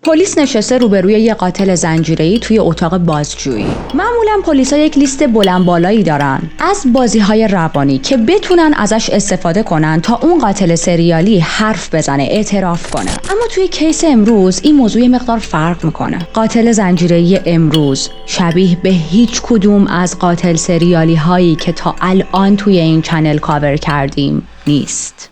پلیس نشسته روبروی یه قاتل زنجیره‌ای توی اتاق بازجویی. معمولاً پلیسا یک لیست بلند بالایی دارن از بازی‌های روانی که بتونن ازش استفاده کنن تا اون قاتل سریالی حرف بزنه، اعتراف کنه. اما توی کیس امروز این موضوع مقدار فرق میکنه. قاتل زنجیره‌ای امروز شبیه به هیچ کدوم از قاتل سریالی هایی که تا الان توی این چنل کاور کردیم نیست.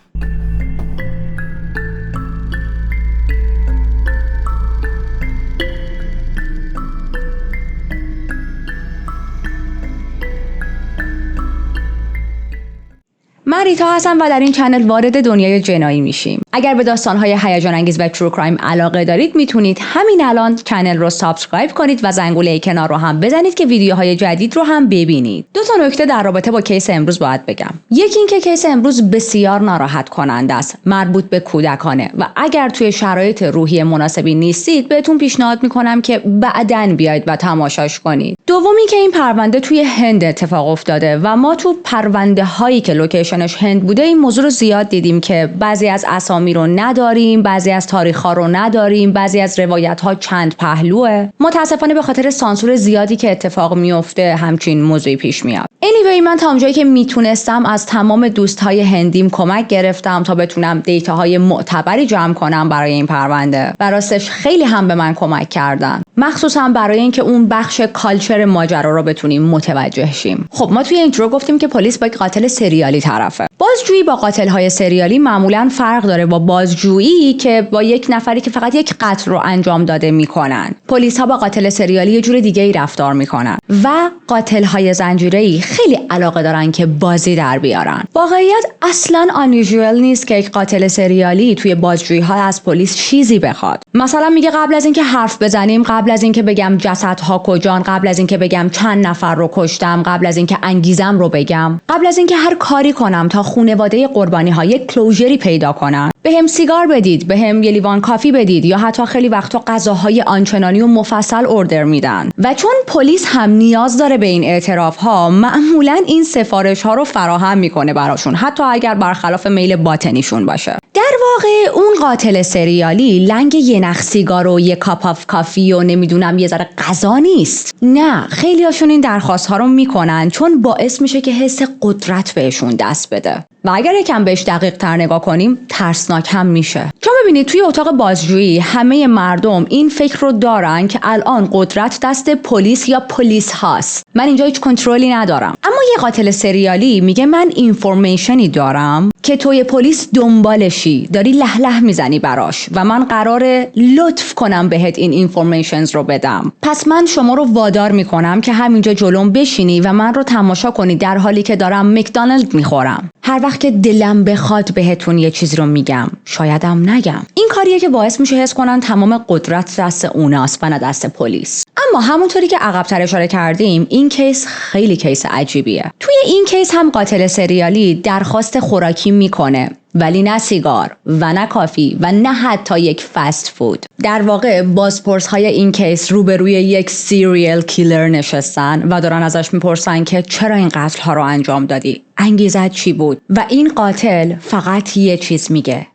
من ریتا هستم و در این چنل وارد دنیای جنایی میشیم. اگر به داستان‌های هیجان انگیز و ترو کرایم علاقه دارید میتونید همین الان چنل رو سابسکرایب کنید و زنگوله کنار رو هم بزنید که ویدیوهای جدید رو هم ببینید. دو تا نکته در رابطه با کیس امروز باید بگم. یکی اینکه کیس امروز بسیار ناراحت کننده است، مربوط به کودکانه و اگر توی شرایط روحی مناسبی نیستید بهتون پیشنهاد میکنم که بعداً بیاید و تماشاش کنید. دومی که این پرونده توی هند اتفاق افتاده و ما تو پرونده هایی که لوکیشنش هند بوده این موضوع رو زیاد دیدیم که بعضی از اسامی رو نداریم، بعضی از تاریخ ها رو نداریم، بعضی از روایت ها چند پهلوه. متاسفانه به خاطر سانسور زیادی که اتفاق میفته همچین موضوعی پیش میاد. anyway من تا اونجایی که میتونستم از تمام دوستای هندیم کمک گرفتم تا بتونم دیتاهای معتبری جمع کنم برای این پرونده. و راستش خیلی هم به من کمک کردن، مخصوصا برای اینکه اون بخش کالچر ماجرا رو بتونیم متوجه شیم. خب ما توی اینترو گفتیم که پلیس با یک قاتل سریالی طرفه. بازجویی با قاتل‌های سریالی معمولاً فرق داره با بازجویی که با یک نفری که فقط یک قتل رو انجام داده میکنن. پلیس‌ها با قاتل سریالی یه جور دیگه‌ای رفتار میکنن و قاتل‌های زنجیره‌ای خیلی علاقه دارن که بازی در بیارن. واقعیت اصلاً unusual نیست که یک قاتل سریالی توی بازجویی‌ها از پلیس چیزی بخواد. مثلا میگه قبل از اینکه حرف بزنیم، قبل از اینکه بگم جسدها کجان، قبل از اینکه بگم چند نفر رو کشتم، قبل از اینکه انگیزم رو بگم، قبل از اینکه هر کاری کنم تا خانواده قربانی‌ها یک کلوزری پیدا کنن، بهم سیگار بدید، بهم یه لیوان کافی بدید، یا حتی خیلی وقتا غذاهای آنچنانی و مفصل اوردر میدن. و چون پلیس هم نیاز داره به این اعتراف‌ها، معمولاً این سفارش‌ها رو فراهم میکنه براشون، حتی اگر برخلاف میل باطنیشون باشه. در واقع اون قاتل سریالی لنگ یه نخ سیگار و یه کاپ آف کافی و نمیدونم یه ذره غذا نیست. نه، خیلیاشون این درخواست‌ها رو میکنن چون باعث میشه که حس قدرت بهشون دست بده. و اگر یکم بهش دقیق تر نگاه کنیم ترسناک هم میشه. چون ببینید توی اتاق بازجویی همه مردم این فکر رو دارن که الان قدرت دست پلیس یا پلیس هاست. من اینجا هیچ کنترلی ندارم. اما یه قاتل سریالی میگه من اینفورمیشنی دارم که توی پلیس دنبالشی، داری له له میزنی براش و من قراره لطف کنم بهت این اینفورمیشنز رو بدم. پس من شما رو وادار میکنم که همینجا جلوم بشینی و من رو تماشا کنی در حالی که دارم مکدونالد میخورم. هر وقت که دلم بخواد بهتون یه چیزی رو میگم، شایدم نگم. این کاریه که باعث میشه حس کنن تمام قدرت دست اوناست و نه دست پلیس. اما همونطوری که عقب‌تر اشاره کردیم این کیس خیلی کیس عجیبیه. توی این کیس هم قاتل سریالی درخواست خوراکی میکنه، ولی نه سیگار و نه کافی و نه حتی یک فست فود. در واقع بازپرس‌های این کیس روبروی یک سیریال کیلر نشستن و دارن ازش میپرسن که چرا این قتل‌ها رو انجام دادی؟ انگیزت چی بود؟ و این قاتل فقط یه چیز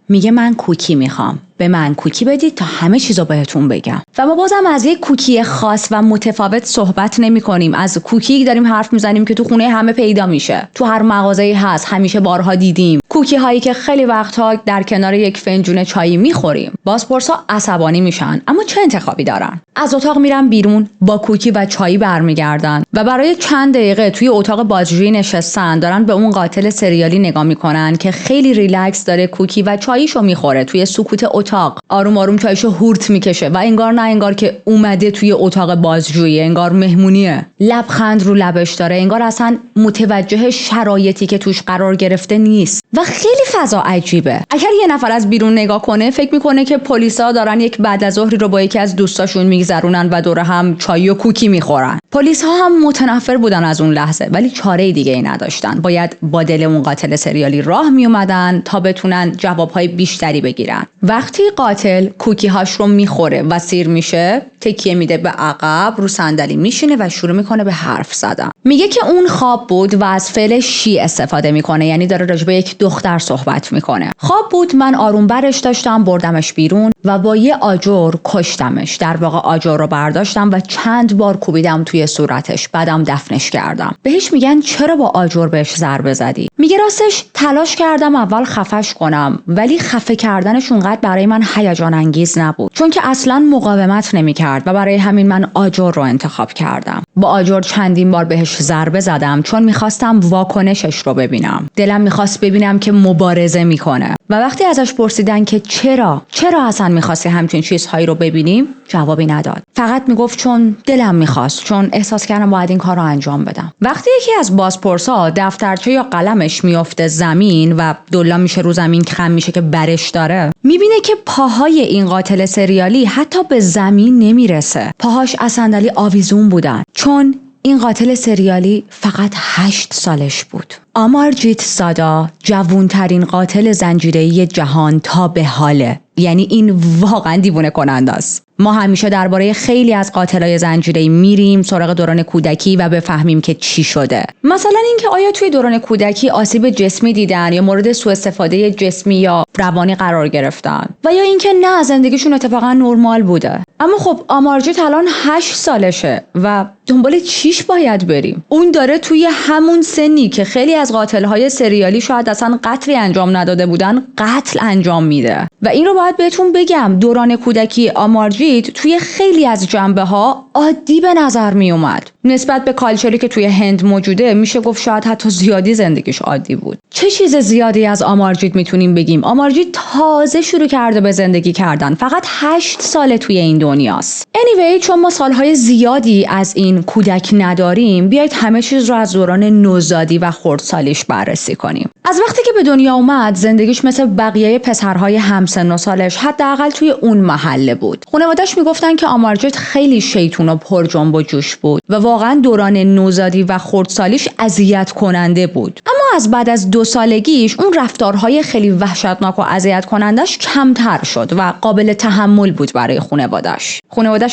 میگه من کوکی میخوام. به من کوکی بدید تا همه چیزو بهتون بگم. و ما بازم از یک کوکی خاص و متفاوت صحبت نمی کنیم. از کوکی داریم حرف میزنیم که تو خونه همه پیدا میشه، تو هر مغازه‌ای هست، همیشه بارها دیدیم. کوکی هایی که خیلی وقتها در کنار یک فنجون چایی میخوریم. بازپرسا عصبانی میشن، اما چه انتخابی دارن؟ از اتاق میرن بیرون، با کوکی و چایی برمیگردن و برای چند دقیقه توی اتاق بازجویی نشستن، دارن به اون قاتل سریالی نگاه میکنن که خیلی ریلکس داره کوکی و چاییشو میخوره توی سکوت اتاق. آروم آروم چاییشو هورت میکشه و انگار نه انگار که اومده توی اتاق بازجویی، انگار مهمونیه. لبخند رو لبش داره، انگار اصلا متوجه شرایطی که توش قرار گرفته نیست و خیلی فضا عجیبه. اگر یه نفر از بیرون نگاه کنه فکر میکنه که پلیسا دارن یک بعد از ظهری رو با یکی از دوستاشون میگذرونن و دور هم چای و کوکی میخورن. پلیسا هم متنفر بودن از اون لحظه، ولی چاره دیگه ای نداشتن. باید با دل اون قاتل سریالی راه میومدن تا بتونن جوابهای بیشتری بگیرن. وقتی قاتل کوکی هاش رو میخوره و سیر میشه، تکیه میده به عقب، رو صندلی میشینه و شروع میکنه به حرف زدن. میگه که اون خواب بود و از فعل شی استفاده میکنه، یعنی داره راجع به یک دختر صحبت میکنه. خواب بود، من آروم برش داشتم، بردمش بیرون و با یه آجر کشتمش. در واقع آجر رو برداشتم و چند بار کوبیدم توی صورتش، بعدم دفنش کردم. بهش میگن چرا با آجر بهش ضربه زدی؟ میگه راستش تلاش کردم اول خفش کنم، ولی خفه کردنش اونقدر برای من هیجان انگیز نبود، چون که اصلا مقاومت نمیکرد و برای همین من آجر رو انتخاب کردم. با آجر چندین بار بهش ضربه زدم چون میخواستم واکنشش رو ببینم. دلم میخواست ببینم که مبارزه میکنه. و وقتی ازش پرسیدن که چرا اصلا میخواستی همچین چیزهایی رو ببینیم، جوابی نداد. فقط میگفت چون دلم میخواست، چون احساس کردم باید این کار رو انجام بدم. وقتی یکی از بازپرسا دفترچه یا قلمش میفته زمین و دلا میشه رو زمین خم میشه که برش داره، میبینه که پاهای این قاتل سریالی حتی به زمین نمیرسه. پاهاش از صندلی آویزون بودن، چون این قاتل سریالی فقط 8 سالش بود. آمارجیت سادا جوانترین قاتل زنجیره‌ای جهان تا به حاله. یعنی این واقعا دیوونه کننده است. ما همیشه درباره خیلی از قاتلای زنجیره‌ای میریم سراغ دوران کودکی و بفهمیم که چی شده. مثلا اینکه آیا توی دوران کودکی آسیب جسمی دیدن یا مورد سوء استفاده جسمی یا روانی قرار گرفتن، و یا اینکه نه زندگیشون اتفاقا نرمال بوده. اما خب آمارجیت الان 8 سالشه و دنبال چیش باید بریم؟ اون داره توی همون سنی که خیلی از قاتل‌های سریالی شاید اصلا قتلی انجام نداده بودن قتل انجام میده. و این رو باید بهتون بگم، دوران کودکی آمارجیت توی خیلی از جنبه‌ها عادی به نظر می اومد. نسبت به کالچری که توی هند موجوده میشه گفت شاید حتی زیادی زندگیش عادی بود. چه چیز زیادی از آمارجیت میتونیم بگیم؟ آمارجیت تازه شروع کرده به زندگی کردن، فقط 8 ساله توی این دنیاست. anyway، چون ما سالهای زیادی از این کودک نداریم، بیایید همه چیز رو از دوران نوزادی و خردسالیش بررسی کنیم. از وقتی که به دنیا اومد زندگیش مثل بقیه پسرهای همسن و سالش حداقل توی اون محله بود. خانواده‌اش میگفتن که آمارجیت خیلی شیطون و پر جنب و جوش بود و واقعا دوران نوزادی و خردسالیش اذیت کننده بود. اما از بعد از 2 سالگیش اون رفتارهای خیلی وحشتناک و اذیت کنندش کمتر شد و قابل تحمل بود برای خانواده‌اش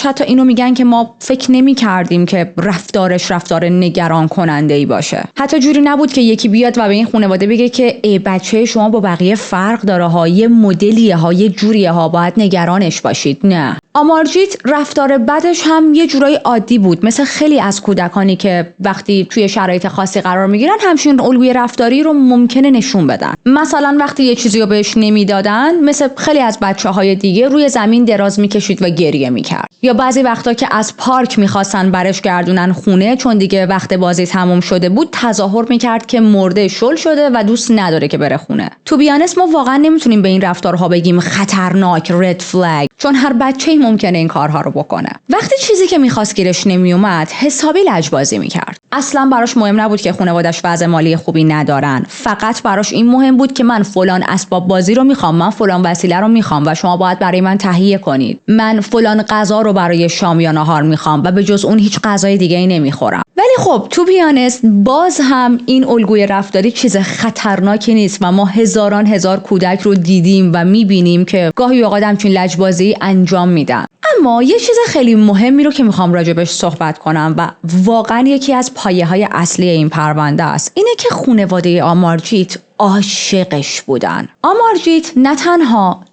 حتی اینو میگن که ما فکر نمی‌کردیم که رفتارش رفتار نگران کننده‌ای باشه. حتی جوری نبود که یکی بیاد و به این خانواده بگه که ای بچه شما با بقیه فرق داره ها، یه مدلیه ها، یه جوریه ها، باید نگرانش باشید. نه، آمارجیت رفتار بدش هم یه جورایی عادی بود، مثل خیلی از کودکانی که وقتی توی شرایط خاصی قرار میگیرن همچین الگوی رفتاری رو ممکنه نشون بدن. مثلا وقتی یه چیزی رو بهش نمیدادن، مثل خیلی از بچه‌های دیگه روی زمین دراز میکشید و گریه میکرد. یا بعضی وقتا که از پارک میخواستن برش گردونن خونه چون دیگه وقت بازی تموم شده بود، تظاهر میکرد که مرده شل شده و دوست نداره که بره خونه. تو بیانست ما واقعا نمیتونیم به این رفتارها بگیم خطرناک، رد فلگ، چون هر بچه‌ای ممکنه این کارها رو بکنه. وقتی چیزی که میخواست گیرش نمیومد، حسابی لجبازی میکرد. اصلا براش مهم نبود که خانواده‌اش وضع مالی خوبی ندارن، فقط براش این مهم بود که من فلان اسباب بازی رو میخوام، من فلان وسیله رو میخوام و شما باید برای من تهیه کنید. من فلان غذا رو برای شام یا نهار میخوام و به جز اون هیچ غذای دیگه‌ای نمیخورم. ولی خب تو بیانست باز هم این الگوی رفتاری چیز خطرناکی نیست و ما هزار کودک رو دیدیم و میبینیم که گاهی اوقات همچین لجبازی انجام میدن. اما یه چیز خیلی مهمی رو که میخوام راجبش صحبت کنم و واقعا یکی از پایه‌های اصلی این پرونده است، اینه که خانواده آمارجیت عاشقش بودن. آمارجیت نه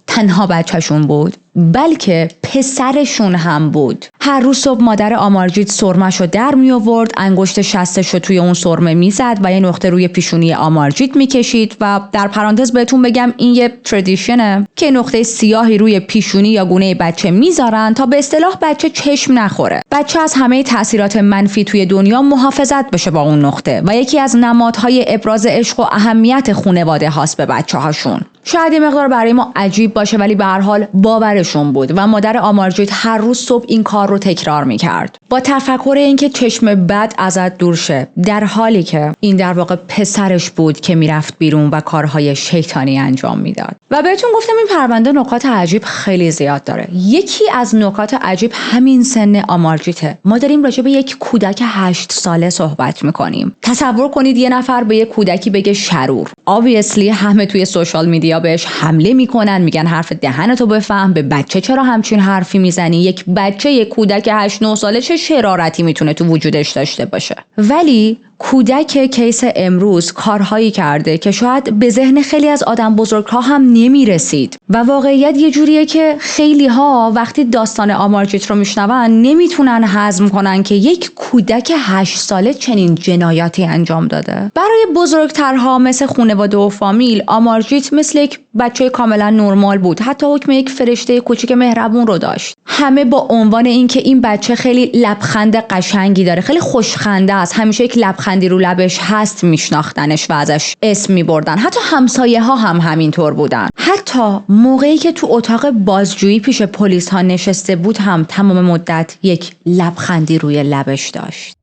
تنها بچه‌شون بود، بلکه پسرشون هم بود. هر روز صبح مادر آمارجیت سرمه‌شو در می آورد، انگشت شستشو توی اون سرمه میزد و یه نقطه روی پیشونی آمارجیت میکشید و در پرانتز بهتون بگم این یه تردیشنه که نقطه سیاهی روی پیشونی یا گونه بچه میذارن تا به اصطلاح بچه چشم نخوره. بچه از همه تاثیرات منفی توی دنیا محافظت بشه با اون نقطه و یکی از نمادهای ابراز عشق و اهمیت خانواده هاست به بچه‌هاشون. شاید یه مقدار برای ما عجیب باشه ولی به هر حال باورشون بود و مادر آمارجیت هر روز صبح این کار رو تکرار میکرد با تفکر اینکه چشم بد ازت دور شه، در حالی که این در واقع پسرش بود که میرفت بیرون و کارهای شیطانی انجام میداد. و بهتون گفتم این پرونده نکات عجیب خیلی زیاد داره. یکی از نکات عجیب همین سن آمارجیته. ما داریم راجع به یک کودک 8 ساله صحبت میکنیم. تصور کنید یه نفر به یک کودکی بگه شرور. obviously همه توی سوشال میدیا بهش حمله میکنن، میگن حرف دهنتو بفهم، به بچه چرا همچین حرفی میزنی؟ یک بچه، یک کودک 8-9 ساله چه شرارتی میتونه تو وجودش داشته باشه؟ ولی کودک کیس امروز کارهایی کرده که شاید به ذهن خیلی از آدم بزرگها هم نمیرسید. و واقعیت یه جوریه که خیلی ها وقتی داستان آمارجیت رو میشنون نمیتونن هضم کنن که یک کودک 8 ساله چنین جنایاتی انجام داده. برای بزرگترها مثل خانواده و فامیل آمارجیت مثل یک بچه کاملا نرمال بود، حتی حکم یک فرشته کوچیک مهربون رو داشت. همه با عنوان اینکه این بچه خیلی لبخند قشنگی داره، خیلی خوشخنده است، همیشه یک لبخندی رو لبش هست میشناختنش و ازش اسم میبردن. حتی همسایه ها هم همینطور بودن. حتی موقعی که تو اتاق بازجویی پیش پلیس ها نشسته بود هم تمام مدت یک لبخندی روی لبش داشت.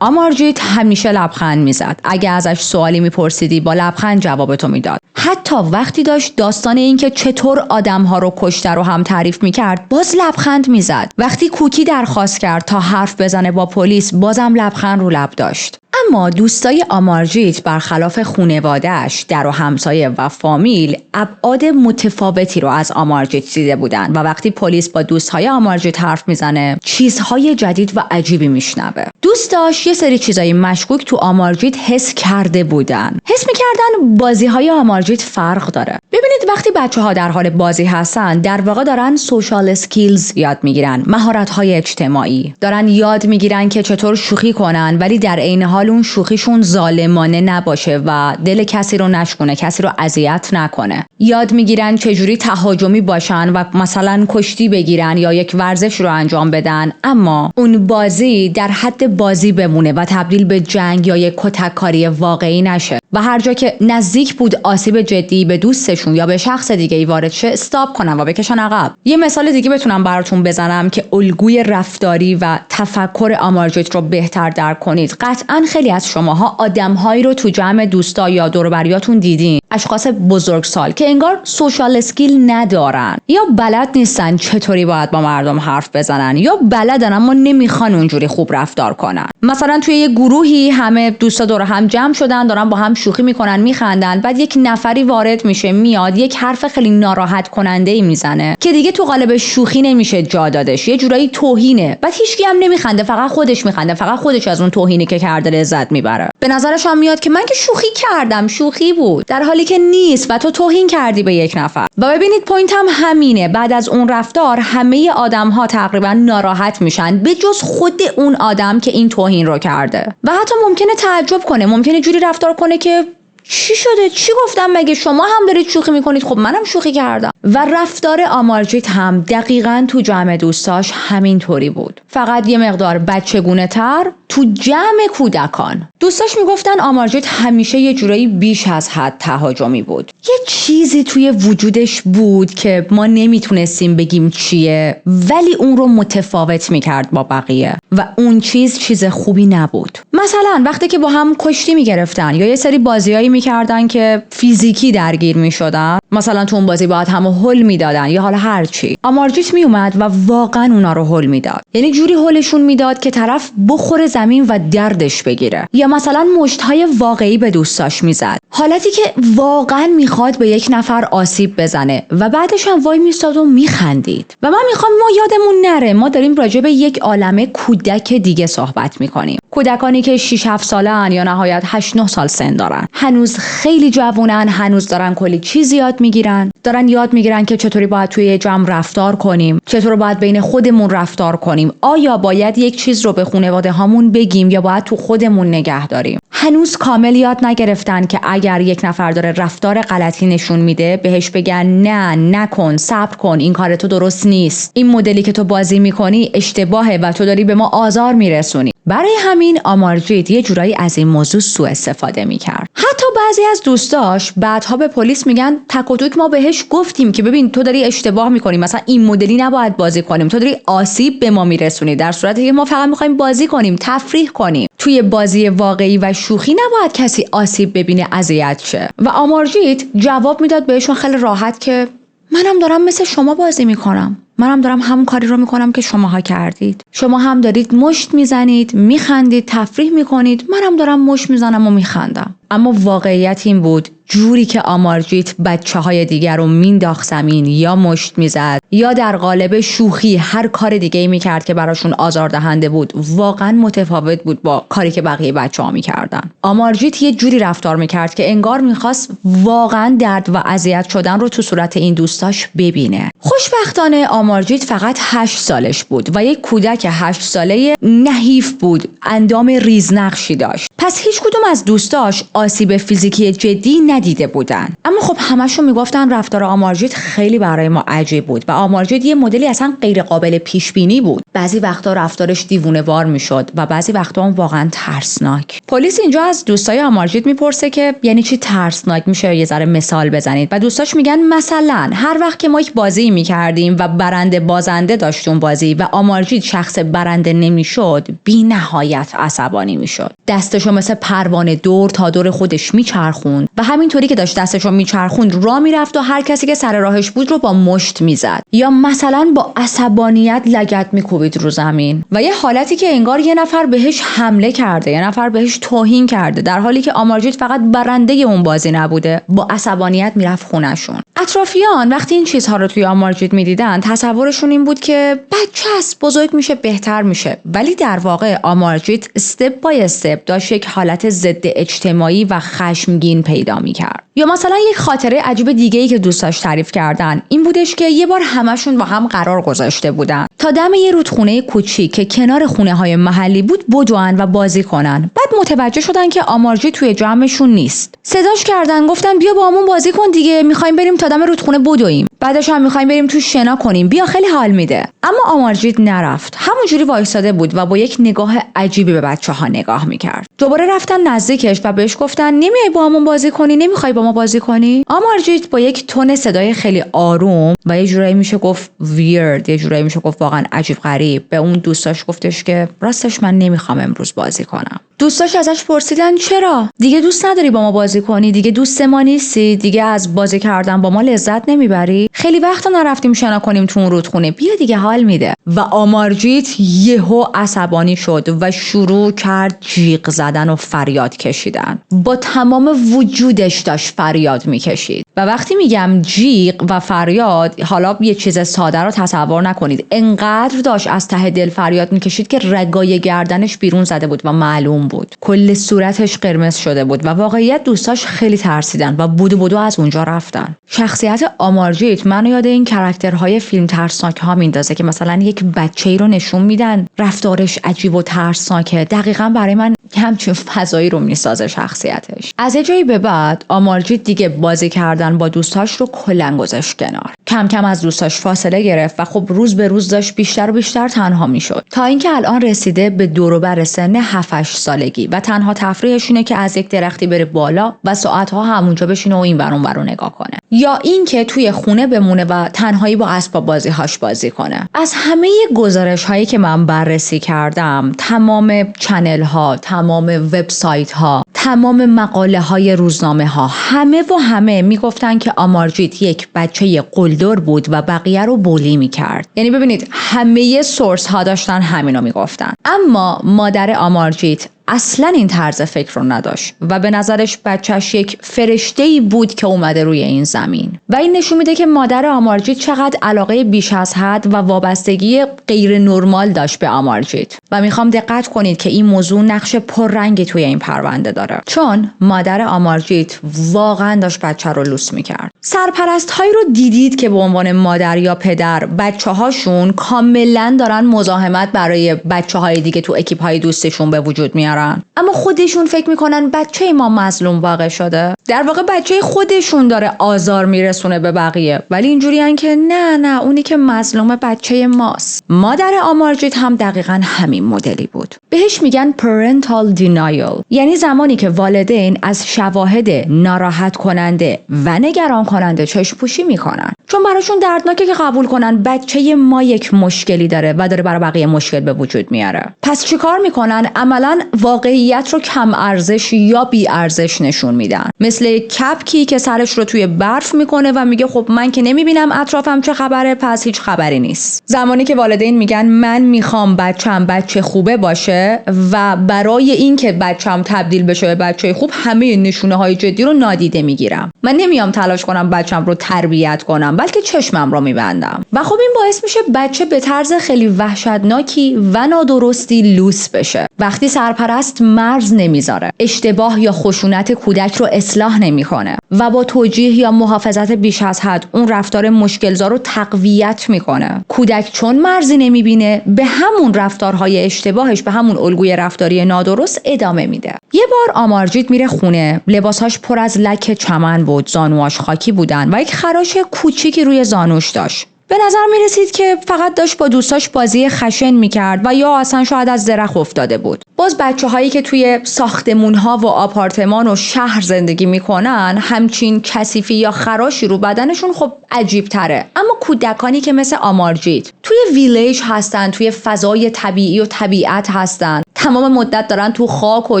آمارجیت همیشه لبخند میزد. اگه ازش سوالی میپرسیدی با لبخند جوابتو میداد. حتی وقتی داشت داستان این که چطور آدمها رو کشته رو هم تعریف میکرد باز لبخند میزد. وقتی کوکی درخواست کرد تا حرف بزنه با پلیس بازم لبخند رو لب داشت. اما دوستای آمارجیت برخلاف خانواده‌اش، در و همسایه و فامیل ابعاد متفاوتی رو از آمارجیت دیده بودن و وقتی پلیس با دوستای آمارجیت حرف میزنه چیزهای جدید و عجیبی میشنوه. دوستاش یه سری چیزای مشکوک تو آمارجیت حس کرده بودن. حس میکردن بازی‌های آمارجیت فرق داره. ببینید وقتی بچه‌ها در حال بازی هستن در واقع دارن سوشال اسکیلز یاد میگیرن، مهارت‌های اجتماعی. دارن یاد میگیرن که چطور شوخی کنن ولی در عین حال اون شوخیشون ظالمانه نباشه و دل کسی رو نشکنه، کسی رو اذیت نکنه. یاد میگیرن چجوری تهاجمی باشن و مثلا کشتی بگیرن یا یک ورزش رو انجام بدن، اما اون بازی در حد بازی بمونه و تبدیل به جنگ یا یک کتککاری واقعی نشه. و هر جا که نزدیک بود آسیب جدی به دوستشون یا به شخص دیگه‌ای وارد شه استاپ کنن و بکشن عقب. یه مثال دیگه بتونم براتون بزنم که الگوی رفتاری و تفکر آمارجیت رو بهتر درک کنید. قطعاً خیلی از شماها آدم‌هایی رو تو جمع دوستا یا دور و بریاتون دیدین، اشخاص بزرگسال که انگار سوشال اسکیل ندارن، یا بلد نیستن چطوری باید با مردم حرف بزنن، یا بلدن اما نمیخوان اونجوری خوب رفتار کنن. مثلا توی یه گروهی همه دوستا دور هم جمع شدن، دارن با هم شوخی میکنن، میخندن، بعد یک نفری وارد میشه، میاد یک حرف خیلی ناراحت کننده ای میزنه که دیگه تو قالب شوخی نمیشه جا دادش، یه جورایی توهینه. بعد هیچکی هم نمیخنده، فقط خودش میخنده، فقط خودش از اون توهینی که کرده لذت میبره. به نظرش هم میاد که من که شوخی کردم، شوخی بود، در حالی که نیست و تو توهین کردی به یک نفر. و ببینید پوینت هم همینه. بعد از اون رفتار همه آدم‌ها تقریبا ناراحت میشن به جز خود اون آدم که این توهین رو کرده. و حتی ممکنه تعجب کنه، ممکنه جوری رفتار کنه که چی شده؟ چی گفتم؟ مگه شما هم دارید شوخی میکنید؟ خب منم شوخی کردم. و رفتار آمارجیت هم دقیقاً تو جمع دوستاش همین طوری بود، فقط یه مقدار بچگونه تر تو جمع کودکان. دوستاش میگفتن آمارجیت همیشه یه جورایی بیش از حد تهاجمی بود. یه چیزی توی وجودش بود که ما نمیتونستیم بگیم چیه، ولی اون رو متفاوت میکرد با بقیه و اون چیز خوبی نبود. مثلا وقتی که با هم کشتی میگرفتن یا یه سری بازیایی میکردن که فیزیکی درگیر میشدن، مثلا تو اون بازی باید همو هول میدادن یا حالا هر چی، آمارجیت میومد و واقعا اونا رو هول میداد. یعنی جوری هولشون میداد که طرف بخوره زمین و دردش بگیره، یا مثلا مشت‌های واقعی به دوستاش میزد، حالتی که واقعا میخواد به یک نفر آسیب بزنه و بعدش هم وای میستاد و میخندید. و من میخوام ما یادمون نره ما داریم راجع به یک عالمه کودک دیگه صحبت میکنیم. کودکانی که 6-7 سالن یا نهایت 8-9 سال سن دارن، هنوز خیلی جوونن، هنوز دارن کلی چیز یاد میگیرن، دارن یاد میگیرن که چطوری باید توی جمع رفتار کنیم، چطور باید بین خودمون رفتار کنیم، آیا باید یک چیز رو به خانواده هامون بگیم یا باید تو خودمون نگه داریم. هنوز کامل یاد نگرفتن که اگر یک نفر داره رفتار غلطی نشون میده بهش بگن نه، نکن، صبر کن، این کار تو درست نیست، این مدلی که تو بازی میکنی اشتباهه و تو داری به ما آزار میرسونی. برای همین آمارجیت یه جورایی از این موضوع سوء استفاده میکرد. حتی بعضی از دوستاش بعدها به پلیس میگن تک و توک ما بهش گفتیم که ببین تو داری اشتباه میکنی، مثلا این مدلی نباید بازی کنیم، تو داری آسیب به ما میرسونی، در صورتی که ما فقط میخوایم بازی کنیم، تفریح کنیم. توی بازی واقعی و شوخی نباید کسی آسیب ببینه، اذیت شه. و آمارجیت جواب میداد بهشون خیلی راحت که منم دارم مثل شما بازی میکنم، منم دارم همون کاری رو میکنم که شماها کردید، شما هم دارید مشت میزنید، میخندید، تفریح میکنید، منم دارم مشت میزنم و میخندم. اما واقعیت این بود جوری که آمارجیت بچه‌های دیگر رو مینداخت زمین یا مشت میزد یا در قالب شوخی هر کار دیگه‌ای میکرد که براشون آزاردهنده بود واقعا متفاوت بود با کاری که بقیه بچه‌ها میکردن. آمارجیت یه جوری رفتار میکرد که انگار میخواست واقعا درد و اذیت شدن رو تو صورت این دوستاش ببینه. خوشبختانه آمارجیت فقط 8 سالش بود و یک کودک 8 ساله نحیف بود، اندام ریزنقشی داشت. پس هیچ کدوم از دوستاش آسیب فیزیکی جدی ندیده بودن. اما خب همشون میگفتن رفتار آمارجیت خیلی برای ما عجیب بود و آمارجیت یه مدلی اصلا غیر قابل پیش بینی بود. بعضی وقتا رفتارش دیوونه‌وار میشد و بعضی وقتا هم واقعا ترسناک. پلیس اینجا از دوستای آمارجیت میپرسه که یعنی چی ترسناک؟ میشه یه ذره مثال بزنید؟ و دوستاش میگن مثلا هر وقت که ما یک بازی میکردیم و برنده بازنده داشتون بازی و آمارجیت شخص برنده نمیشد، بی‌نهایت عصبانی میشد. دستشو مثل پروانه دور تا دور خودش میچرخوند و همینطوری که داشت دستشو میچرخوند راه میرفت و هر کسی که سر راهش بود رو با مشت میزد یا مثلا با عصبانیت لگد میکوبید رو زمین و یه حالتی که انگار یه نفر بهش حمله کرده، یه نفر بهش توهین کرده، در حالی که آمارجیت فقط برنده اون بازی نبوده. با عصبانیت میرفت خونه‌شون. اطرافیان وقتی این چیزها رو توی آمارجیت میدیدن تصورشون این بود که بچه است، بزرگ میشه بهتر میشه، ولی در واقع آمارجیت استپ بای استپ داشت یک حالت ضد اجتماعی و خشمگین پیدا میکرد. یا مثلا یک خاطره عجیب دیگه‌ای که دوستاش تعریف کردن این بودش که یه بار همشون با هم قرار گذاشته بودن تا دم یه رودخونه کوچیک که کنار خونه‌های محلی بود بدوئن و بازی کنن. بعد متوجه شدن که آمارجیت توی جمعشون نیست. صداش کردن، گفتن بیا با همون بازی کن دیگه، می‌خوایم بریم تا دم رودخونه بدویم. بعدش هم می‌خوایم بریم تو شنا کنیم، بیا خیلی حال میده. اما آمارجیت نرفت. همونجوری وایساده بود و با یک نگاه عجیبی به بچه‌ها نگاه می‌کرد. دوباره رفتن نزدیکش و بهش گفتن نمیای با همون بازی کنی؟ نمی‌خوای با ما بازی کنی؟ آمارجیت با یک تون صدای خیلی آروم و یه جورایی میشه گفت ویرد، یه جورایی میشه گفت واقعا عجیب غریب به اون دوستاش گفتش که راستش من نمی‌خوام امروز بازی کنم. دوستاش ازش پرسیدن چرا؟ دیگه دوست نداری با ما بازی کنی؟ دیگه دوست ما نیستی؟ دیگه از بازی کردن با ما لذت نمیبری؟ خیلی وقتا نرفتیم شنا کنیم تو اون رودخونه، بیا دیگه حال میده. و آمارجیت یهو عصبانی شد و شروع کرد جیغ زدن و فریاد کشیدن. با تمام وجودش داشت فریاد میکشید. و وقتی میگم جیغ و فریاد، حالا یه چیز ساده رو تصور نکنید، انقدر داشت از ته دل فریاد میکشید که رگای گردنش بیرون زده بود و معلوم بود. کل صورتش قرمز شده بود و واقعیت دوستاش خیلی ترسیدن و بودو از اونجا رفتن. شخصیت آمارجیت منو یاد این کاراکترهای فیلم ترسناک ها میندازه که مثلا یک بچه‌ای رو نشون میدن رفتارش عجیب و ترسناکه، دقیقاً برای من همچین فضایی رو میسازه شخصیتش. از یه جایی به بعد آمارجیت دیگه بازی کردن با دوستاش رو کلاً گذاشت کنار. کم کم از دوستاش فاصله گرفت و خب روز به روز داشت بیشتر و بیشتر تنها میشد تا اینکه الان رسیده به دور و بر سن 7-8 سالگی و تنها تفریحش اینه که از یک درختی بره بالا و ساعت‌ها همونجا بشینه و این ور اون ور رو نگاه کنه، یا اینکه توی خونه بمونه و تنهایی با اسباب بازی‌هاش بازی کنه. از همه گزارش‌هایی که من بررسی کردم، تمام چنل‌ها، تمام وبسایت‌ها، تمام مقاله‌های روزنامه‌ها، همه میگفتن که آمارجیت یک بچه قلدر بود و بقیه رو بولی می‌کرد. یعنی ببینید همه سورس‌ها داشتن همینو میگفتن. اما مادر آمارجیت اصلا این طرز فکر رو نداشت و به نظرش بچهش یک فرشته‌ای بود که اومده روی این زمین و این نشون میده که مادر آمارجیت چقدر علاقه بیش از حد و وابستگی غیر نرمال داشت به آمارجیت. و میخوام دقت کنید که این موضوع نقش پررنگی توی این پرونده داره، چون مادر آمارجیت واقعا داشت بچه رو لوس میکرد. سرپرست‌هایی رو دیدید که به عنوان مادر یا پدر بچه‌هاشون کاملا دارن مزاحمت برای بچه‌های دیگه تو اکیپ‌های دوستشون به وجود میارن، اما خودشون فکر میکنن بچه ما مظلوم واقع شده. در واقع بچه خودشون داره آزار میرسونه به بقیه، ولی اینجوریان که نه اونی که مظلوم بچه ماست. مادر آمارجیت هم دقیقاً همین مدلی بود. بهش میگن parental denial، یعنی زمانی که والدین از شواهد ناراحت کننده و نگران کننده چشم پوشی میکنن. چون براشون دردناکه که قبول کنن بچه ما یک مشکلی داره و داره برای بقیه مشکل به وجود میاره. پس چیکار میکنن؟ عملاً واقعیت رو کم ارزش یا بی ارزش نشون میدن. مثل کپکی که سرش رو توی برف میکنه و میگه خب من که نمیبینم اطرافم چه خبره، پس هیچ خبری نیست. زمانی که والدین میگن من میخوام بچه‌م بچه خوبه باشه و برای اینکه بچه‌م تبدیل بشه به بچه خوب همه نشونه‌های جدی رو نادیده میگیرم. من نمیام تلاش کنم بچه‌م رو تربیت کنم، بلکه چشمم رو میبندم. و خب این باعث میشه بچه به طرز خیلی وحشتناکی و نادرستی لوس بشه. وقتی سرپرست مرز نمیذاره، اشتباه یا خشونت کودک رو اصلاح نمیکنه و با توجیه یا محافظت بیش از حد اون رفتار مشکلزا رو تقویت میکنه، کودک چون مرزی نمیبینه به همون رفتارهای اشتباهش، به همون الگوی رفتاری نادرست ادامه میده. یه بار آمارجیت میره خونه، لباساش پر از لک چمن بود، زانواش خاکی بودن و یک خراش کوچیکی روی زانوش داشت. به نظر می رسید که فقط داشت با دوستاش بازی خشن می کرد و یا اصلا شاید از درخت افتاده بود. باز بچه هایی که توی ساختمون ها و آپارتمان و شهر زندگی می کنن همچین کثیفی یا خراشی رو بدنشون خب عجیب تره. اما کودکانی که مثل آمارجیت توی ویلیج هستن، توی فضای طبیعی و طبیعت هستن، تمام مدت دارن تو خاک و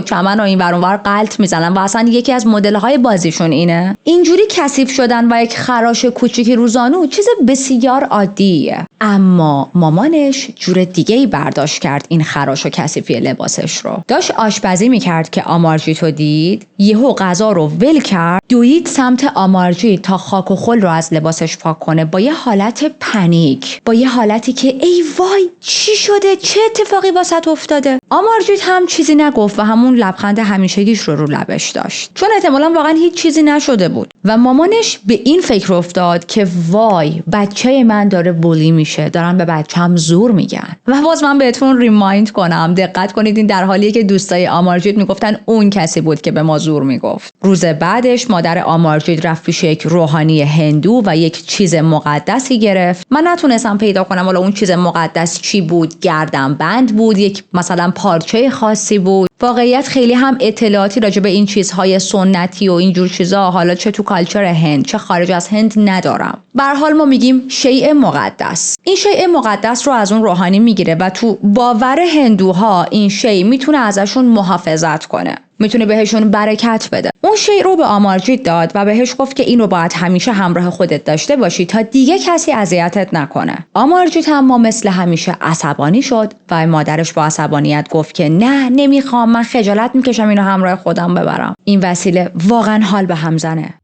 چمن و این ور اون ور غلط میزنن و اصلا یکی از مدل های بازیشون اینه. اینجوری کثیف شدن و یک خراش کوچیکی رو زانو چیز بسیار عادیه. اما مامانش جور دیگه‌ای برداشت کرد این خراش و کثیفی لباسش رو. داشت آشپزی میکرد که آمارجیتو دید، یهو غذا رو ول کرد، دوید سمت آمارجیت تا خاک و خل رو از لباسش پاک کنه، با یه حالت پنیک، با یه حالتی که ای وای چی شده، چه اتفاقی واسط افتاده. آمارجیت هم چیزی نگفت و همون لبخند همیشگیش رو لبش داشت، چون احتمالاً واقعا هیچ چیزی نشده بود. و مامانش به این فکر افتاد که وای بچه من داره بولی میشه، دارن به بچه‌م زور میگن. و باز من بهتون ریمایند کنم، دقت کنید این در حالیه که دوستای آمارجیت میگفتن اون کسی بود که به ما زور میگفت. روز بعدش مادر آمارجیت رفت پیش یک روحانی هندو و یک چیز مقدسی گرفت. من نتونستم پیدا کنم حالا اون چیز مقدس چی بود، گردنبند بود، یک مثلا پارچه خاصی بود. واقعیت خیلی هم اطلاعاتی راجع به این چیزهای سنتی و اینجور چیزا حالا چه تو کالچر هند چه خارج از هند ندارم. به هر حال ما میگیم شیء مقدس. این شیء مقدس رو از اون روحانی میگیره و تو باور هندوها این شیء میتونه ازشون محافظت کنه، میتونه بهشون برکت بده. اون شیء رو به آمارجیت داد و بهش گفت که اینو باید همیشه همراه خودت داشته باشی تا دیگه کسی اذیتت نکنه. آمارجیت هم مثل همیشه عصبانی شد و مادرش با عصبانیت گفت که نه نمیخوام، من خجالت میکشم اینو همراه خودم ببرم. این وسیله واقعا حال به هم زنه.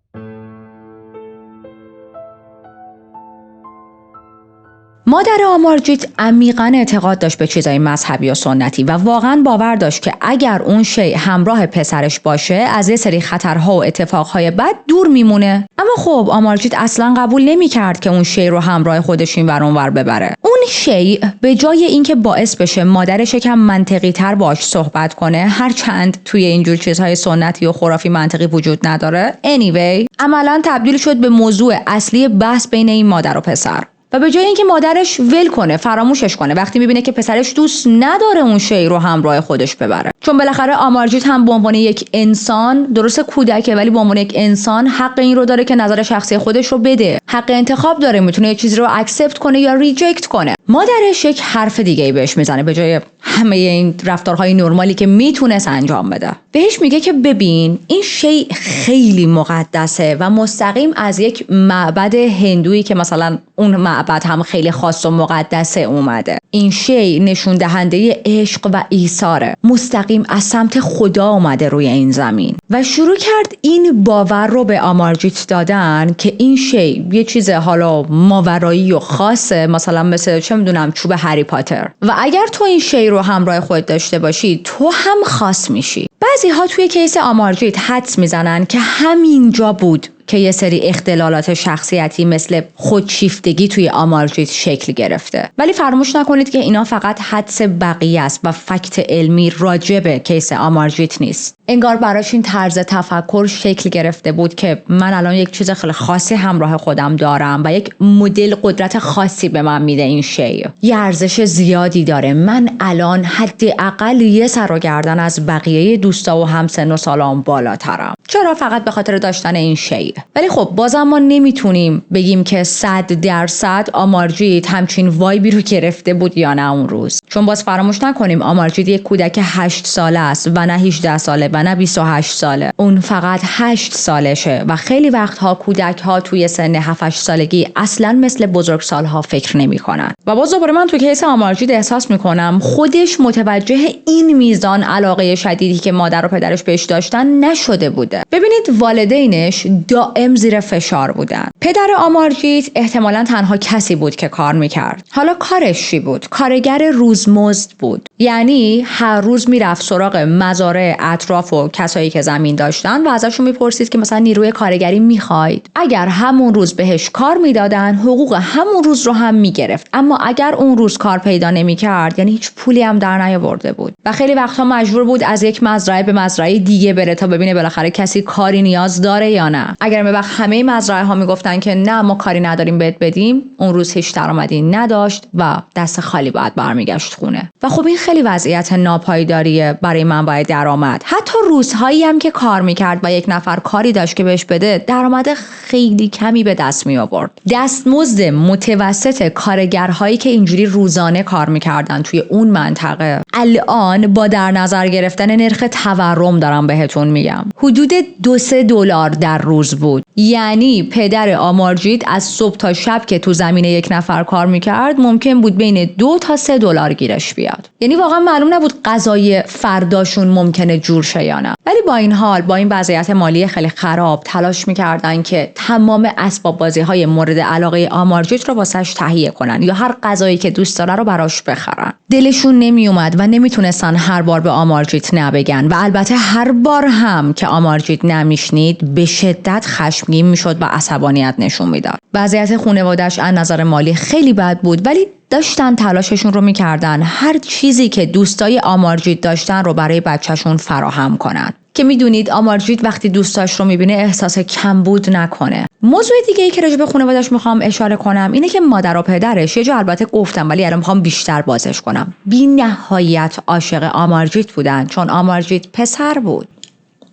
مادر آمارجیت عمیقاً اعتقاد داشت به چیزای مذهبی و سنتی و واقعاً باور داشت که اگر اون شیء همراه پسرش باشه از یه سری خطرها و اتفاقهای بد دور میمونه. اما خب آمارجیت اصلاً قبول نمی‌کرد که اون شیء رو همراه خودش این ور اون ور ببره. اون شیء به جای اینکه باعث بشه مادرش یکم منطقی‌تر باهاش صحبت کنه، هرچند توی اینجور چیزهای سنتی و خرافی منطقی وجود نداره، anyway عملاً تبدیل شد به موضوع اصلی بحث بین این مادر و پسر. و به جای اینکه مادرش ول کنه، فراموشش کنه وقتی میبینه که پسرش دوست نداره اون شیء رو همراه خودش ببره، چون بالاخره آمارجیت هم به عنوان یک انسان، درسته کودکه ولی به عنوان یک انسان حق این رو داره که نظر شخصی خودش رو بده، حق انتخاب داره، میتونه یه چیزی رو اکسپت کنه یا ریجکت کنه. مادرش یک حرف دیگه‌ای بهش میزنه به جای همه این رفتارهای نرمالی که میتونست انجام بده. بهش میگه که ببین این شیء خیلی مقدسه و مستقیم از یک معبد هندویی که مثلا اون معبد هم خیلی خاص و مقدسه اومده. این شیء نشون دهنده عشق و ایثاره، مستقیم از سمت خدا اومده روی این زمین. و شروع کرد این باور رو به آمارجیت دادن که این شیء یه چیز حالا ماورایی و خاصه، مثلا مثل چه میدونم چوب هری پاتر، و اگر تو این شیء رو همراه خود داشته باشی تو هم خاص میشی. بعضی ها توی کیس آمارجیت حدس میزنن که همینجا بود که یه سری اختلالات شخصیتی مثل خودشیفتگی توی آمارجیت شکل گرفته. ولی فراموش نکنید که اینا فقط حدس بقیه است و فکت علمی راجع به کیس آمارجیت نیست. انگار براش این طرز تفکر شکل گرفته بود که من الان یک چیز خیلی خاصی همراه خودم دارم و یک مدل قدرت خاصی به من میده، این شیء یه ارزش زیادی داره، من الان حداقل یه سر و گردن از بقیه دوستا و همسن و سالام بالاترم. چرا؟ فقط به خاطر داشتن این شیء. ولی خب بازم ما نمیتونیم بگیم که 100% آمارجیت همچین وایبی رو گرفته بود یا نه اون روز، چون باز فراموش نکنیم آمارجیت یک کودک 8 ساله است و نه 18 ساله و نه 28 ساله. اون فقط 8 سالشه و خیلی وقتها کودک ها توی سن 7-8 سالگی اصلا مثل بزرگسالها فکر نمیکنن. و باز دوباره من تو کیس آمارجیت احساس میکنم خودش متوجه این میزان علاقه شدیدی که مادر و پدرش بهش داشتن نشده بوده. ببینید والدینش دائم زیر فشار بودن. پدر آمارجیت احتمالاً تنها کسی بود که کار میکرد. حالا کارش چی بود؟ کارگر روزمزد بود. یعنی هر روز میرفت سراغ مزارع اطراف و کسایی که زمین داشتن و ازشون میپرسید که مثلا نیروی کارگری میخواید. اگر همون روز بهش کار میدادن حقوق همون روز رو هم میگرفت، اما اگر اون روز کار پیدا نمیکرد یعنی هیچ پولی هم در نیاورده بود و خیلی وقتها مجبور بود از یک مزرعه به مزرعه دیگه بره تا ببینه بالاخره کسی کاری نیاز داره یا نه. اگر به وقت همه مزرعه ها میگفتن که نه ما کاری نداریم بهت بدیم، اون روز هیچ درآمدی نداشت و دست خالی باید برمیگشت خونه. و خب این خیلی وضعیت ناپایداریه برای منبع درآمد. حتی روزهایی هم که کار میکرد و یک نفر کاری داشت که بهش بده، درآمد خیلی کمی به دست می آورد. دستمزد متوسط کارگرهایی که اینجوری روزانه کار میکردن توی اون منطقه الان با در نظر گرفتن نرخ تورم دارم بهتون میگم حدود $2-3 در روز بود. یعنی پدر آمارجیت از صبح تا شب که تو زمین یک نفر کار میکرد ممکن بود بین $2 تا $3 گیرش بیاد. یعنی واقعا معلوم نبود غذای فرداشون ممکنه جور شه یا نه. ولی با این حال با این وضعیت مالی خیلی خراب تلاش میکردن که تمام اسباب بازی های مورد علاقه آمارجیت رو واسش تهیه کنن یا هر غذایی که دوست داره رو براش بخرن. دلشون نمیومد و نمیتونستن هر بار به آمارجیت نبگن و البته هر بار هم که آمارجیت نمیشنید به شدت خشمگین میشد و عصبانیت نشون میداد. وضعیت خانواده‌اش از نظر مالی خیلی بد بود ولی داشتن تلاششون رو میکردن هر چیزی که دوستای آمارجیت داشتن رو برای بچهشون فراهم کنن که میدونید آمارجیت وقتی دوستاش رو میبینه احساس کمبود نکنه. موضوع دیگه ای که راجع به خانواده‌اش میخوام اشاره کنم اینه که مادر و پدرش یه جا البته گفتم ولی الان میخوام بیشتر بازش کنم بی نهایت عاشق آمارجیت بودن چون آمارجیت پسر بود.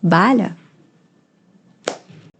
بله،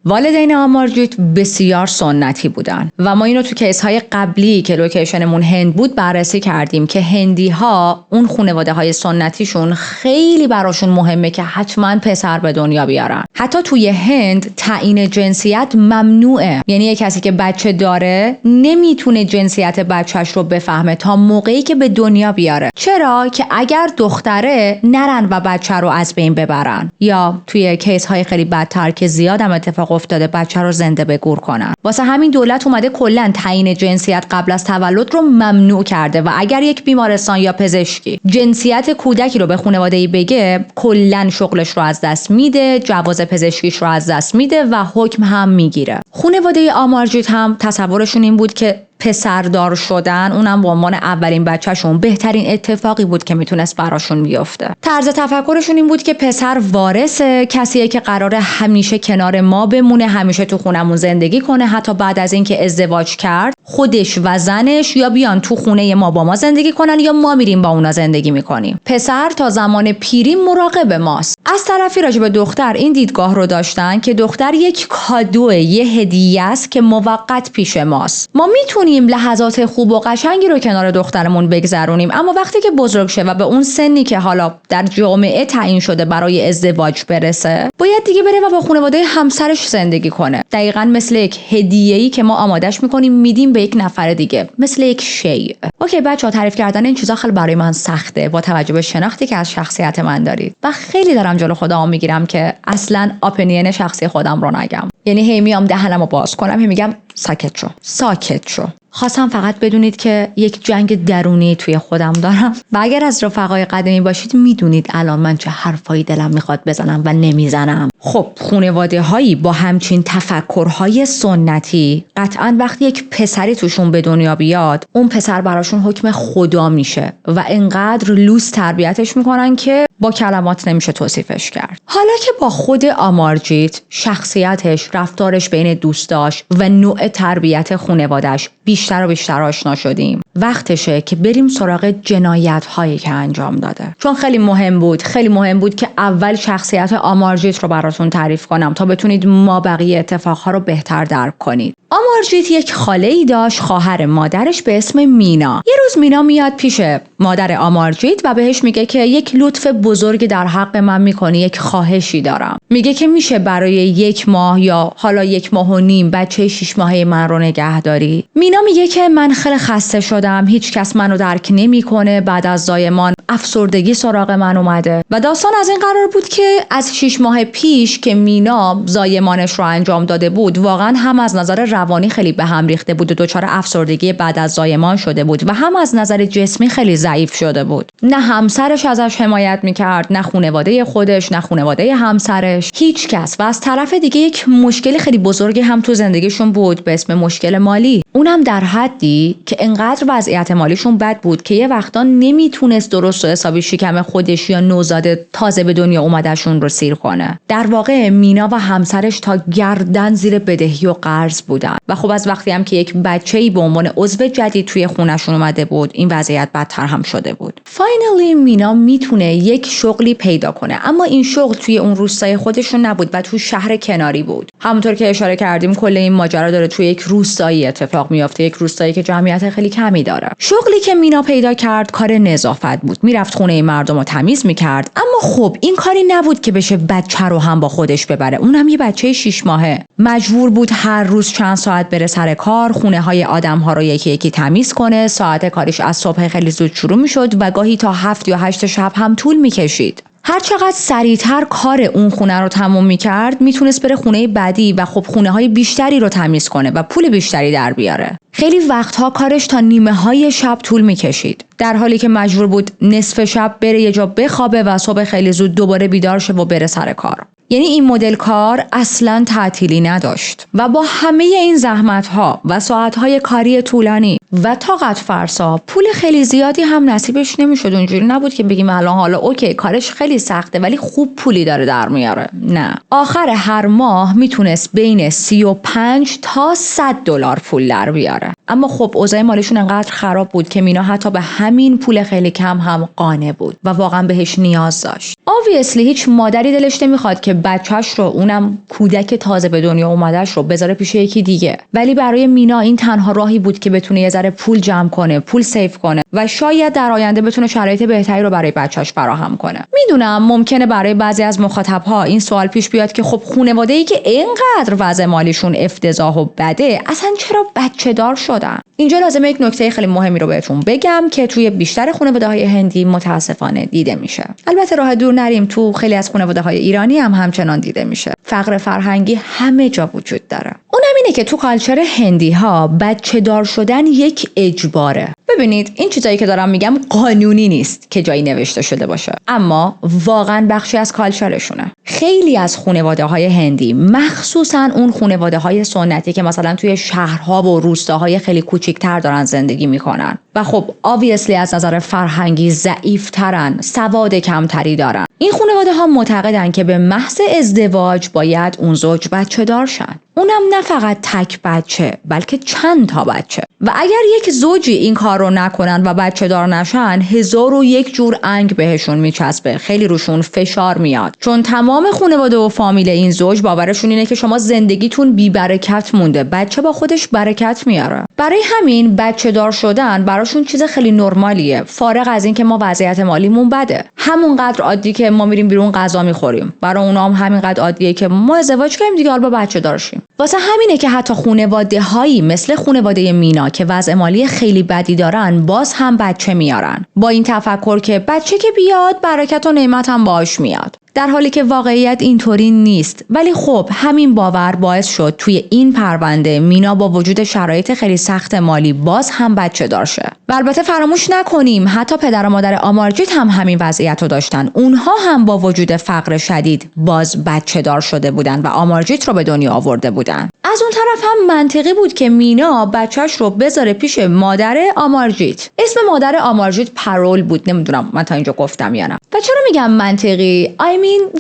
والدین آمارجیت بسیار سنتی بودن و ما اینو تو کیس های قبلی که لوکیشنمون هند بود بررسی کردیم که هندی ها اون خانواده های سنتیشون خیلی براشون مهمه که حتما پسر به دنیا بیارن. حتی توی هند تعیین جنسیت ممنوعه. یعنی یه کسی که بچه داره نمیتونه جنسیت بچهش رو بفهمه تا موقعی که به دنیا بیاره. چرا؟ که اگر دختره نرن و بچه رو از بین ببرن یا توی کیس های خیلی بدتر که زیادم اتفاق افتاده بچه رو زنده به گور کنن. واسه همین دولت اومده کلا تعیین جنسیت قبل از تولد رو ممنوع کرده و اگر یک بیمارستان یا پزشکی جنسیت کودکی رو به خانواده‌ای بگه کلا شغلش رو از دست میده، جواز پزشکیش رو از دست میده و حکم هم میگیره. خانواده آمارجیت هم تصورشون این بود که پسردار شدن اونم به عنوان اولین بچه‌شون بهترین اتفاقی بود که میتونست براشون بیفته. طرز تفکرشون این بود که پسر وارثه، کسیه که قراره همیشه کنار ما بمونه، همیشه تو خونمون زندگی کنه، حتی بعد از اینکه ازدواج کرد خودش و زنش یا بیان تو خونه ما با ما زندگی کنن یا ما میریم با اونا زندگی میکنیم. پسر تا زمان پیری مراقب ماست. از طرفی راجع به دختر این دیدگاه رو داشتن که دختر یک کادو، یه هدیه است که موقت پیش ماست. ما میتونیم لحظات خوب و قشنگی رو کنار دخترمون بگذرونیم، اما وقتی که بزرگ شه و به اون سنی که حالا در جامعه تعیین شده برای ازدواج برسه باید دیگه بره و با خانواده همسرش زندگی کنه. دقیقاً مثل یک هدیه‌ای که ما آمادش میکنیم میدیم به یک نفر دیگه، مثل یک شیء. اوکی بچه‌ها، تعریف کردن این چیزا خیلی برای من سخته با توجه به شناختی که از شخصیت من دارید و خیلی دارم جلو خودم میگیرم که اصلاً اپینین شخصی خودم رو نگم. یعنی هی میام دهنمو باز کنم، هی میگم ساکت شو. خواستم فقط بدونید که یک جنگ درونی توی خودم دارم و اگر از رفقای قدیمی باشید میدونید الان من چه حرفایی دلم میخواد بزنم و نمیزنم. خب خانواده هایی با همچین تفکرهای سنتی قطعاً وقتی یک پسری توشون به دنیا بیاد اون پسر براشون حکم خدا میشه و انقدر لوس تربیتش میکنن که با کلمات نمیشه توصیفش کرد. حالا که با خود آمارجیت، شخصیتش، رفتارش بین دوستاش و نوع تربیت خانواده‌اش بیشتر بیشتر و بیشتر آشنا شدیم، وقتشه که بریم سراغ جنایت‌هایی که انجام داده. چون خیلی مهم بود که اول شخصیت آمارجیت رو براتون تعریف کنم تا بتونید ما بقیه اتفاقها رو بهتر درک کنید. آمارجیت یک خاله‌ای داشت، خواهر مادرش به اسم مینا. یه روز مینا میاد پیش مادر آمارجیت و بهش میگه که یک لطف بزرگی در حق من میکنی، یک خواهشی دارم. میگه که میشه برای 1 ماه یا حالا 1.5 ماه بچه 6 ماهه من رو نگه داری؟ مینا میگه که من خیلی خسته شدم، هیچ کس منو درک نمیکنه، بعد از زایمان افسردگی سراغ من اومده. و داستان از این قرار بود که از 6 ماه پیش که مینا زایمانش رو انجام داده بود، واقعا هم از نظر روانی خیلی به هم ریخته بود و دچار افسردگی بعد از زایمان شده بود و هم از نظر جسمی خیلی ضعیف شده بود. نه همسرش ازش حمایت میکرد، نه خانواده خودش، نه خانواده همسرش، هیچ کس. و از طرف دیگه یک مشکل خیلی بزرگی هم تو زندگیشون بود به اسم مشکل مالی. اونم در حدی که انقدر وضعیت مالیشون بد بود که یه وقتا نمیتونست درست و حسابی شکم خودش یا نوزاد تازه به دنیا اومدشون رو سیر کنه. در واقع مینا و همسرش تا گردن زیر بدهی و قرض بودن و خب از وقتی هم که یک بچه‌ای به عنوان عضو جدید توی خونشون اومده بود، این وضعیت بدتر هم شده بود. فاینالی مینا میتونه یک شغلی پیدا کنه، اما این شغل توی اون روستای خودشون نبود و تو شهر کناری بود. همونطور که اشاره کردیم کل این ماجرا داره توی یک روستایی اتفاق میفته، یک روستایی که جمعیت خیلی کمی داره. شغلی که مینا پیدا کرد کار نظافت بود. میرفت خونه مردم رو تمیز میکرد، اما خب این کاری نبود که بشه بچه رو هم با خودش ببره. اونم یه بچه 6 ماهه. مجبور بود هر روز چند ساعت بره سر کار، خونه های آدم ها رو یکی یکی تمیز کنه. ساعت کارش از صبح خیلی زود شروع میشد و گاهی تا 7 یا 8 شب هم طول میکشید. هر چقدر سریعتر کار اون خونه رو تموم میکرد میتونست بره خونه بعدی و خب خونه های بیشتری رو تمیز کنه و پول بیشتری در بیاره. خیلی وقتها کارش تا نیمه های شب طول میکشید، در حالی که مجبور بود نصف شب بره یه جا بخوابه و صبح خیلی زود دوباره بیدار شه و بره سر کار. یعنی این مدل کار اصلاً تعطیلی نداشت و با همه این زحمت‌ها و ساعت‌های کاری طولانی و طاقت فرسا پول خیلی زیادی هم نصیبش نمی‌شد. اونجوری نبود که بگیم الان حالا اوکی کارش خیلی سخته ولی خوب پولی داره در میاره. نه، آخر هر ماه میتونست بین 35 تا $100 پول در بیاره. اما خب اوضاع مالیشون انقدر خراب بود که مینا حتی به همین پول خیلی کم هم قانع بود و واقعا بهش نیاز داشت. obviously هیچ مادری دلش نمیخواد که بچه‌ش رو، اونم کودک تازه به دنیا اومدهش رو، بذاره پیش یکی دیگه. ولی برای مینا این تنها راهی بود که بتونه یه ذره پول جمع کنه، پول سیف کنه و شاید در آینده بتونه شرایط بهتری رو برای بچه‌ش فراهم کنه. میدونم ممکنه برای بعضی از مخاطب‌ها این سوال پیش بیاد که خب خانواده‌ای که اینقدر وضع مالیشون افتضاح و بده اصلا چرا بچه‌دار شدن؟ اینجا لازمه یک نکته خیلی مهمی رو بهتون بگم که توی بیشتر خانواده‌های هندی متاسفانه دیده میشه. البته راه دور نریم، تو خیلی از خانواده‌های ایرانی هم همچنان دیده میشه. فقر فرهنگی همه جا وجود داره. اونم اینه که تو کالچر هندی ها بچه دار شدن یک اجباره. ببینید این چیزایی که دارم میگم قانونی نیست که جایی نوشته شده باشه، اما واقعا بخشی از کالچرشونه. خیلی از خانواده‌های هندی، مخصوصا اون خانواده‌های سنتی که مثلا توی شهرها و روستاهای خیلی کوچیک‌تر دارن زندگی میکنن و خب obviously از نظر فرهنگی ضعیف‌ترن، سواد کمتری دارن، این خانواده‌ها معتقدن که به محض ازدواج باید اون زوج بچه دار شن. اونم نه فقط تک بچه بلکه چند تا بچه. و اگر یک زوجی این کار رو نکنن و بچه دار نشن، 1001 جور انگ بهشون میچسبه، خیلی روشون فشار میاد، چون تمام خانواده و فامیل این زوج باورشون اینه که شما زندگیتون بی برکت مونده، بچه با خودش برکت میاره. برای همین بچه دار شدن براشون چیز خیلی نرمالیه، فارغ از این که ما وضعیت مالیمون بده. همونقدر عادی که ما میریم بیرون غذا میخوریم، برای اونا هم همینقدر عادیه که ما ازدواج کنیم دیگه، حالا بچه دار شیم. واسه همینه که حتی خانواده‌هایی مثل خانواده مینا که وضع مالی خیلی بدی دارن باز هم بچه میارن، با این تفکر که بچه که بیاد برکت و نعمت هم باهاش میاد، در حالی که واقعیت اینطوری نیست. ولی خب همین باور باعث شد توی این پرونده مینا با وجود شرایط خیلی سخت مالی باز هم بچه دار شه. و البته فراموش نکنیم حتی پدر و مادر آمارجیت هم همین وضعیت رو داشتن، اونها هم با وجود فقر شدید باز بچه دار شده بودن و آمارجیت رو به دنیا آورده بودن. از اون طرف هم منطقی بود که مینا بچهش رو بذاره پیش مادر آمارجیت. اسم مادر آمارجیت پرول بود، نمیدونم من تا اینجا گفتم یا نه. و چرا میگم منطقی؟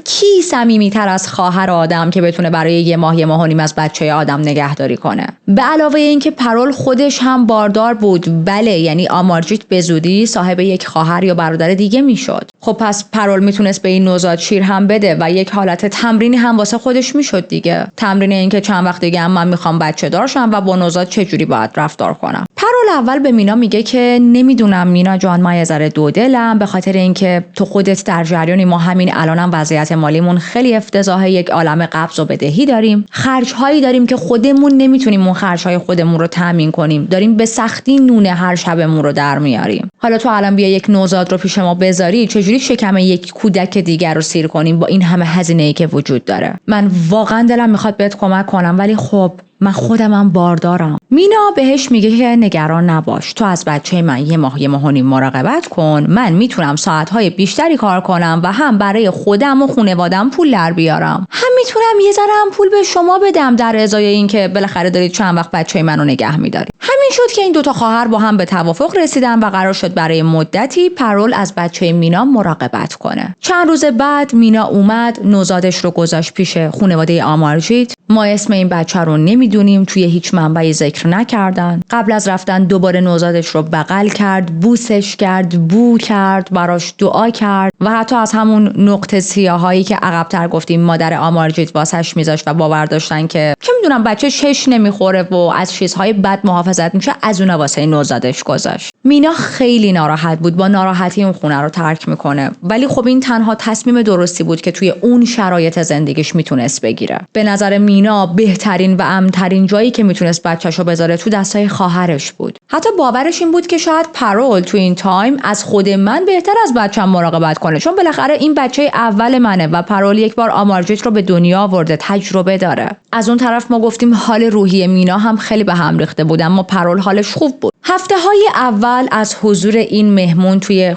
کی صمیمی‌تر از خواهر آدم که بتونه برای یه ماه و نیم از بچه آدم نگهداری کنه؟ به علاوه اینکه پرول خودش هم باردار بود، بله، یعنی آمارجیت به زودی صاحب یک خواهر یا برادر دیگه میشد. خب پس پرول میتونست به این نوزاد شیر هم بده و یک حالت تمرینی هم واسه خودش میشد دیگه. تمرین این که چند وقت دیگه من میخوام بچه دار شم و با نوزاد چجوری باید رفتار کنم. پرول اول به مینا میگه که نمیدونم مینا جان، من یه ذره دودلم به خاطر اینکه تو خودت در جریانی، ما همین الانم وضعیت مالیمون خیلی افتضاحه، یک عالمه قبض و بدهی داریم، خرج‌هایی داریم که خودمون نمیتونیم اون خرج‌های خودمون رو تامین کنیم، داریم به سختی نون هر شبمون رو در میاریم. حالا تو الان بیا یک نوزاد رو پیش ما بذاری، چجوری شکم یک کودک دیگر رو سیر کنیم با این همه هزینه‌ای که وجود داره؟ من واقعا دلم میخواد بهت کمک کنم، ولی خب من خودمم باردارم. مینا بهش میگه که نگران نباش، تو از بچه من یه ماه و نیم مراقبت کن، من میتونم ساعتهای بیشتری کار کنم و هم برای خودم و خانواده‌ام پول در بیارم، هم میتونم یه ذره هم پول به شما بدم در ازای اینکه بالاخره دارید چند وقت بچه منو نگه میدارید. همین شد که این دوتا خواهر با هم به توافق رسیدن و قرار شد برای مدتی پرول از بچه مینا مراقبت کنه. چند روز بعد مینا اومد، نوزادش رو گذاشت پیش خانواده آمارجیت. ما اسم این بچه رو نمیدونیم، توی هیچ منبعی ذکر نکردن. قبل از رفتن دوباره نوزادش رو بغل کرد، بوسش کرد، بو کرد، براش دعا کرد و حتی از همون نقطه سیاهایی که عقب‌تر گفتیم مادر آمارجیت واسش میذاشت و باور داشتن که چه میدونم بچه شش نمیخوره و از چیزهای بد محافظت میشه، از اون واسه نوزادش گذاشت. مینا خیلی ناراحت بود، با ناراحتی اون خونه رو ترک میکنه، ولی خب این تنها تصمیم درستی بود که توی اون شرایط زندگیش میتونست بگیره. به نظر مینا بهترین و امن‌ترین جایی که میتونست بچه‌شو بذاره تو دستای خواهرش بود. حتی باورش این بود که شاید پرول تو این تایم از خود من بهتر از بچه‌م مراقبت کنه، چون بالاخره این بچه اول منه و پرول یک بار آمارجیت رو به دنیا آورده، تجربه داره. از اون طرف ما گفتیم حال روحی مینا هم خیلی به هم ریخته بود، اما پرول حالش خوب بود. هفته‌های اول از حضور این مهمون توی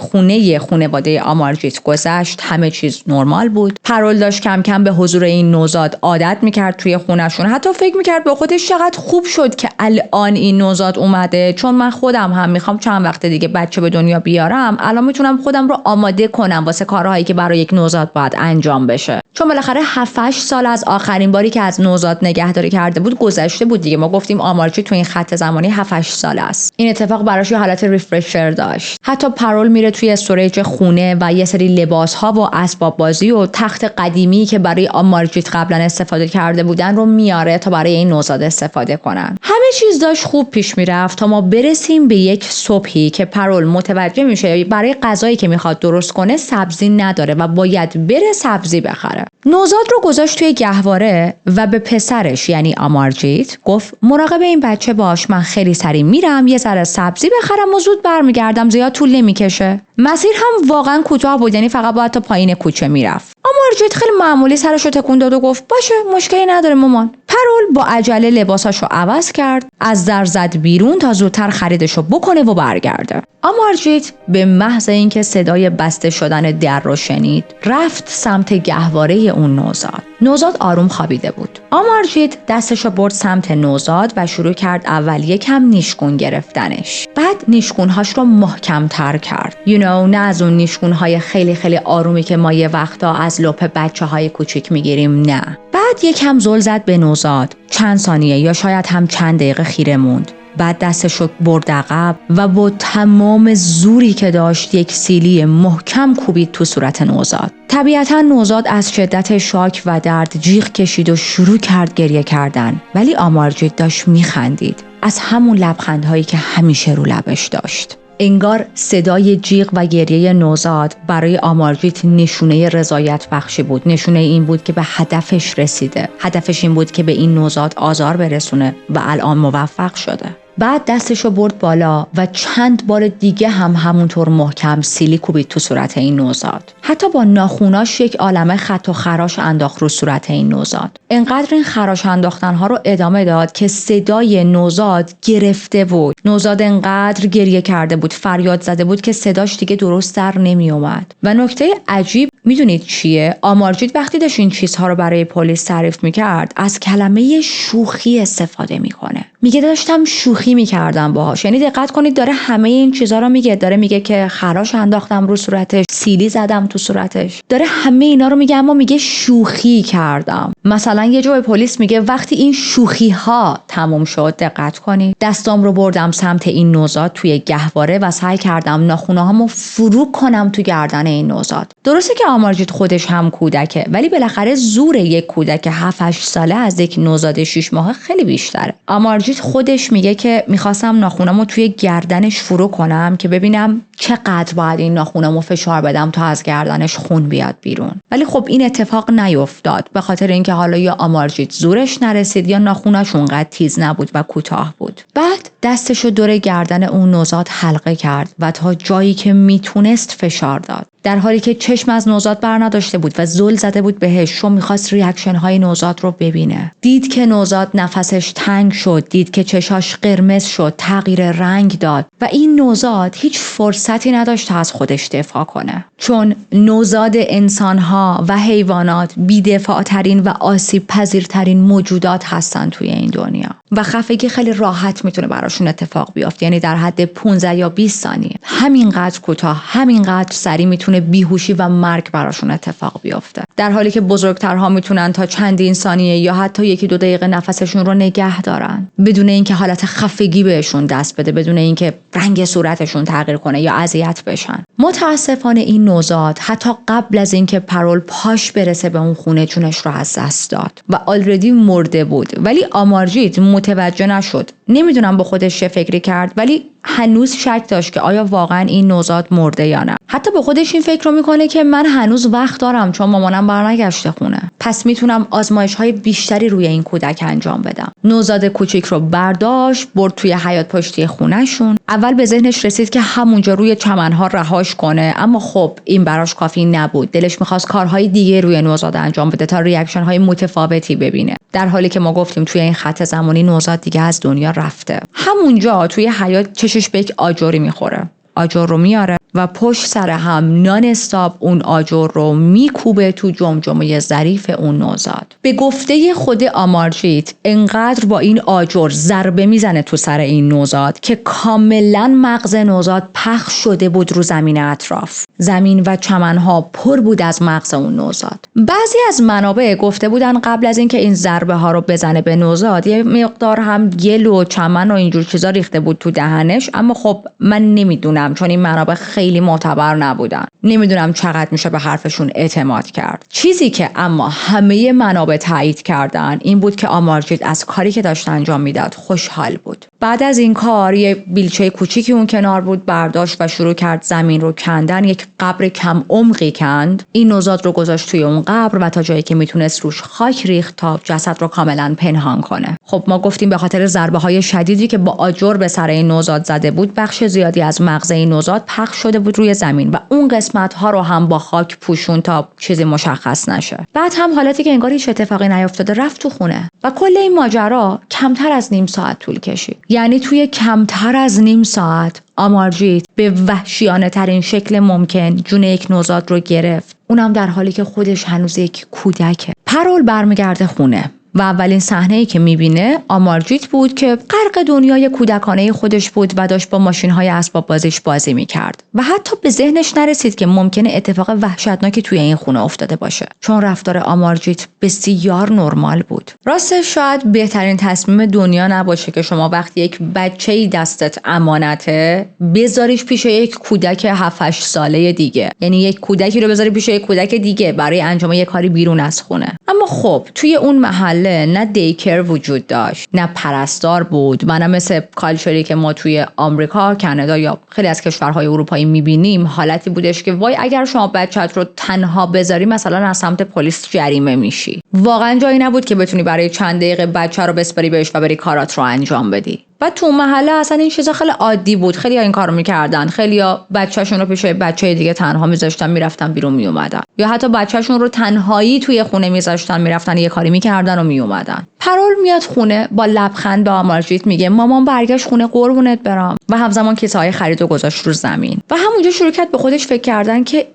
خانواده آمارجیت گذشت، همه چیز نرمال بود. پرول داشت کم کم به حضور این نوزاد عادت میکرد توی خونه‌شون، حتی فکر میکرد به خودش چقدر خوب شد که الان این نوزاد اومده، چون من خودم هم میخوام چند وقت دیگه بچه به دنیا بیارم، الان میتونم خودم رو آماده کنم واسه کارهایی که برای یک نوزاد باید انجام بشه، چون بالاخره 7-8 سال از آخرین باری که از نوزاد نگهداری کرده بود گذشته بود دیگه. ما گفتیم آمارجیت تو این خط زمانی 7-8 سال است. این اتفاق براش یه حالت ریفرشر داشت. حتی پرول میره توی استوریج خونه و یه سری لباس‌ها و اسباب بازی و تخت قدیمی که برای آمارجیت قبلا استفاده کرده بودن رو میاره تا برای این نوزاد استفاده کنن. همه چیز داشت خوب پیش میرفت تا ما برسیم به یک صبحی که پرول متوجه میشه برای غذایی که میخواد درست کنه سبزی نداره و باید بره سبزی بخره. نوزاد رو گذاشت توی گهواره و به پسرش یعنی آمارجیت گفت مراقب این بچه باش، من خیلی سریع میرم یه ذره سبزی بخرم و زود برمیگردم، زیاد طول نمیکشه. مسیر هم واقعا کوتاه بود، یعنی فقط باید تا پایین کوچه میرفت. آمارجیت خیلی معمولی سرش رو تکون داد و گفت باشه، مشکلی نداره مامان. پرول با عجله لباساشو عوض کرد، از در زد بیرون تا زودتر خریدشو بکنه و برگرده. آمارجیت به محض اینکه صدای بسته شدن در رو شنید، رفت سمت گهواره اون نوزاد. نوزاد آروم خوابیده بود. آمارجیت دستشو برد سمت نوزاد و شروع کرد اول یکم نیشگون گرفتنش. بعد نیشگونهاش رو محکم‌تر کرد. نه از اون نیشگونهای خیلی خیلی آرومی که ما یه وقتا از لپ بچه‌های کوچیک میگیریم، نه. بعد یکم زل زد به نوزاد. چند ثانیه یا شاید هم چند دقیقه خیره موند. بعد دستشو برد عقب و با تمام زوری که داشت یک سیلی محکم کوبید تو صورت نوزاد. طبیعتا نوزاد از شدت شاک و درد جیغ کشید و شروع کرد گریه کردن، ولی آمارجیت داشت میخندید از همون لبخندهایی که همیشه رو لبش داشت. انگار صدای جیغ و گریه نوزاد برای آمارجیت نشونه رضایت بخشی بود، نشونه این بود که به هدفش رسیده. هدفش این بود که به این نوزاد آزار برسونه و الان موفق شده. بعد دستشو برد بالا و چند بار دیگه همونطور محکم سیلی کوبید تو صورت این نوزاد. حتی با ناخوناش یک عالمه خط و خراش انداخت رو صورت این نوزاد. انقدر این خراش انداختنها رو ادامه داد که صدای نوزاد گرفته بود. نوزاد انقدر گریه کرده بود، فریاد زده بود که صداش دیگه درست در نمی اومد. و نکته عجیب میدونید چیه؟ آمارجید وقتی داشت این چیزها رو برای پلیس تعریف میکرد از کلمه شوخی استفاده میکنه. میگه داشتم شوخی میکردم باهاش. یعنی دقت کنید داره همه این چیزها رو میگه. داره میگه که خراش انداختم رو صورتش، سیلی زدم تو صورتش. داره همه اینا رو میگه، اما میگه شوخی کردم. مثلا یه جا به پلیس میگه وقتی این شوخی ها تموم شد، دقت کنید، دستام رو بردم سمت این نوزاد توی گهواره و سعی کردم ناخونه‌هامو فرو کنم تو گردن این نوزاد. درسته که آمارجید خودش هم کودکه، ولی بالاخره زور یک کودک 7-8 ساله از یک نوزاد 6 ماهه خیلی بیشتره. آمارجید خودش میگه که میخواستم ناخونمو توی گردنش فرو کنم که ببینم چقدر باید این ناخونمو فشار بدم تا از گردنش خون بیاد بیرون. ولی خب این اتفاق نیفتاد، به خاطر اینکه حالا یا آمارجید زورش نرسید یا ناخوناش اونقدر تیز نبود و کوتاه بود. بعد دستشو دور گردن اون نوزاد حلقه کرد و تا جایی که میتونست فشار داد، در حالی که چشم از نوزاد بر نداشته بود و زل زده بود بهش، چون میخواست ریاکشن های نوزاد رو ببینه. دید که نوزاد نفسش تنگ شد، دید که چشاش قرمز شد، تغییر رنگ داد و این نوزاد هیچ فرصتی نداشت تا از خودش دفاع کنه، چون نوزاد انسانها و حیوانات بی‌دفاع ترین و آسیب پذیرترین موجودات هستن توی این دنیا و خفگی خیلی راحت میتونه براشون اتفاق بیفته. یعنی در حد 15 یا 20 ثانیه، همینقدر کوتاه، همینقدر سریع میتونه بیهوشی و مرگ براشون اتفاق بیفته، در حالی که بزرگترها میتونن تا چندین ثانیه یا حتی 1-2 دقیقه نفسشون رو نگه دارن بدون اینکه حالت خفگی بهشون دست بده، بدون اینکه رنگ صورتشون تغییر کنه یا اذیت بشن. متاسفانه این نوزاد حتی قبل از اینکه پرول پاش برسه به اون خونه جونش رو از دست داد و آلردی مرده بود. ولی آمارجید متوجه نشد. نمیدونم با خودش چه فکری کرد، ولی هنوز شک داشت که آیا واقعا این نوزاد مرده یا نه. حتی به خودش این فکر رو میکنه که من هنوز وقت دارم چون مامانم برنگشته خونه، پس میتونم آزمایش‌های بیشتری روی این کودک انجام بدم. نوزاد کوچیک رو برداشت، برد توی حیاط پشتی خونه‌شون. اول به ذهنش رسید که همونجا روی چمن‌ها رهاش کنه، اما خب این براش کافی نبود. دلش می‌خواست کارهای دیگه روی نوزاد انجام بده تا ریاکشن‌های متفاوتی ببینه، در حالی که ما گفتیم توی این خط زمانی نوزاد دیگه از دنیا رفته. همونجا توی حیاط چشش به یک آجری میخوره. آجر رو میاره و پشت سر هم نان استاپ اون آجر رو میکوبه تو جمجمه ظریف اون نوزاد. به گفته خود آمارجید انقدر با این آجر ضربه میزنه تو سر این نوزاد که کاملا مغز نوزاد پخش شده بود رو زمین اطراف. زمین و چمنها پر بود از مغز اون نوزاد. بعضی از منابع گفته بودن قبل از اینکه این ضربه ها رو بزنه به نوزاد یه مقدار هم گل و چمن و اینجور چیزا ریخته بود تو دهنش، اما خب من نمیدونم چون این منابع خیلی معتبر نبودن. نمیدونم چقدر میشه به حرفشون اعتماد کرد. چیزی که اما همه منابع تایید کردن این بود که آمارجید از کاری که داشت انجام میداد خوشحال بود. بعد از این کار یه بیلچه کوچیکی اون کنار بود، برداشت و شروع کرد زمین رو کندن. یک قبر کم عمقی کند، این نوزاد رو گذاشت توی اون قبر و تا جایی که میتونست روش خاک ریخت تا جسد رو کاملا پنهان کنه. خب ما گفتیم به خاطر ضربه های شدیدی که با آجر به سر این نوزاد زده بود، بخش زیادی از مغز این نوزاد پخش شده بود روی زمین و اون قسمت ها رو هم با خاک پوشون تا چیزی مشخص نشه. بعد هم حالتی که انگار هیچ اتفاقی نیفتاده رفت تو خونه و کل این ماجرا کمتر از نیم ساعت طول کشید. یعنی توی کمتر از نیم ساعت آمارجید به وحشیانه ترین شکل ممکن جون یک نوزاد رو گرفت، اونم در حالی که خودش هنوز یک کودکه. پرول برمیگرده خونه و اولین صحنه‌ای که می‌بینه آمارجید بود که غرق دنیای کودکانه خودش بود و داشت با ماشین‌های اسباب بازیش بازی می‌کرد و حتی به ذهنش نرسید که ممکنه اتفاق وحشتناکی توی این خونه افتاده باشه، چون رفتار آمارجید بسیار نرمال بود. راستش شاید بهترین تصمیم دنیا نباشه که شما وقتی یک بچه‌ای دستت امانته بذاریش پیش یک کودک 7-8 ساله دیگه، یعنی یک کودکی رو بذاری پیش یک کودک دیگه برای انجام یک کاری بیرون از خونه. اما خب توی اون محل نه دیکر وجود داشت، نه پرستار بود و نه مثل کالچری که ما توی آمریکا، کانادا یا خیلی از کشورهای اروپایی میبینیم حالتی بودش که وای اگر شما بچت رو تنها بذاری مثلا از سمت پلیس جریمه میشی. واقعا جایی نبود که بتونی برای چند دقیقه بچه رو بسپاری بهش و بری کارات رو انجام بدی. و تو محله اصلا این چیزا خیلی عادی بود، خیلی‌ها این کارو می‌کردن، خیلی‌ها بچه‌شون رو پیش بچه‌ی دیگه تنها می‌ذاشتن میرفتن بیرون میومدن، یا حتی بچه‌شون رو تنهایی توی خونه می‌ذاشتن میرفتن یه کاری می‌کردن و میومدن. پرول میاد خونه با لبخند به آمارجیت میگه مامان برگشت خونه قربونت برم، و همزمان کیسه‌های خرید و گذاشت رو زمین و همونجا شروع کرد به خودش فکر کردن که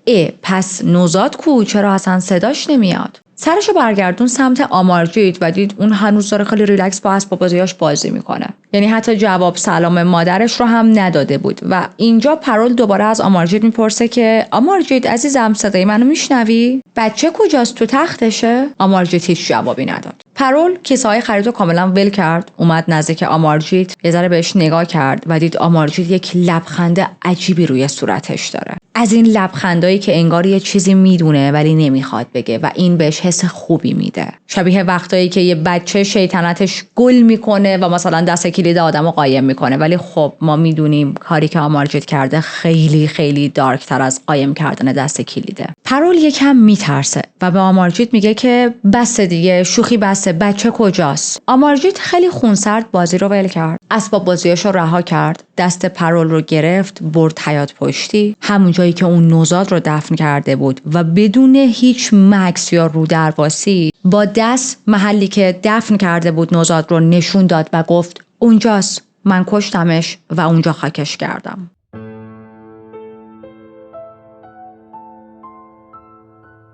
پس نوزاد کو، چرا اصلا صداش نمیاد. سرشو برگردون سمت آمارجیت و دید اون هنوز داره خیلی ریلکس با اسباب بازیاش بازی میکنه، یعنی حتی جواب سلام مادرش رو هم نداده بود. و اینجا پرول دوباره از آمارجیت میپرسه که آمارجیت عزیزم صدای منو میشنوی؟ بچه کجاست، تو تختشه؟ آمارجیت هیچ جوابی نداد. پرول کیسه‌های خریدو کاملا ول کرد، اومد نزدیک آمارجیت، یه ذره بهش نگاه کرد و دید آمارجیت یک لبخند عجیبی روی صورتش داره، از این لبخندایی که انگار یه چیزی میدونه ولی نمیخواد بگه و این بهش حس خوبی میده، شبیه وقتایی که یه بچه شیطنتش گل میکنه و مثلا دست کلید آدمو قایم میکنه، ولی خب ما میدونیم کاری که آمارجیت کرده خیلی خیلی دارک تر از قایم کردن دست کلیده. پرول یکم میترسه و به آمارجیت میگه که بس دیگه، شوخی بسه، بچه کجاست؟ آمارجیت خیلی خونسرد بازی رو ول کرد، اسباب بازیاشو رها کرد، دست پرول رو گرفت برد حیاط پشتی، همون جایی که اون نوزاد رو دفن کرده بود، و بدون هیچ مکث یا رودرواسی با دست محلی که دفن کرده بود نوزاد رو نشون داد و گفت اونجاست، من کشتمش و اونجا خاکش کردم.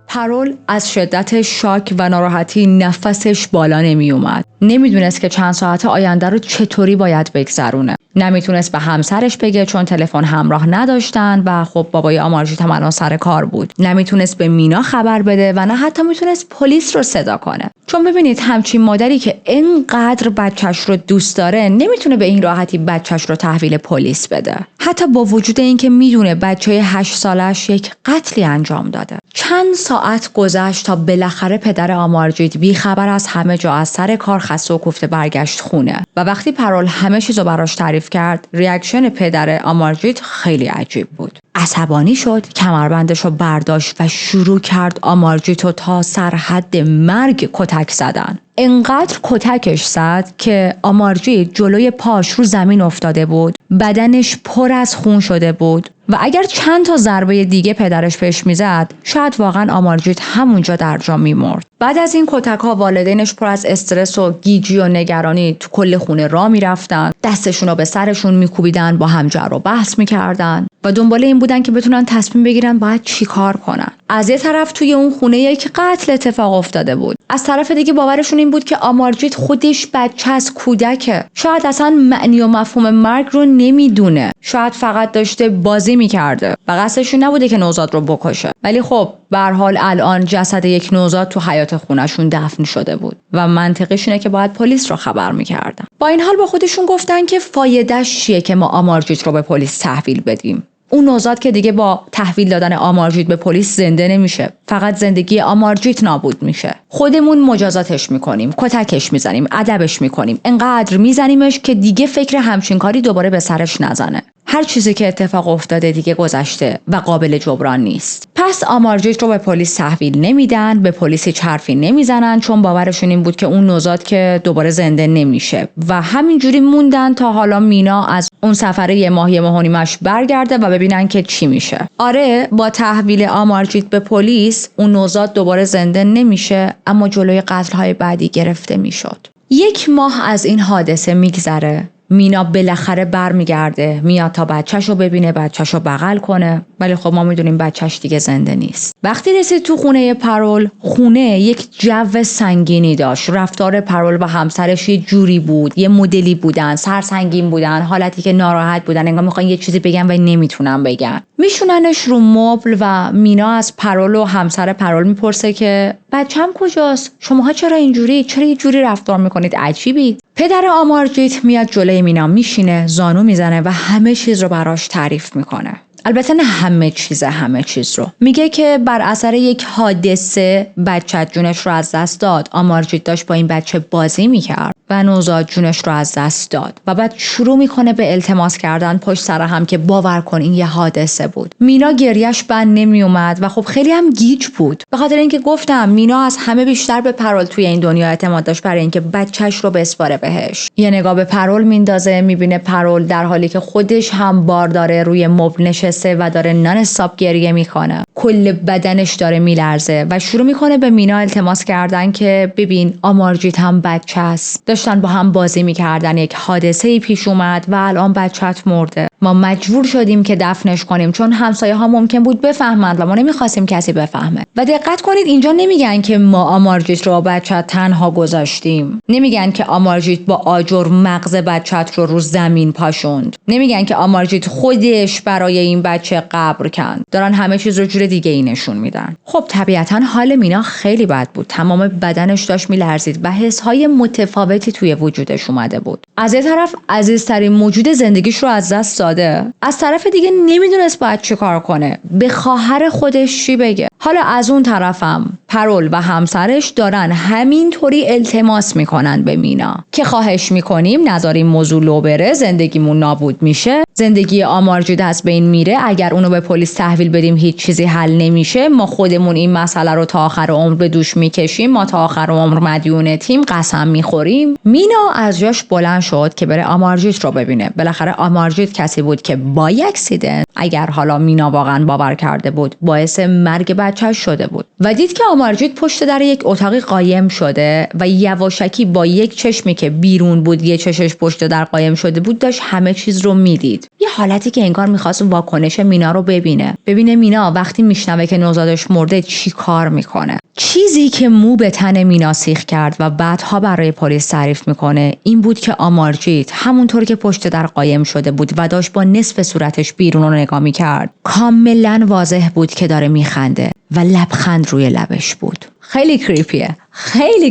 پرول از شدت شاک و ناراحتی نفسش بالا نمی اومد. نمیدونست که چند ساعت آینده رو چطوری باید بگذرونه. نمیتونست به همسرش بگه چون تلفن همراه نداشتن و خب بابای آمارجیت هم الان سر کار بود. نمیتونست به مینا خبر بده و نه حتی میتونست پلیس رو صدا کنه. چون ببینید همچین مادری که اینقدر بچهش رو دوست داره نمیتونه به این راحتی بچهش رو تحویل پلیس بده. حتی با وجود اینکه میدونه بچه 8 سالش یک قتلی انجام داده. چند ساعت گذشت تا بالاخره پدر آمارجیت بی خبر از همه جا از سر کار خسته و کوفته برگشت خونه و وقتی پرول همه چیزو براش تعریف کرد، ریاکشن پدر آمارجیت خیلی عجیب بود. عصبانی شد، کمربندشو برداشت و شروع کرد آمارجیتو تا سرحد مرگ کتک زدن. انقدر کتکش زد که آمارجیت جلوی پاش رو زمین افتاده بود، بدنش پر از خون شده بود و اگر چند تا ضربه دیگه پدرش بهش میزد شاید واقعا آمارجیت همونجا در جا میمرد. بعد از این کتک‌ها والدینش پر از استرس و گیجی و نگرانی تو کل خونه راه میرفتن، دستشون رو به سرشون میکوبیدن، با هم جر و بحث میکردن و دنبال این بودن که بتونن تصمیم بگیرن باید چی کار کنن. از یه طرف توی اون خونه یک قتل اتفاق افتاده بود، از طرف دیگه باورشون این بود که آمارجیت خودش بچه از کودکه، شاید اصلا معنی و مفهوم مرگ رو نمیدونه، شاید فقط داشته بازی میکرده و قصدشون نبوده که نوزاد رو بکشه. ولی خب به هر حال الان جسد یک نوزاد تو حیاط خونه‌شون دفن شده بود و منطقیش اینه که باید پلیس رو خبر میکردن. با این حال با خودشون گفتن که فایدهش چیه که ما آمارجیت رو به پلیس تحویل بدیم؟ اون نوزاد که دیگه با تحویل دادن آمارجیت به پلیس زنده نمیشه، فقط زندگی آمارجیت نابود میشه. خودمون مجازاتش میکنیم، کتکش میزنیم، ادبش میکنیم، انقدر میزنیمش که دیگه فکر همچین کاری دوباره به سرش نزنه. هر چیزی که اتفاق افتاده دیگه گذشته و قابل جبران نیست. پس آمارجیت رو به پلیس تحویل نمیدن، به پلیس هیچ حرفی نمیزنن، چون باورشون این بود که اون نوزاد که دوباره زنده نمیشه و همینجوری موندن تا حالا مینا از اون سفره یه ماه و نیمش برگرده و ببینن که چی میشه. آره، با تحویل آمارجیت به پلیس اون نوزاد دوباره زنده نمیشه، اما جلوی قتل‌های بعدی گرفته میشد. 1 ماه از این حادثه میگذره. مینا بالاخره برمیگرده، میاد تا بچه‌شو ببینه، بچه‌شو بغل کنه، ولی خب ما میدونیم بچه‌ش دیگه زنده نیست. وقتی رسید تو خونه پرول، خونه یک جو سنگینی داشت. رفتار پرول و همسرش یه جوری بود، یه مدلی بودن، سرسنگین بودن، حالتی که ناراحت بودن، انگار میخوان یه چیزی بگن و نمیتونن بگن. میشوننش رو مبل و مینا از پرول و همسر پرول میپرسه که بچه‌م کجاست؟ شماها چرا اینجوری؟ چرا یه جوری رفتار میکنید؟ عجیبید. پدر آمارجیت میاد جلوی مینا میشینه، زانو میزنه و همه چیز رو براش تعریف میکنه. البته نه همه چیز رو. میگه که بر اثر یک حادثه بچه جونش رو از دست داد. آمارجیت داشت با این بچه بازی میکرد و نوزاد جونش رو از دست داد و بعد شروع میکنه به التماس کردن پشت سر هم که باور کن این یه حادثه بود. مینا گریش بند نمیومد و خب خیلی هم گیج بود، به خاطر اینکه گفتم مینا از همه بیشتر به پرول توی این دنیا اعتماد داشت برای اینکه بچهش رو بسپاره بهش. یه نگاه به پرول میندازه، میبینه پرول در حالی که خودش هم بار داره روی مبل نشسته و داره نان استاپ گریه میکنه، کل بدنش داره میلرزه و شروع میکنه به مینا التماس کردن که ببین آمارجیت هم بچه است، داشتن با هم بازی میکردن، یک حادثه‌ای پیش اومد و الان بچه‌ت مرده. ما مجبور شدیم که دفنش کنیم چون همسایه ها ممکن بود بفهمند و ما نمیخواستیم کسی بفهمه. و دقت کنید اینجا نمیگن که ما آمارجیت رو بچه تنها گذاشتیم، نمیگن که آمارجیت با آجر مغز بچه‌ت رو زمین پاشوند، نمیگن که آمارجیت خودش برای این بچه قبر کند. دارن همه چیز رو جور دیگه ای نشون میدن. خب طبیعتا حال مینا خیلی بد بود، تمام بدنش داشت میلرزید و حس‌های متفاوتی توی وجودش اومده بود. از یه طرف عزیزترین موجود زندگیش رو از دست داده، از طرف دیگه نمیدونست باید چی کار کنه، به خواهر خودش چی بگه. حالا از اون طرفم پرول و همسرش دارن همینطوری التماس میکنن به مینا که خواهش میکنیم نذاریم موضوع لو بره، زندگیمون نابود میشه، زندگی آمارجیت از بین میره، اگر اونو به پلیس تحویل بدیم هیچ چیزی حل نمیشه، ما خودمون این مسئله رو تا آخر عمر به دوش میکشیم، ما تا آخر عمر مدیونتیم، قسم میخوریم. مینا از جاش بلند شد که بره آمارجیت رو ببینه. بالاخره آمارجیت کسی بود که با اکسیدنت، اگر حالا مینا واقعا باور کرده بود، باعث مرگ بچه‌ش شده بود و دید که آمارجیت پشت در یک اتاقی قایم شده و یواشکی با یک چشمی که بیرون بود، یه چشش پشت در قایم شده بود، داشت همه چیز رو میدید. یه حالتی که انگار می‌خواست واکنش مینا رو ببینه مینا وقتی میشنوه که نوزادش مرده چی کار میکنه. چیزی که مو به تن مینا سیخ کرد و بعدها برای پلیس تعریف میکنه این بود که آمارجیت همونطور که پشت در قایم شده بود و داشت با نصف صورتش بیرون رو نگاه میکرد، کاملا واضح بود که داره میخنده و لبخند روی لبش بود. خیلی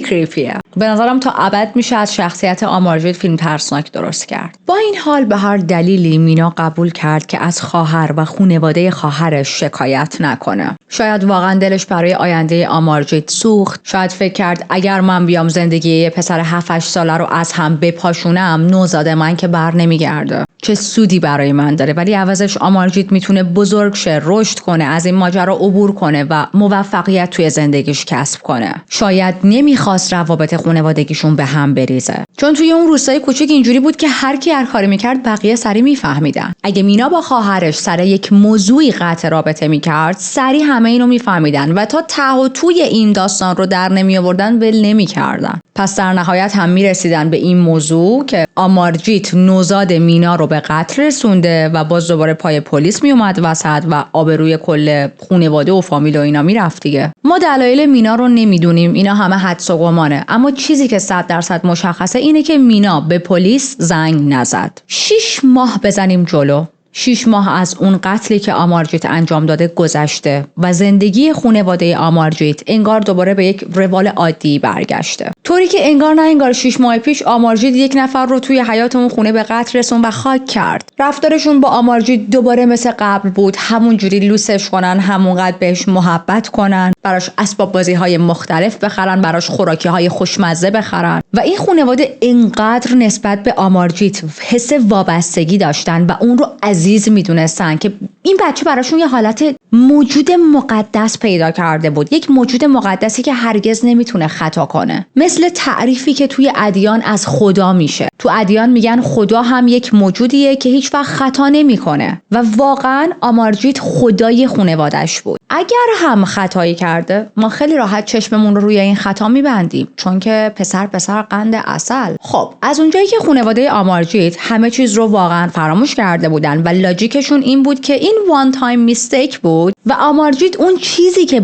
کریپیه. به نظرم تا ابد میشه از شخصیت آمارجیت فیلم ترسناک درست کرد. با این حال به هر دلیلی مینا قبول کرد که از خواهر و خانواده خواهرش شکایت نکنه. شاید واقعا دلش برای آینده آمارجیت سوخت، شاید فکر کرد اگر من بیام زندگی یه پسر 7-8 ساله رو از هم بپاشونم، نوزاد من که بر نمیگرده، چه سودی برای من داره. ولی عوضش آمارجیت میتونه بزرگ شه، رشد کنه، از این ماجرا عبور کنه و موفقیت توی زندگیش کسب کنه. شاید نمیخواست روابط خانوادگیشون به هم بریزه، چون توی اون روستای کوچیک اینجوری بود که هر کی هر کاری میکرد بقیه سری میفهمیدن. اگه مینا با خواهرش سر یک موضوعی قطع رابطه میکرد، سری همه اینو میفهمیدن و تا ته و توی این داستان رو در نمیآوردن، ول نمیکردن. پس در نهایت هم میرسیدن به این موضوع که آمارجیت نوزاد مینا رو به قتل رسونده و باز دوباره پای پلیس میومد وسط و آبروی کل خانواده و فامیل و اینا میرفت دیگه. ما دلایل مینا رو نمیدونیم، اینا همه حدس و گمانه، اما چیزی که 100% مشخصه اینه که مینا به پلیس زنگ نزد. 6 ماه بزنیم جلو. 6 ماه از اون قتلی که آمارجیت انجام داده گذشته و زندگی خانواده آمارجیت انگار دوباره به یک روال عادی برگشته. طوری که انگار نه انگار 6 ماه پیش آمارجیت یک نفر رو توی حیاط اون خونه به قتل رسون و خاک کرد. رفتارشون با آمارجیت دوباره مثل قبل بود، همون جوری لوسش کنن، همونقدر بهش محبت کنن، براش اسباب بازی‌های مختلف بخرن، براش خوراکی‌های خوشمزه بخرن و این خانواده انقدر نسبت به آمارجیت حس وابستگی داشتن و اون رو عزیز میدونستن که این بچه براشون یه حالت موجود مقدس پیدا کرده بود، یک موجود مقدسی که هرگز نمیتونه خطا کنه. مثل تعریفی که توی ادیان از خدا میشه. تو ادیان میگن خدا هم یک موجودیه که هیچ وقت خطا نمیکنه و واقعا آمارجیت خدای خانواده‌اش بود. اگر هم خطایی کرده، ما خیلی راحت چشممون رو روی این خطا میبندیم، چون که پسر قند عسل. خب از اونجایی که خانواده آمارجیت همه چیز رو واقعا فراموش کرده بودن و لاجیکشون این بود که این وان تایم میستیک بود و و آمارجیت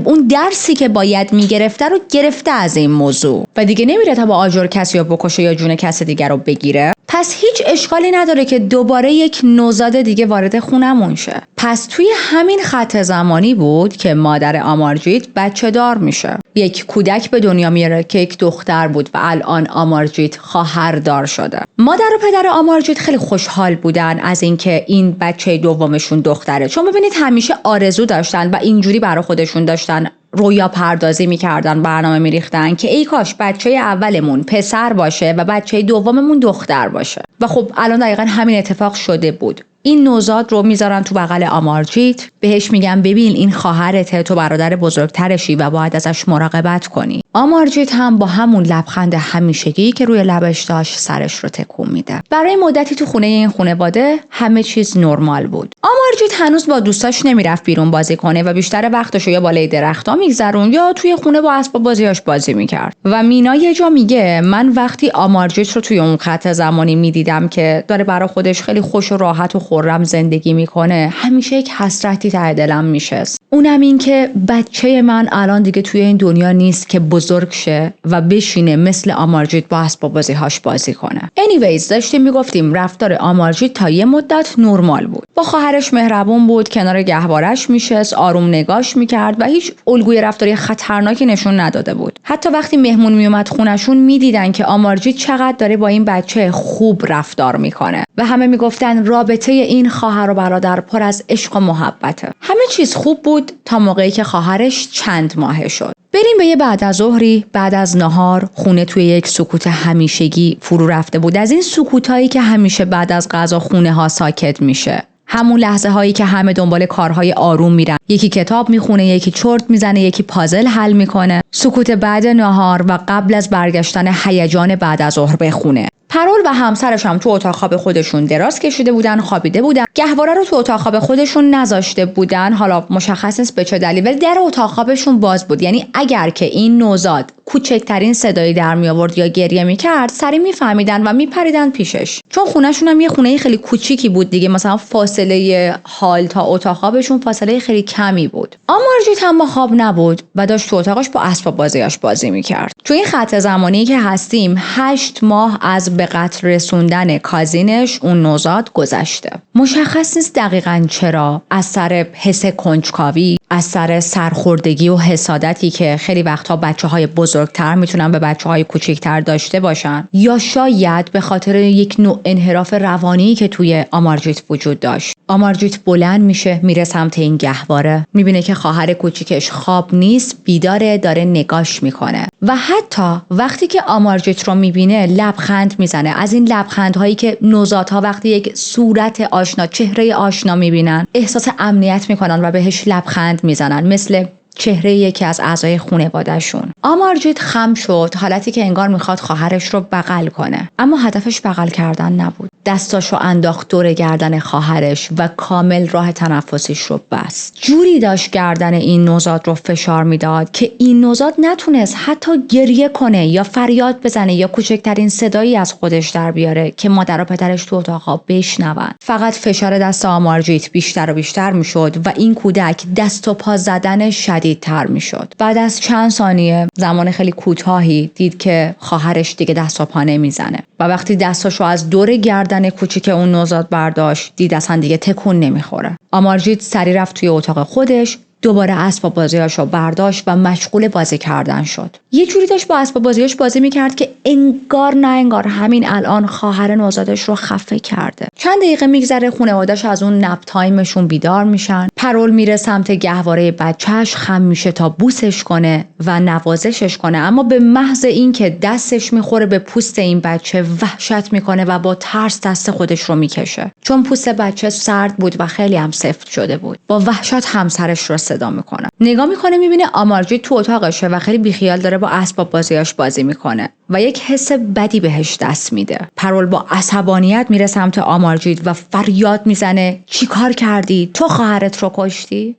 اون درسی که باید میگرفته رو گرفته از این موضوع و دیگه نمیره تا با آجر کسی رو بکشه یا جون کسی دیگر رو بگیره. پس هیچ اشکالی نداره که دوباره یک نوزاد دیگه وارد خونمون شه. پس توی همین خط زمانی بود که مادر آمارجیت بچه دار میشه. یک کودک به دنیا میاره که یک دختر بود و الان آمارجیت خواهر دار شده. مادر و پدر آمارجیت خیلی خوشحال بودن از اینکه این بچه دومشون دختره، چون ببینید همیشه آرزو داشتن و اینجوری برای خودشون داشتن رویا پردازی میکردن، برنامه میریختن که ای کاش بچه اولمون پسر باشه و بچه دوممون دختر باشه و خب الان دقیقا همین اتفاق شده بود. این نوزاد رو میذارن تو بغل آمارجیت، بهش میگن ببین این خواهرته، تو برادر بزرگترشی و باید ازش مراقبت کنی. آمارجیت هم با همون لبخند همیشگی که روی لبش داشت سرش رو تکون میده. برای مدتی تو خونه این خانواده همه چیز نرمال بود. آمارجیت هنوز با دوستاش نمیرفت بیرون بازی کنه و بیشتر وقتشو یا بالای درختا میگذرون یا توی خونه با اسباب بازیاش بازی میکرد. و مینا یه جا میگه من وقتی آمارجیت رو توی اون خط زمانی میدیدم که داره برای خودش خیلی خوش و راحت و خرم زندگی میکنه، همیشه یک حسرتی ته دلم میشست. اونم این که بچه من الان دیگه توی این دنیا نیست که بزرگ شه و بشینه مثل آمارجیت با اسباب بازی‌هاش بازی کنه. anyways داشتیم میگفتیم رفتار آمارجیت تا یه مدت نرمال بود. با خواهرش مهربون بود، کنار گهوارش میشست، آروم نگاش میکرد و هیچ الگوی رفتاری خطرناکی نشون نداده بود. حتی وقتی مهمون میومد خونشون میدیدن که آمارجیت چقدر داره با این بچه خوب رفتار میکنه و همه میگفتن رابطه این خواهر و برادر پر از عشق و محبته. همه چیز خوب بود تا موقعی که خواهرش چند ماهه شد. بریم به یه بعد از ظهری، بعد از نهار، خونه توی یک سکوت همیشگی فرو رفته بود. از این سکوتایی که همیشه بعد از غذا خونه ها ساکت میشه. همون لحظه هایی که همه دنبال کارهای آروم میرن، یکی کتاب میخونه، یکی چرت میزنه، یکی پازل حل میکنه. سکوت بعد نهار و قبل از برگشتن هیجان بعد از ظهر به خونه. پرول و همسرش هم تو اتاق خواب خودشون دراز کشیده بودن، خوابیده بودن. گهواره رو تو اتاق خواب خودشون نذاشته بودن، حالا مشخص نیست به چه دلیل، ولی در اتاق خوابشون باز بود. یعنی اگر که این نوزاد کوچکترین صدایی در می آورد یا گریه میکرد، سریع میفهمیدن و میپریدن پیشش. چون خونهشون هم یه خونه خیلی کوچیکی بود دیگه، مثلا فاصله حال تا اتاق خوابشون فاصله خیلی کمی بود. آمارجیت هم با خواب نبود و داشت تو اتاقش با اسباب بازیاش بازی میکرد. تو این خط زمانی که هستیم 8 ماه از به قتل رسوندن کازینش اون نوزاد گذشته. مشخص نیست دقیقاً چرا، از سر حس کنجکاوی، از سر سرخوردگی و حسادتی که خیلی وقتها بچه‌های بزرگتر میتونن به بچه‌های کوچیکتر داشته باشن، یا شاید به خاطر یک نوع انحراف روانی که توی آمارجیت وجود داشت. آمارجیت بلند میشه، میره سمت این گهواره، میبینه که خواهر کوچیکش خواب نیست، بیداره، داره نگاش میکنه و حتی وقتی که آمارجیت رو میبینه لبخند میزنه. از این لبخندهایی که نوزادها وقتی یک صورت آشنا، چهره آشنا میبینن احساس امنیت میکنن و بهش لبخند میزنن، مثل چهره یکی از اعضای خانواده‌شون. آمارجیت خم شد، حالتی که انگار میخواد خواهرش رو بغل کنه، اما هدفش بغل کردن نبود. دستاشو انداخت دور گردن خواهرش و کامل راه تنفسیش رو بست. جوری داشت گردن این نوزاد رو فشار میداد که این نوزاد نتونست حتی گریه کنه یا فریاد بزنه یا کوچکترین صدایی از خودش در بیاره که مادر و پدرش تو اتاق بشنون. فقط فشار دست آمارجیت بیشتر و بیشتر میشد و این کودک دست و پا زدن شدیدتر میشد. بعد از چند ثانیه، زمان خیلی کوتاهی، دید که خواهرش دیگه دست و پا نمیزنه و وقتی دستاشو از دور گردن کوچیک اون نوزاد برداشت، دید اصلا دیگه تکون نمیخوره. آمارجیت سری رفت توی اتاق خودش، دوباره اسباب بازیاشو برداشت و مشغول بازی کردن شد. یه جوری داشت با اسباب بازیاش بازی میکرد که انگار نه انگار همین الان خواهر نوزادش رو خفه کرده. چند دقیقه میگذره، خانواده‌اش از اون نپ تایمشون بیدار میشن. پرول میره سمت گهواره بچهش، خم میشه تا بوسش کنه و نوازشش کنه، اما به محض اینکه دستش میخوره به پوست این بچه وحشت میکنه و با ترس دست خودش رو میکشه، چون پوست بچه سرد بود و خیلی هم سفت شده بود. با وحشت همسرش رو صدا میکنه. نگاه میکنه، میبینه آمارجیت تو اتاقشه و خیلی بیخیال داره با اسباب بازیاش بازی میکنه و یک حس بدی بهش دست میده. پرول با عصبانیت میره سمت آمارجیت و فریاد میزنه چی کار کردی؟ تو خواهرت رو کشتی؟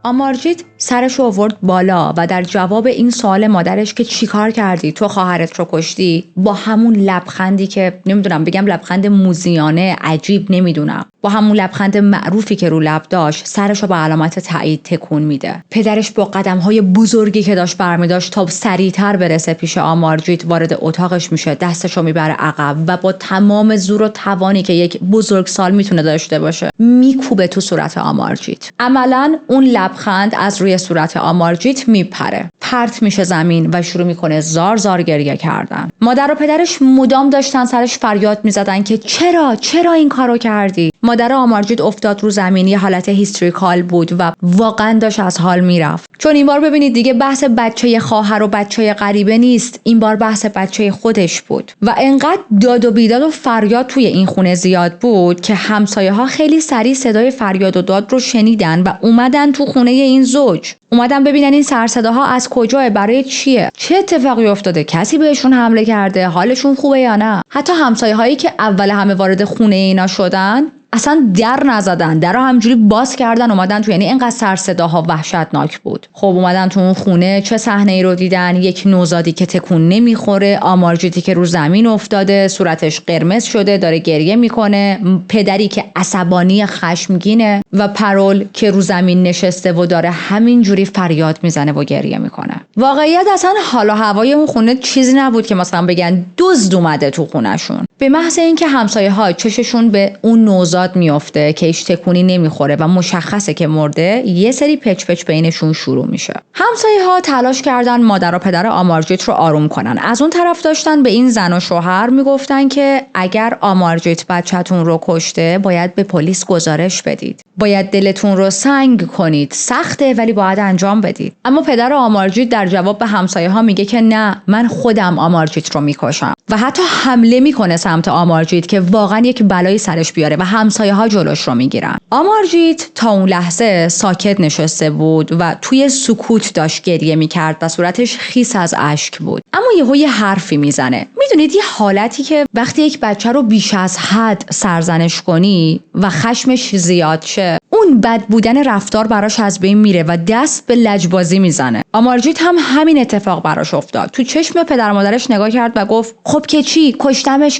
آمارجیت سرش آورد بالا و در جواب این سوال مادرش که چیکار کردی تو خواهرت رو کشتی، با همون لبخندی که نمیدونم بگم لبخند موذیانه عجیب نمیدونم، با همون لبخند معروفی که رو لب داشت سرش رو به علامت تایید تکون میده. پدرش با قدم‌های بزرگی که داشت برمی‌داشت تا سریعتر برسه پیش آمارجیت وارد اتاقش میشه، دستشو میبره عقب و با تمام زور و توانی که یک بزرگسال میتونه داشته باشه میکوبه تو صورت آمارجیت. عملاً اون لبخند از روی صورت آمارجیت میپره، پرت میشه زمین و شروع میکنه زار زار گریه کردن. مادر و پدرش مدام داشتن سرش فریاد میزدن که چرا این کارو کردی؟ مادر آمارجیت افتاد رو زمین، یه حالت هیستریکال بود و واقعا داشت از حال میرفت. چون این بار ببینید دیگه بحث بچه خواهر و بچه غریبه نیست، این بار بحث بچه خودش بود و انقدر داد و بیداد و فریاد توی این خونه زیاد بود که همسایه‌ها خیلی سریع صدای فریاد و داد رو شنیدن و اومدن تو خونه این زوج، اومدن ببینن این سر صداها از کجاه، برای چیه، چه اتفاقی افتاده، کسی بهشون حمله کرده، حالشون خوبه یا نه. حتی همسایه‌هایی که اول همه وارد خونه اینا شدن اصلا در نزدن، در رو همجوری باز کردن اومدن تو، یعنی اینقدر سر صداها وحشتناک بود. خب اومدن تو اون خونه، چه صحنه‌ای رو دیدن؟ یک نوزادی که تکون نمیخوره، آمارجیتی که رو زمین افتاده، صورتش قرمز شده داره گریه میکنه، پدری که عصبانی خشمگینه و پرول که رو زمین نشسته و داره همینجوری فریاد میزنه و گریه میکنه. واقعیت اصلا حال و هوای اون خونه چیزی نبود که مثلا بگن دزد اومده تو خونه‌شون. به محض اینکه همسایه‌ها چششون به اون نوزاد میافته که هیچ تکونی نمیخوره و مشخصه که مرده، یه سری پچ بینشون شروع میشه. همسایه‌ها تلاش کردن مادر و پدر آمارجیت رو آروم کنن. از اون طرف داشتن به این زن و شوهر میگفتن که اگر آمارجیت بچه‌تون رو کشته باید به پلیس گزارش بدید. باید دلتون رو سنگ کنید. سخته ولی باید انجام بدید. اما پدر آمارجیت در جواب به همسایه‌ها میگه که نه، من خودم آمارجیت رو میکشم و حتی حمله میکنه سمت آمارجیت که واقعا یک بلایی سرش بیاره و همسایه‌ها جلوش رو میگیرن. آمارجیت تا اون لحظه ساکت نشسته بود و توی سکوت داشت گریه میکرد و صورتش خیس از اشک بود. اما یه حرفی میزنه. میدونید یه حالتی که وقتی یک بچه رو بیش از حد سرزنش کنی و خشمش زیاد شه، اون بد بودن رفتار براش از بین میره و دست به لجبازی میزنه. آمارجیت هم همین اتفاق براش افتاد. تو چشم پدر مادرش نگاه کرد و گفت خب که چی؟ کشتمش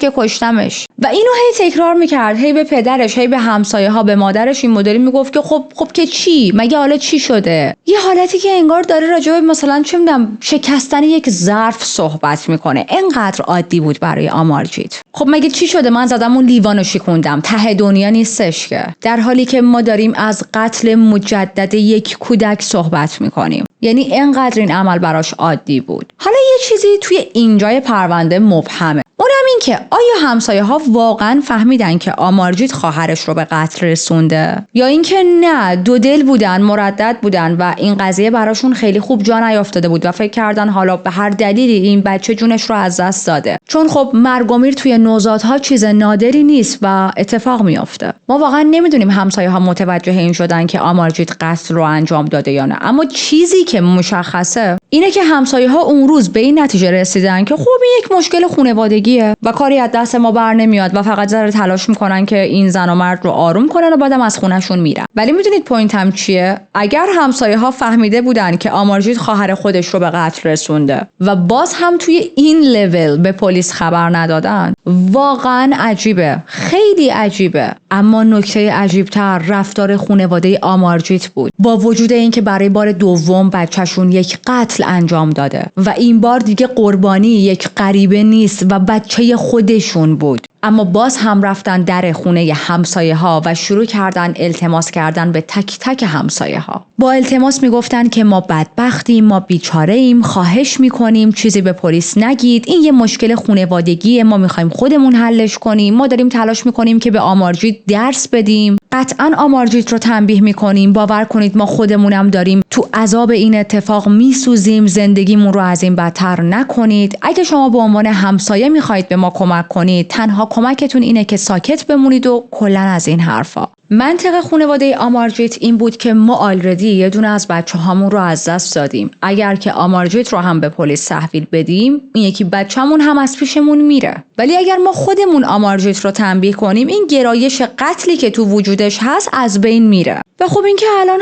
و اینو هی تکرار میکرد، هی به پدرش، هی به همسایه‌ها، به مادرش این مدلی میگفت که خب که چی؟ مگه حالا چی شده؟ یه حالتی که انگار داره راجع به مثلا چه میدونم شکستن یک ظرف صحبت میکنه. اینقدر عادی بود برای آمارجیت. خب مگه چی شده؟ من زدم اون لیوانو شکوندم، ته دنیا نیستش که. در حالی که ما داریم از قتل مجدد یک کودک صحبت میکنیم. یعنی اینقدر این عمل براش عادی بود. حالا یه چیزی توی اینجای پرونده مبهمه. اونم این که آیا همسایه‌ها واقعا فهمیدن که آمارجیت خواهرش رو به قتل رسونده یا اینکه نه، دو دل بودن، مردد بودن و این قضیه براشون خیلی خوب جا نیافتاده بود و فکر کردن حالا به هر دلیلی این بچه جونش رو از دست داده. چون خب مرگ و میر توی نوزادها چیز نادری نیست و اتفاق میافته. ما واقعا نمیدونیم همسایه‌ها متوجه این شدن که آمارجیت قتل رو انجام داده یا نه. اما چیزی که مشخصه اینه که همسایه‌ها اون روز به این نتیجه رسیدن که خب این یک مشکل خانوادگی و کاری از دست ما بر نمیاد و فقط ذره تلاش میکنن که این زن و مرد رو آروم کنن و بعدم از خونهشون میرن. ولی میدونید پوینتم چیه؟ اگر همسایه‌ها فهمیده بودن که آمارجیت خواهر خودش رو به قتل رسونده و باز هم توی این لول به پلیس خبر ندادن، واقعا عجیبه، خیلی عجیبه. اما نکته عجیب‌تر رفتار خانواده آمارجیت بود. با وجود اینکه برای بار دوم بچه‌شون یک قتل انجام داده و این بار دیگه قربانی یک غریبه نیست و بچه خودشون بود، اما باز هم رفتن در خونه همسایه‌ها و شروع کردن التماس کردن به تک تک همسایه‌ها. با التماس میگفتن که ما بدبختیم، ما بیچاره‌ایم، خواهش میکنیم چیزی به پلیس نگید، این یه مشکل خانوادگیه، ما میخوایم خودمون حلش کنیم، ما داریم تلاش میکنیم که به آمارجیت درس بدیم، قطعاً آمارجیت رو تنبیه میکنیم، باور کنید ما خودمونم داریم تو عذاب این اتفاق میسوزیم، زندگیمون رو از این بدتر نکنید. اگه شما به عنوان همسایه میخواید به ما کمک کنید، تنها کمکتون اینه که ساکت بمونید و کلاً از این حرفا. منطق خانواده آمارجیت این بود که ما آلردی یه دونه از بچه‌هامون رو از دست دادیم. اگر که آمارجیت رو هم به پلیس تحویل بدیم، این یکی بچه‌مون هم از پیشمون میره. ولی اگر ما خودمون آمارجیت رو تنبیه کنیم، این گرایش قتلی که تو وجودش هست از بین میره. و خب این که الان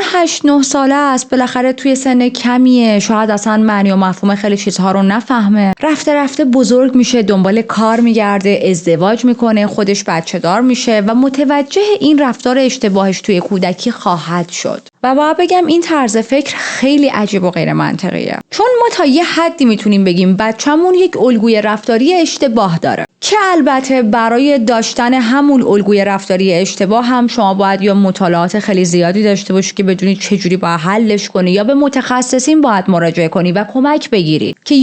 8-9 ساله است، بالاخره توی سن کمیه، شاید اصلا معنی و مفهوم خیلی چیزها رو نفهمه، رفته رفته بزرگ میشه، دنبال کار میگرده، ازدواج میکنه، خودش بچه دار میشه و متوجه این رفتار اشتباهش توی کودکی خواهد شد. و باید بگم این طرز فکر خیلی عجیب و غیر منطقیه، چون ما تا یه حدی میتونیم بگیم بچه‌مون یک الگوی رفتاری اشتباه داره که البته برای داشتن همون الگوی رفتاری اشتباه هم شما باید یا مطالعات خیلی زیادی داشته باشی که بدونی چجوری باید حلش کنی، یا به متخصصین باید مراجعه کنی و کمک بگیری که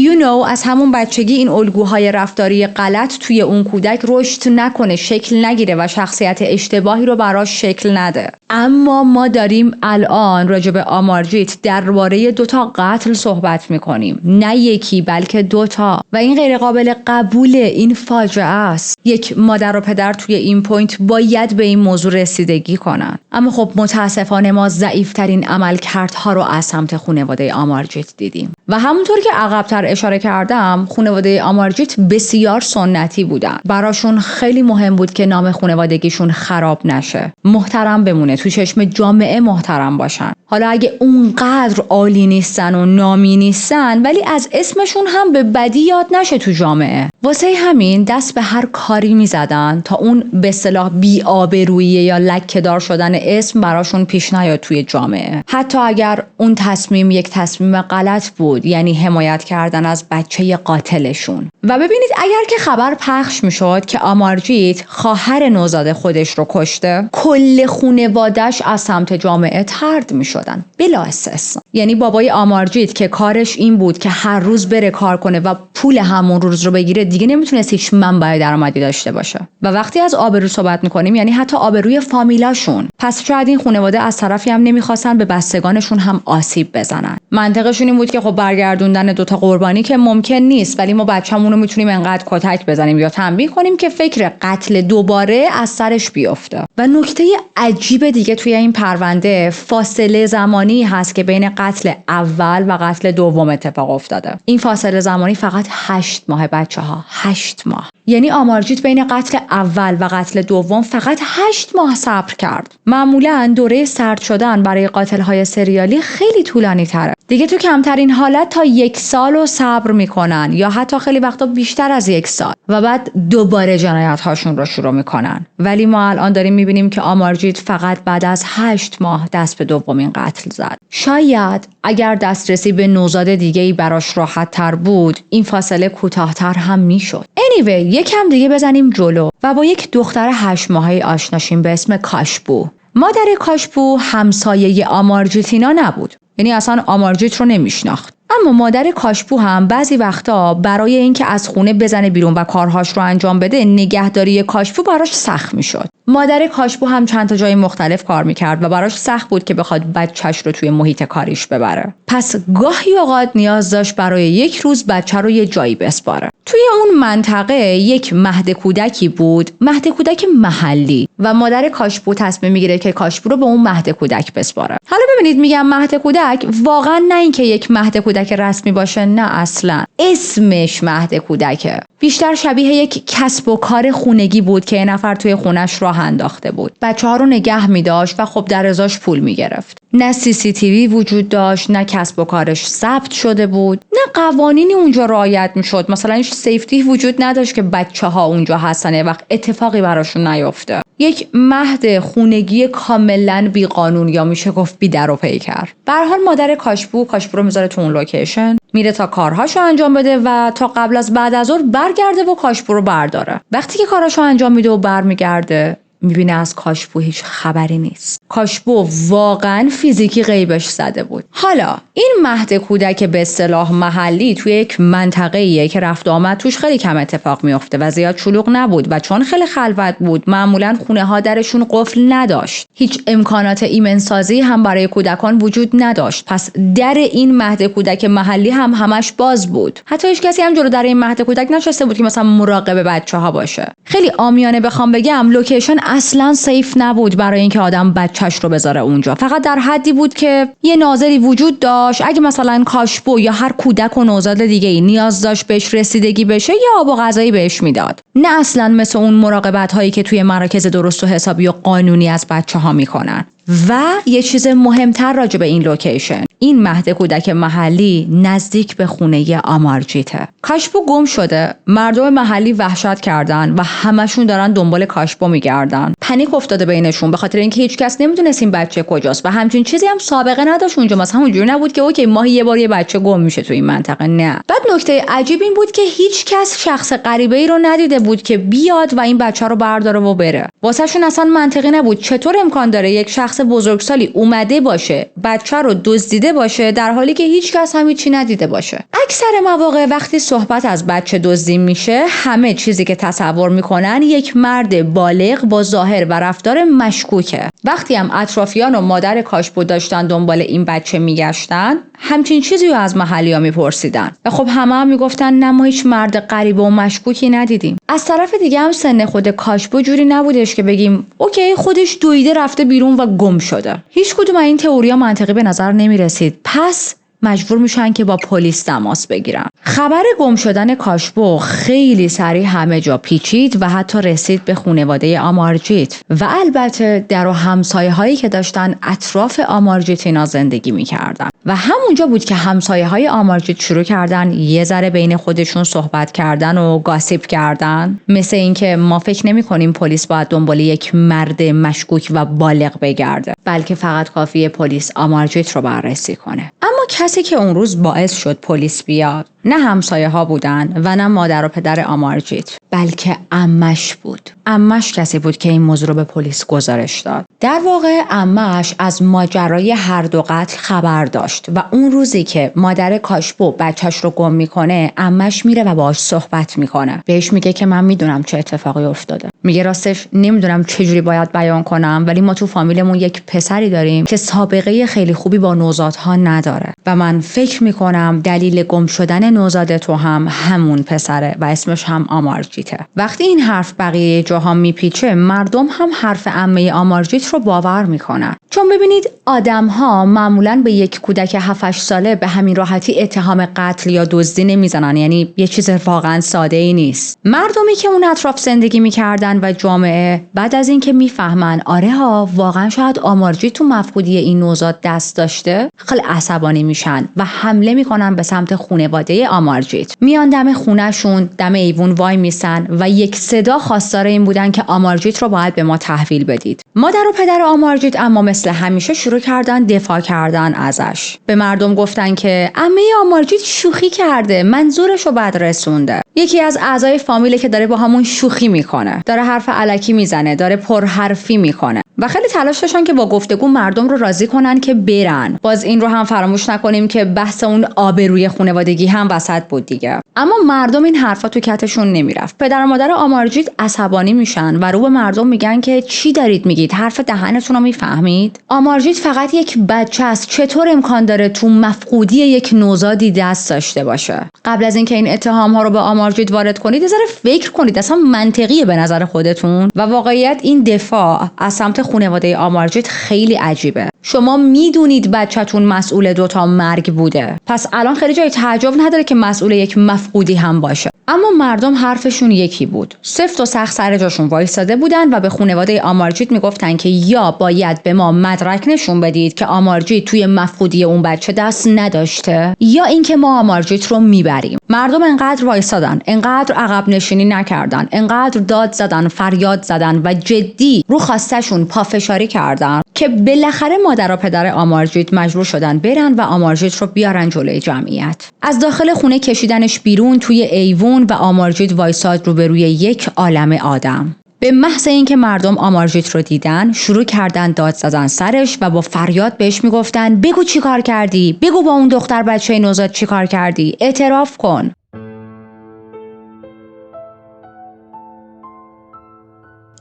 از همون بچگی این الگوهای رفتاری غلط توی اون کودک رشد نکنه، شکل نگیره و شخصیت اشتباهی رو براش شکل نده. اما ما داریم الان راجع به آمارجیت درباره 2 قتل صحبت میکنیم، نه یکی بلکه 2 و این غیر قابل قبوله، این فاجعه است. یک مادر و پدر توی این پوینت باید به این موضوع رسیدگی کنن. اما خب متاسفانه ما ضعیف‌ترین عملکردها رو از سمت خانواده آمارجیت دیدیم و همونطور که عقب‌تر اشاره کردم، خانواده آمارجیت بسیار سنتی بودن. براشون خیلی مهم بود که نام خانوادگیشون خراب نشه، محترم بمونه، تو چشم جامعه محترم باشن. حالا اگه اونقدر عالی نیستن و نامی نیستن، ولی از اسمشون هم به بدی یاد نشه تو جامعه. واسه همین دست به هر کاری میزدن تا اون به اصطلاح بی‌آبرویی یا لکه‌دار شدن اسم براشون پیش نیاد توی جامعه، حتی اگر اون تصمیم یک تصمیم غلط بود، یعنی حمایت کردن از بچه قاتلشون. و ببینید اگر که خبر پخش میشد که آمارجیت خواهر نوزاد خودش رو کشته، کل خانواده‌اش از سمت جامعه طرد میشدن بلا استثنا. یعنی بابای آمارجیت که کارش این بود که هر روز بره کار کنه و پول همون روز رو بگیره، دیگه نمیتونست هیچ منبع درآمدی داشته باشه. و وقتی از آبرو صحبت میکنیم یعنی حتی آبروی فامیلاشون. پس شاید این خانواده از طرفی هم نمیخواستن به بستگانشون هم آسیب بزنن. منطقشون این بود که خب برگردوندن 2 قربانی که ممکن نیست، ولی ما بچه‌مون رو میتونیم انقدر کتک بزنیم یا تنبیه کنیم که فکر قتل دوباره از سرش بیفته. و نکته عجیب دیگه توی این پرونده فاصله زمانی هست که بین قتل اول و قتل دوم اتفاق افتاده. این فاصله زمانی فقط 8 ماه بچه‌ها، 8 ماه. یعنی آمارجیت بین قتل اول و قتل دوم فقط 8 ماه صبر کرد. معمولاً دوره سرد شدن برای قاتل‌های سریالی خیلی طولانی تره. دیگه تو کمترین حالت تا 1 سال رو صبر میکنن یا حتی خیلی وقتا بیشتر از 1 سال و بعد دوباره جنایت هاشون رو شروع میکنن. ولی ما الان داریم میبینیم که آمارجیت فقط بعد از 8 ماه دست به دومین قتل زد. شاید اگر دسترسی به نوزاد دیگه‌ای براش راحت تر بود، این فاصله کوتاه‌تر هم میشد. anyway یکم دیگه بزنیم جلو و با یک دختر 8 ماهه آشنا شیم به اسم کاشبو. مادر کاشبو همسایه آمارجیتینا نبود، یعنی اصلا آمارجیت رو نمیشناخت. اما مادر کاشبو هم بعضی وقتا برای اینکه از خونه بزنه بیرون و کارهاش رو انجام بده، نگهداری کاشبو براش سخت میشد. مادر کاشبو هم چند تا جای مختلف کار میکرد و براش سخت بود که بخواد بچهش رو توی محیط کاریش ببره. پس گاهی اوقات نیاز داشت برای 1 روز بچه رو یه جایی بسپاره. توی اون منطقه یک مهد کودکی بود، مهد کودک محلی، و مادر کاشبو تصمیم میگیره که کاشبو رو به اون مهد کودک بسپاره. حالا ببینید میگم مهد کودک، واقعا نه اینکه یک مهد کودک رسمی باشه، نه اصلا. اسمش مهد کودکه. بیشتر شبیه یک کسب و کار خونگی بود که یه نفر توی خونش راه انداخته بود. بچه‌ها رو نگه می‌داشت و خب در ازاش پول می‌گرفت. نه CCTV وجود داشت، نه کسب و کارش ثبت شده بود، نه قوانینی اونجا رعایت می‌شد. مثلا هیچ سیفتی وجود نداشت که بچه‌ها اونجا هستن یه وقت اتفاقی براشون نیفته. یک مهد خونگی کاملا بیقانون، یا میشه گفت بی در و پیکر. به هر حال مادر کاشبو رو میذاره تو اون لوکیشن، میره تا کارهاشو انجام بده و تا قبل از بعد از ظهر برگرده و کاشبو رو برداره. وقتی که کاراشو انجام میده و برمیگرده، میبینه از کاشبو هیچ خبری نیست. کاشبو واقعا فیزیکی غیبش زده بود. حالا این مهد کودک به اصطلاح محلی توی یک منطقه‌ایه که رفت آمد توش خیلی کم اتفاق میفته و زیاد شلوغ نبود و چون خیلی خلوت بود، معمولا خونه ها درشون قفل نداشت. هیچ امکانات ایمنسازی هم برای کودکان وجود نداشت. پس در این مهد کودک محلی هم همش باز بود. حتی هیچ کسی هم جلو در این مهد کودک نشسته بود که مثلا مراقب بچه‌ها باشه. خیلی عامیانه بخوام بگم، لوکیشن اصلا سیف نبود برای اینکه آدم بچهش رو بذاره اونجا. فقط در حدی بود که یه ناظری وجود داشت، اگه مثلا کاشبو یا هر کودک و نوزاد دیگه ای نیاز داشت بهش رسیدگی بشه یا آب و غذایی بهش میداد. نه اصلا مثل اون مراقبت هایی که توی مراکز درست و حسابی و قانونی از بچه‌ها میکنن. و یه چیز مهمتر راجع به این لوکیشن، این مهد کودک محلی نزدیک به خونه آمارجیته. کاشپو گم شده، مردم محلی وحشت کردن و همشون دارن دنبال کاشپو میگردن. پنیک افتاده بینشون به خاطر اینکه هیچ کس نمیدونست این بچه کجاست و همچین چیزی هم سابقه نداشت اونجا. مثلا اونجوری نبود که اوکی ماهی یه بار یه بچه گم میشه تو این منطقه، نه. بعد نکته عجیب این بود که هیچ کس شخص غریبه‌ای رو ندیده بود که بیاد و این بچه رو برداره و بره. واسهشون اصلا منطقی نبود چطور امکان داره یک شخص بزرگسالی اومده باشه بچه رو دزدیده باشه در حالی که هیچ کس هم هیچی ندیده باشه. اکثر مواقع وقتی صحبت از بچه دزدی میشه همه چیزی که تصور میکنن یک مرد بالغ با ظاهر و رفتار مشکوکه. وقتی هم اطرافیان و مادر کاشپو داشتن دنبال این بچه میگشتن همچین چیزی رو از محلی‌ها میپرسیدن و خب هم میگفتن نه ما هیچ مرد غریب و مشکوکی ندیدیم. از طرف دیگه هم سن خود کاشپو جوری نبودش که بگیم اوکی خودش دویده رفته بیرون و گم شده. هیچ کدوم این تئوریا منطقی به نظر نمیرسید. پس مجبور میشن که با پلیس تماس بگیرن. خبر گم شدن کاشپو خیلی سریع همه جا پیچید و حتی رسید به خانواده آمارجیت و البته در و همسایه هایی که داشتن اطراف آمارجیتینا زندگی میکردن و همونجا بود که همسایه های آمارجیت شروع کردن یه ذره بین خودشون صحبت کردن و گاسیپ کردن، مثل اینکه ما فکر نمی کنیم پلیس باید دنبال یک مرد مشکوک و بالغ بگرده، بلکه فقط کافیه پلیس آمارجیت رو بررسی کنه. اما کسی که اون روز باعث شد پلیس بیاد نه همسایه ها بودن و نه مادر و پدر آمارجیت، بلکه عمش بود. عمش کسی بود که این موضوع رو به پلیس گزارش داد. در واقع عمش از ماجرای هر دو قتل خبر داشت و اون روزی که مادر کاشپو بچهش رو گم میکنه عمش میره و باهاش صحبت میکنه. بهش میگه که من میدونم چه اتفاقی افتاده. میگه راستش نمیدونم چجوری باید بیان کنم ولی ما تو فامیلمون یک پسری داریم که سابقه خیلی خوبی با نوزادها نداره و من فکر میکنم دلیل گم شدن نوزاد تو هم همون پسره و اسمش هم آمارجیته. وقتی این حرف بقیه جاها میپیچه مردم هم حرف عمه آمارجیت رو باور میکنن، چون ببینید آدم‌ها معمولاً به یک کودک 7-8 ساله به همین راحتی اتهام قتل یا دزدی نمیزنن. یعنی یه چیز واقعا ساده ای نیست. مردمی که اون اطراف زندگی میکردن و جامعه بعد از اینکه میفهمن آره ها واقعا شاید آمارجیت تو مفقودی این نوزاد دست داشته خیلی عصبانی میشن و حمله میکنن به سمت خانواده آمارجیت. میان دم خونه‌شون دم ایوون وای میسن و یک صدا خواستار این بودن که آمارجیت رو باید به ما تحویل بدید. مادر و پدر آمارجیت اما مثل همیشه شروع کردن دفاع کردن ازش. به مردم گفتن که عمه آمارجیت شوخی کرده، منظورش رو بد رسونده. یکی از اعضای فامیله که داره با همون شوخی میکنه، داره حرف الکی میزنه، داره پرحرفی میکنه و خیلی تلاش داشتن که با گفتگو مردم رو راضی کنن که برن. باز این رو هم فراموش نکنیم که بحث اون آبروی خانوادگی هم وسط بود دیگه. اما مردم این حرفا تو کتشون نمیرفت. پدر و مادر آمارجیت عصبانی میشن و رو به مردم میگن که چی دارید میگید؟ حرف دهنتون رو میفهمید؟ آمارجیت فقط یک بچه است. چطور امکان داره تو مفقودی یک نوزادی دست داشته باشه؟ قبل از اینکه این اتهام ها رو به آمارجیت وارد کنید یه ذره فکر کنید اصلا منطقیه به نظر خودتون؟ و واقعیت این دفاع از سمت خانواده آمارجیت خیلی عجیبه. شما میدونید بچه‌تون مسئول 2 مرگ بوده، پس الان خیلی جای تعجب نداره که مسئول یک مفقودی هم باشه. اما مردم حرفشون یکی بود. سفت و سخت سر جاشون وایساده بودن و به خانواده آمارجیت میگفتن که یا باید به ما مدرک نشون بدید که آمارجیت توی مفقودی اون بچه دست نداشته یا اینکه ما آمارجیت رو میبریم. مردم انقدر وایسادن، انقدر عقب نشینی نکردن، انقدر داد زدن، فریاد زدن و جدی رو خواستشون پافشاری کردن که بالاخره مادر و پدر آمارجیت مجبور شدن برن و آمارجیت رو بیارن جلوی جمعیت. از داخل خونه کشیدنش بیرون توی ایوون و آمارجیت وایساد روبروی یک عالم آدم. به محض اینکه مردم آمارجیت رو دیدن شروع کردن داد زدن سرش و با فریاد بهش میگفتن بگو چی کار کردی؟ بگو با اون دختر بچه نوزاد چی کار کردی؟ اعتراف کن.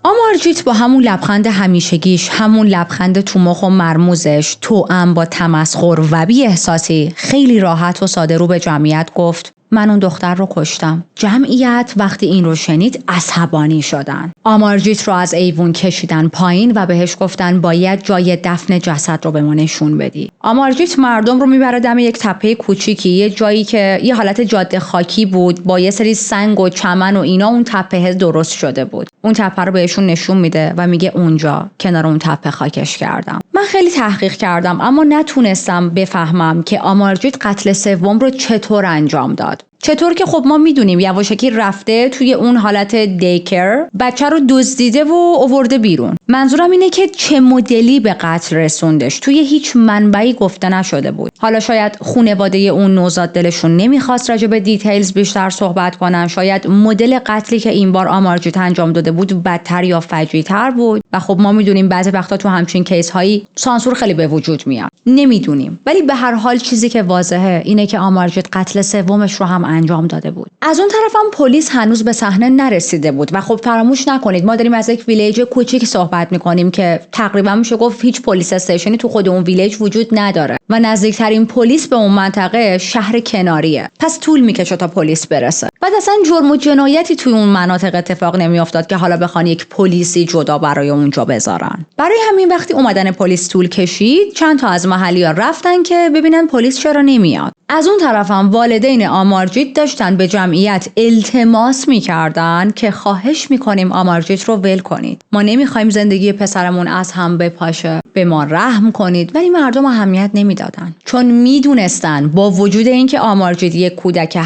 آمارجیت با همون لبخند همیشگیش، همون لبخند تو مخ و مرموزش، توأم با تمسخر و بی احساسی، خیلی راحت و ساده رو به جمعیت گفت من اون دختر رو کشتم. جمعیت وقتی این رو شنید عصبانی شدن. آمارجیت رو از ایوون کشیدن پایین و بهش گفتن باید جای دفن جسد رو به ما نشون بدی. آمارجیت مردم رو میبره دم یک تپه کوچیکی، یه جایی که یه حالت جاده خاکی بود با یه سری سنگ و چمن و اینا اون تپه درست شده بود. اون تپه رو بهشون نشون میده و میگه اونجا کنار اون تپه خاکش کردم. من خیلی تحقیق کردم اما نتونستم بفهمم که آمارجیت قتل سوم رو چطور انجام داد. چطور که خب ما میدونیم یواشکی رفته توی اون حالت دیکر بچه رو دزدیده و آورده بیرون. منظورم اینه که چه مدلی به قتل رسوندش توی هیچ منبعی گفته نشده بود. حالا شاید خانواده اون نوزاد دلشون نمیخواست راجع به دیتیلز بیشتر صحبت کنن، شاید مدل قتلی که این بار آمارجیت انجام داده بود بدتر یا فجیع‌تر بود و خب ما میدونیم بعضی وقتا تو همچین کیس هایی سانسور خیلی به وجود میاد. نمیدونیم، ولی به هر حال چیزی که واضحه اینه که آمارجیت قتل سومش رو هم انجام داده بود. از اون طرف هم پلیس هنوز به صحنه نرسیده بود و خب فراموش نکنید ما داریم از یک ویلیج کوچیک صحبت میکنیم که تقریبا میشه گفت هیچ پلیس استیشنی تو خود اون ویلیج وجود نداره و نزدیکترین پلیس به اون منطقه شهر کناریه. پس طول میکشه تا پلیس برسه. بعد اصلا جرم و جنایتی توی اون مناطق اتفاق نمیافتاد که حالا بخوان یک پلیسی جدا برای اونجا بذارن. برای همین وقتی اومدن پلیس طول کشید، چند تا از محلی‌ها رفتن که ببینن پلیس چرا نمیاد. از اون طرف هم والدین آمارجیت داشتن به جمعیت التماس میکردن که خواهش میکنیم آمارجیت رو ول کنید. ما نمیخوایم زندگی پسرمون از هم بپاشه. به ما رحم کنید. ولی مردم اهمیت نمیدادن. چون میدونستن با وجود اینکه آمارجیت یک کودک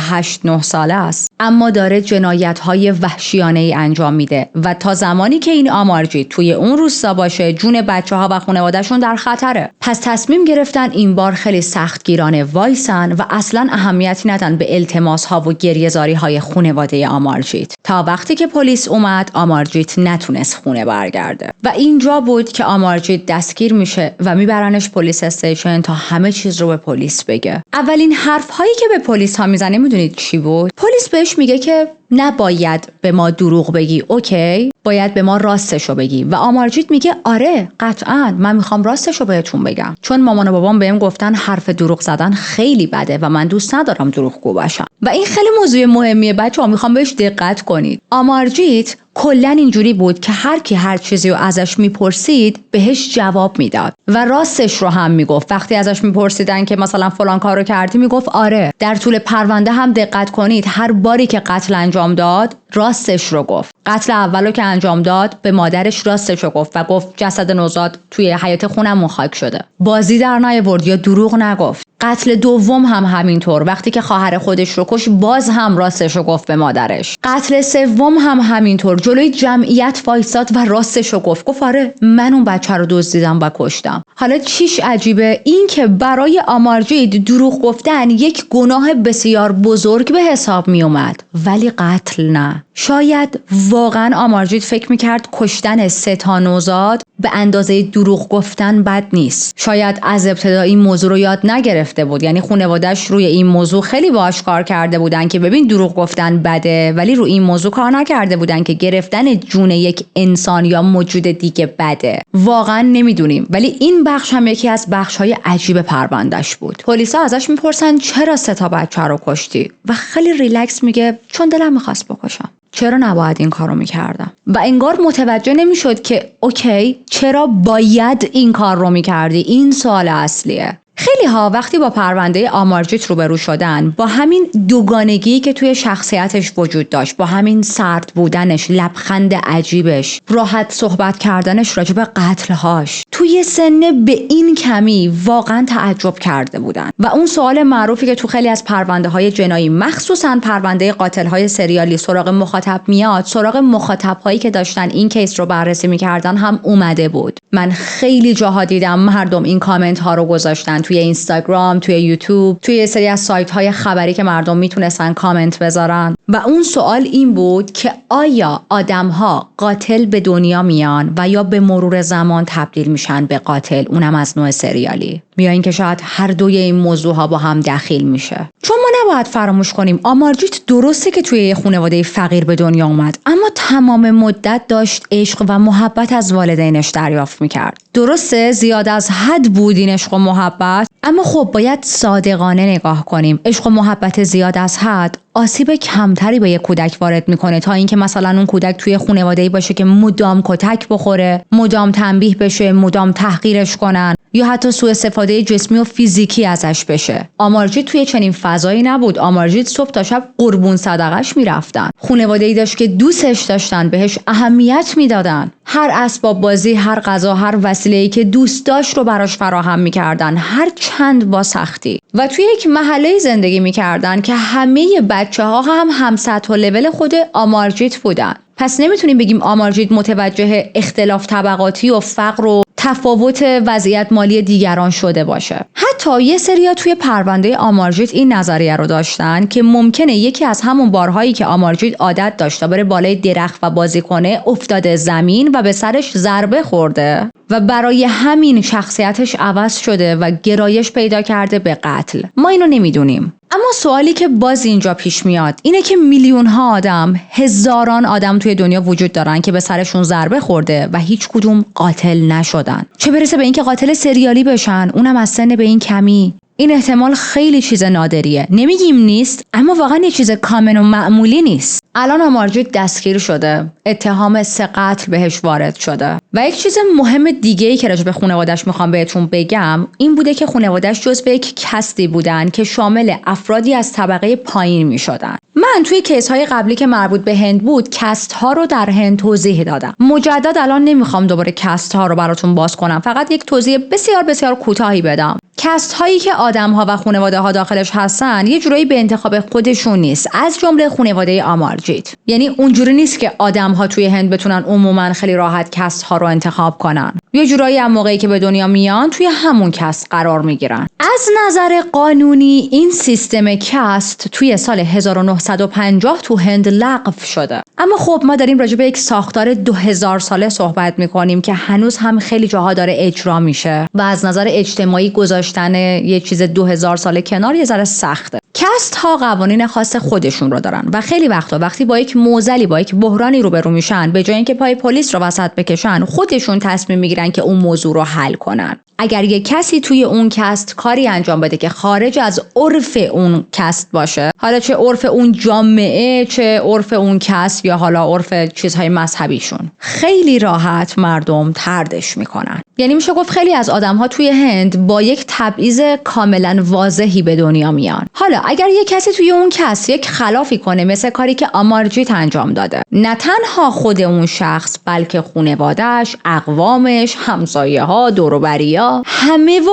8-9 ساله است، اما داره جنایت‌های وحشیانه‌ای انجام میده و تا زمانی که این آمارجیت توی اون روستا باشه، جون بچه‌ها و خانواده‌شون در خطره. پس تصمیم گرفتن این بار خیلی سختگیرانه وایسن و اصلا اهمیتی ندن به التماس‌ها و گریه‌زاری‌های خانواده آمارجیت. تا وقتی که پلیس اومد، آمارجیت نتونست خونه برگرده و اینجا بود که آمارجیت دستگیر میشه و میبرنش پلیس استیشن تا همه چیز رو به پلیس بگه. اولین حرف‌هایی که به پلیس ها میزنه میدونید چی بود؟ پلیس بهش میگه که نباید به ما دروغ بگی، اوکی؟ باید به ما راستشو بگی. و آمارجیت میگه آره قطعاً من میخوام راستشو بهتون بگم، چون مامان و بابام بهم گفتن حرف دروغ زدن خیلی بده و من دوست ندارم دروغگو باشم. و این خیلی موضوع مهمیه بچه‌ها، میخوام بهش دقت کنید. آمارجیت کلا اینجوری بود که هر کی هر چیزی رو ازش میپرسید بهش جواب میداد و راستش رو هم میگفت. وقتی ازش میپرسیدن که مثلا فلان کارو کردی میگفت آره. در طول پرونده هم دقت کنید هر باری که قتل انجام داد راستش رو گفت. قتل اولو که انجام داد به مادرش راستش رو گفت و گفت جسد نوزاد توی حیاط خونمون خاک شده. بازی در نیاورد یا دروغ نگفت. قتل دوم هم همینطور، وقتی که خواهر خودش رو کش باز هم راستش رو گفت به مادرش. قتل سوم هم همینطور، جلوی جمعیت وایساد و راستش رو گفت آره من اون بچه رو دزدیدم و کشتم. حالا چیش عجیبه؟ این که برای آمارجیت دروغ گفتن یک گناه بسیار بزرگ به حساب می اومد، ولی قتل نه. شاید واقعا آمارجیت فکر میکرد کشتن 3 تا نوزاد به اندازه دروغ گفتن بد نیست. شاید از ابتدا این موضوع رو یاد نگرفته بود، یعنی خانواده‌اش روی این موضوع خیلی باهاش کار کرده بودن که ببین دروغ گفتن بده، ولی روی این موضوع کار نکرده بودن که گرفتن جون یک انسان یا موجود دیگه بده. واقعا نمیدونیم، ولی این بخش هم یکی از بخش‌های عجیب پروندهش بود. پلیسا ازش میپرسن چرا 3 تا بچه رو کشتی و خیلی ریلکس میگه چون دلم می‌خواست بکشم. چرا نباید این کارو میکردم؟ و انگار متوجه نمیشد که اوکی چرا باید این کار رو میکردی؟ این سوال اصلیه. خیلی ها وقتی با پرونده آمارجیت روبرو شدن، با همین دوگانگی که توی شخصیتش وجود داشت، با همین سرد بودنش، لبخند عجیبش، راحت صحبت کردنش راجع به قتلهاش، توی سن به این کمی واقعا تعجب کرده بودن. و اون سوال معروفی که تو خیلی از پرونده های جنایی، مخصوصا پرونده قاتل های سریالی سراغ مخاطب میاد، سراغ مخاطب هایی که داشتن این کیس رو بررسی میکردن هم اومده بود. من خیلی جاها دیدم مردم این کامنت ها رو گذاشتن توی اینستاگرام، توی یوتیوب، توی سری از سایت های خبری که مردم میتونستن کامنت بذارن و اون سوال این بود که آیا آدم ها قاتل به دنیا میان و یا به مرور زمان تبدیل میشن به قاتل، اونم از نوع سریالی؟ یا اینکه شاید هر دوی این موضوع ها با هم دخیل میشه. چون ما نباید فراموش کنیم آمارجیت درسته که توی یه خانواده فقیر به دنیا اومد، اما تمام مدت داشت عشق و محبت از والدینش دریافت میکرد. درسته زیاد از حد بود این عشق و محبت، اما خب باید صادقانه نگاه کنیم. عشق و محبت زیاد از حد آسیب کمتری به یک کودک وارد میکنه تا اینکه مثلا اون کودک توی خانواده‌ای باشه که مدام کتک بخوره، مدام تنبیه بشه، مدام تحقیرش کنن یا حتی سوء استفاده جسمی و فیزیکی ازش بشه. آمارجیت توی چنین فضایی نبود. آمارجیت صبح تا شب قربون صدقش میرفتن. خانواده‌ای داشت که دوستش داشتن، بهش اهمیت میدادن. هر اسباب بازی، هر غذا، هر وسیله‌ای که دوست داشت رو براش فراهم میکردن، هر چند با سختی. و توی یک محله زندگی میکردن که همه بچه‌ها هم سطح و لول خود آمارجیت بودن. پس نمیتونیم بگیم آمارجیت متوجه اختلاف طبقاتی و فقر و تفاوت وضعیت مالی دیگران شده باشه. حتی یه سریا توی پرونده آمارجیت این نظریه رو داشتن که ممکنه یکی از همون بارهایی که آمارجیت عادت داشته بره بالای درخت و بازی کنه افتاده زمین و به سرش ضربه خورده و برای همین شخصیتش عوض شده و گرایش پیدا کرده به قتل. ما اینو نمیدونیم. اما سوالی که باز اینجا پیش میاد اینه که میلیون ها آدم، هزاران آدم توی دنیا وجود دارن که به سرشون ضربه خورده و هیچ کدوم قاتل نشدن. چه برسه به اینکه قاتل سریالی بشن، اونم از سن به این کمی. این احتمال خیلی چیز نادریه. نمیگیم نیست، اما واقعا یه چیز کامن و معمولی نیست. الان آمارجیت دستگیر شده. اتهام 3 قتل بهش وارد شده. و یک چیز مهم دیگه‌ای که راجع به خانواده‌اش میخوام بهتون بگم این بوده که خانواده‌اش جزو یک کستی بودن که شامل افرادی از طبقه پایین میشدن. من توی کیس‌های قبلی که مربوط به هند بود کست‌ها رو در هند توضیح دادم. مجدد الان نمیخوام دوباره کست‌ها رو براتون باز کنم، فقط یک توضیح بسیار بسیار کوتاهی بدم. کست هایی که آدم ها و خانواده ها داخلش هستن یه جورایی به انتخاب خودشون نیست، از جمله خانواده آمارجیت. یعنی اونجوری نیست که آدم ها توی هند بتونن عموما خیلی راحت کست ها رو انتخاب کنن. یه جورایی هم موقعی که به دنیا میان توی همون کست قرار میگیرن. از نظر قانونی این سیستم کست توی سال 1950 تو هند لغو شده. اما خب ما داریم راجع به یک ساختار 2000 ساله صحبت میکنیم که هنوز هم خیلی جاها داره اجرا میشه و از نظر اجتماعی گذاشتن یه چیز 2000 ساله کنار یه ذره سخته. کست ها قوانین خاص خودشون رو دارن و خیلی وقتا وقتی با یک معضلی، با یک بحرانی روبرو میشن، به جای اینکه پای پلیس رو وسط بکشن خودشون تصمیم میگیرن که اون موضوع رو حل کنن. اگر یک کسی توی اون کست کاری انجام بده که خارج از عرف اون کست باشه، حالا چه عرف اون جامعه، چه عرف اون کست یا حالا عرف چیزهای مذهبیشون، خیلی راحت مردم طردش میکنن. یعنی میشه گفت خیلی از آدم‌ها توی هند با یک تبعیض کاملا واضحی به دنیا میان. حالا اگر یک کسی توی اون کست یک خلافی کنه، مثل کاری که آمارجیت انجام داده، نه تنها خود اون شخص بلکه خانواده‌اش، اقوامش، همسایه‌ها، دور و بریا،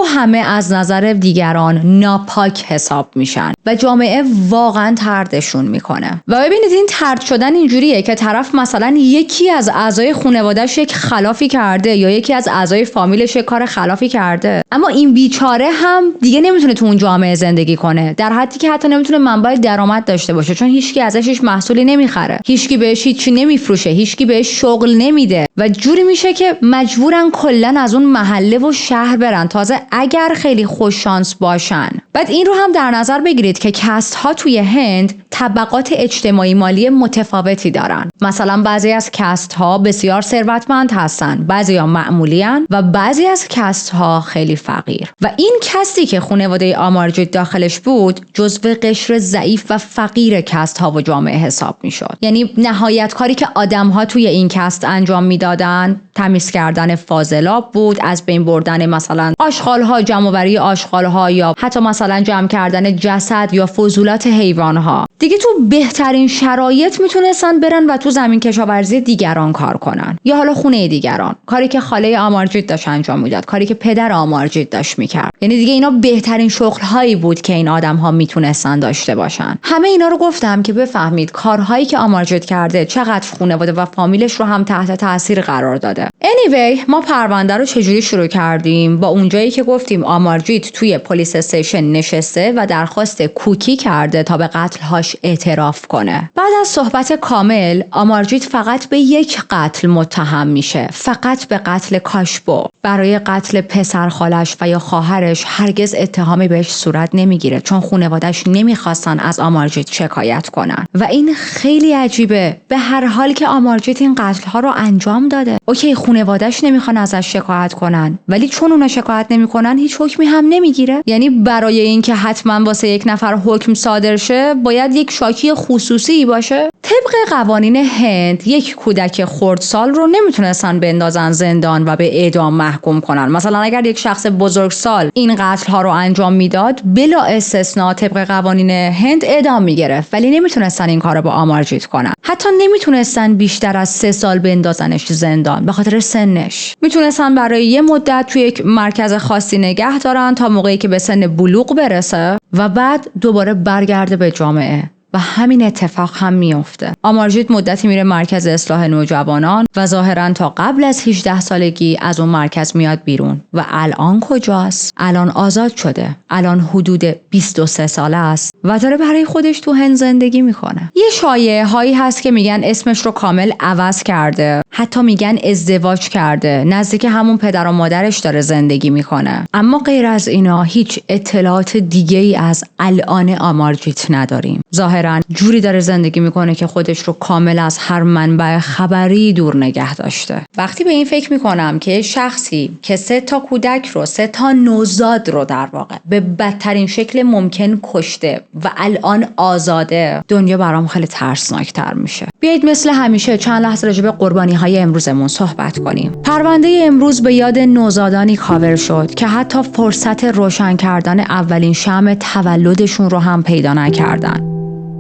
همه از نظر دیگران ناپاک حساب میشن و جامعه واقعا طردشون میکنه. و ببینید این طرد شدن اینجوریه که طرف مثلا یکی از اعضای خانواده‌اش یک خلافی کرده یا یکی از اعضای فامیلش یک کار خلافی کرده، اما این بیچاره هم دیگه نمیتونه تو اون جامعه زندگی کنه، در حدی که حتی نمیتونه منبع درآمد داشته باشه، چون هیچکی ازش هیچ محصولی نمیخره، هیچکی بهش هیچی نمیفروشه، هیچکی بهش شغل نمیده و جوری میشه که مجبورن کلا از اون محله و شهر برن، تازه اگر خیلی خوش شانس باشن. بعد این رو هم در نظر بگیرید که کست ها توی هند طبقات اجتماعی مالی متفاوتی دارن. مثلا بعضی از کست ها بسیار ثروتمند هستن، بعضیا معمولیان و بعضی از کست ها خیلی فقیر. و این کستی که خانواده آمارجیت داخلش بود جزو قشر ضعیف و فقیر کست ها و جامعه حساب میشد. یعنی نهایت کاری که آدم ها توی این کست انجام میدادن تمیز کردن فاضلاب بود، از بین بردن مثلا آشغال ها، جمع آوری آشغال ها یا حتی مثلا جمع کردن جسد یا فضولات حیوان ها. دیگه تو بهترین شرایط میتونستن برن و تو زمین کشاورزی دیگران کار کنن یا حالا خونه دیگران، کاری که خاله آمارجیت داشت انجام میداد، کاری که پدر آمارجیت داشت میکرد. یعنی دیگه اینا بهترین شغل هایی بود که این آدم ها میتونستن داشته باشن. همه اینا رو گفتم که بفهمید کارهایی که آمارجیت کرده چقدر خانواده و فامیلش رو هم تحت تاثیر قرار داده. anyway ما پرونده رو چجوری شروع کردیم؟ با اونجایی که گفتیم آمارجیت توی پلیس استیشن نشسته و درخواست کوکی کرده تا به قتل‌هاش اعتراف کنه. بعد از صحبت کامل آمارجیت فقط به یک قتل متهم میشه، فقط به قتل کاشبو. برای قتل پسر خالش و یا خواهرش هرگز اتهامی بهش صورت نمیگیره، چون خانواده‌اش نمیخواستن از آمارجیت شکایت کنن و این خیلی عجیبه. به هر حال که آمارجیت این قتل‌ها رو انجام داده، اوکی خانواده‌اش نمیخوان ازش شکایت کنن، ولی چون اونا شکایت نمیکنن هیچ حکمی هم نمیگیره. یعنی برای اینکه حتما واسه یک نفر حکم صادر شه باید یک شاکی خصوصی باشه. طبق قوانین هند یک کودک خردسال رو نمیتونستن بندازن زندان و به اعدام محکوم کنن. مثلا اگر یک شخص بزرگسال این قتل ها رو انجام میداد بلا استثناء طبق قوانین هند اعدام میگرفت، ولی نمیتونستن این کارو با آمارجیت کنن. حتی نمیتونستن بیشتر از 3 سال بندازنش زندان به خاطر سنش. میتونستن برای یه مدت توی یک مرکز خاصی نگه دارن تا موقعی که به سن بلوغ برسه و بعد دوباره برگرده به جامعه. و همین اتفاق هم میفته. آمارجیت مدتی میره مرکز اصلاح نوجوانان و ظاهرا تا قبل از 18 سالگی از اون مرکز میاد بیرون. و الان کجاست؟ الان آزاد شده. الان حدود 23 ساله است و داره برای خودش تو هند زندگی میکنه. یه شایعه هایی هست که میگن اسمش رو کامل عوض کرده، حتی میگن ازدواج کرده، نزدیک همون پدر و مادرش داره زندگی میکنه. اما غیر از اینا هیچ اطلاعات دیگه ای از الان آمارجیت نداریم. ظاهرا جوری داره زندگی میکنه که خودش رو کامل از هر منبع خبری دور نگه داشته. وقتی به این فکر میکنم که شخصی که 3 کودک رو 3 نوزاد رو در واقع به بدترین شکل ممکن کشته و الان آزاده، دنیا برام خیلی ترسناکتر میشه. بیایید مثل همیشه چند لحظه راجع به قربانی های امروزمون صحبت کنیم. پرونده امروز به یاد نوزادانی کاور شد که حتی فرصت روشن کردن اولین شمع تولدشون رو هم پیدا نکردن.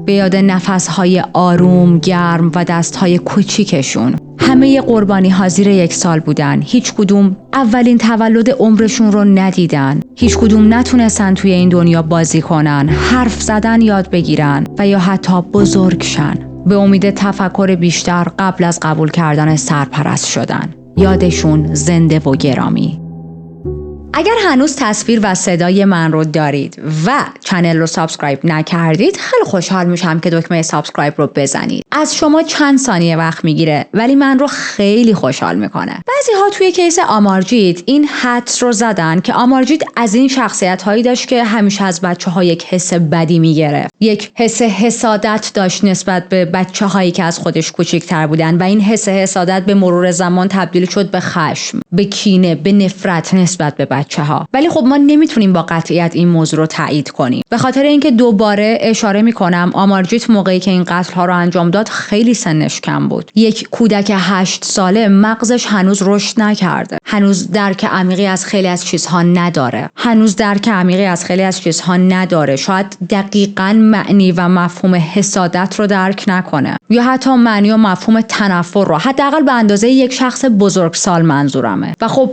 به یاد نفس‌های آروم، گرم و دست‌های کوچیکشون. همه قربانی ها زیر 1 سال بودن. هیچ کدوم اولین تولد عمرشون رو ندیدن. هیچ کدوم نتونستن توی این دنیا بازی کنن، حرف زدن یاد بگیرن و یا حتی بزرگ شن. به امید تفکر بیشتر قبل از قبول کردن سرپرست شدن. یادشون زنده و گرامی. اگر هنوز تصویر و صدای من رو دارید و چنل رو سابسکرایب نکردید، خیلی خوشحال میشم که دکمه سابسکرایب رو بزنید. از شما چند ثانیه وقت میگیره ولی من رو خیلی خوشحال میکنه. بعضی‌ها توی کیس آمارجیت این حدس رو زدن که آمارجیت از این شخصیت هایی داشت که همیشه از بچه‌ها یک حس بدی میگرفت. یک حس حسادت داشت نسبت به بچه‌هایی که از خودش کوچیک‌تر بودن و این حس حسادت به مرور زمان تبدیل شد به خشم، به کینه، به نفرت نسبت به بچه‌ها. ولی خب ما نمیتونیم با قطعیت این موضوع رو تایید کنیم. به خاطر اینکه دوباره اشاره میکنم آمارجیت موقعی که این قتل‌ها رو انجام داد خیلی سنش کم بود. یک کودک 8 ساله مغزش هنوز رشد نکرده. هنوز درک عمیقی از خیلی از چیزها نداره. شاید دقیقاً معنی و مفهوم حسادت رو درک نکنه یا حتی معنی و مفهوم تنفر رو، حداقل به اندازه یک شخص بزرگسال منظورمه. و خب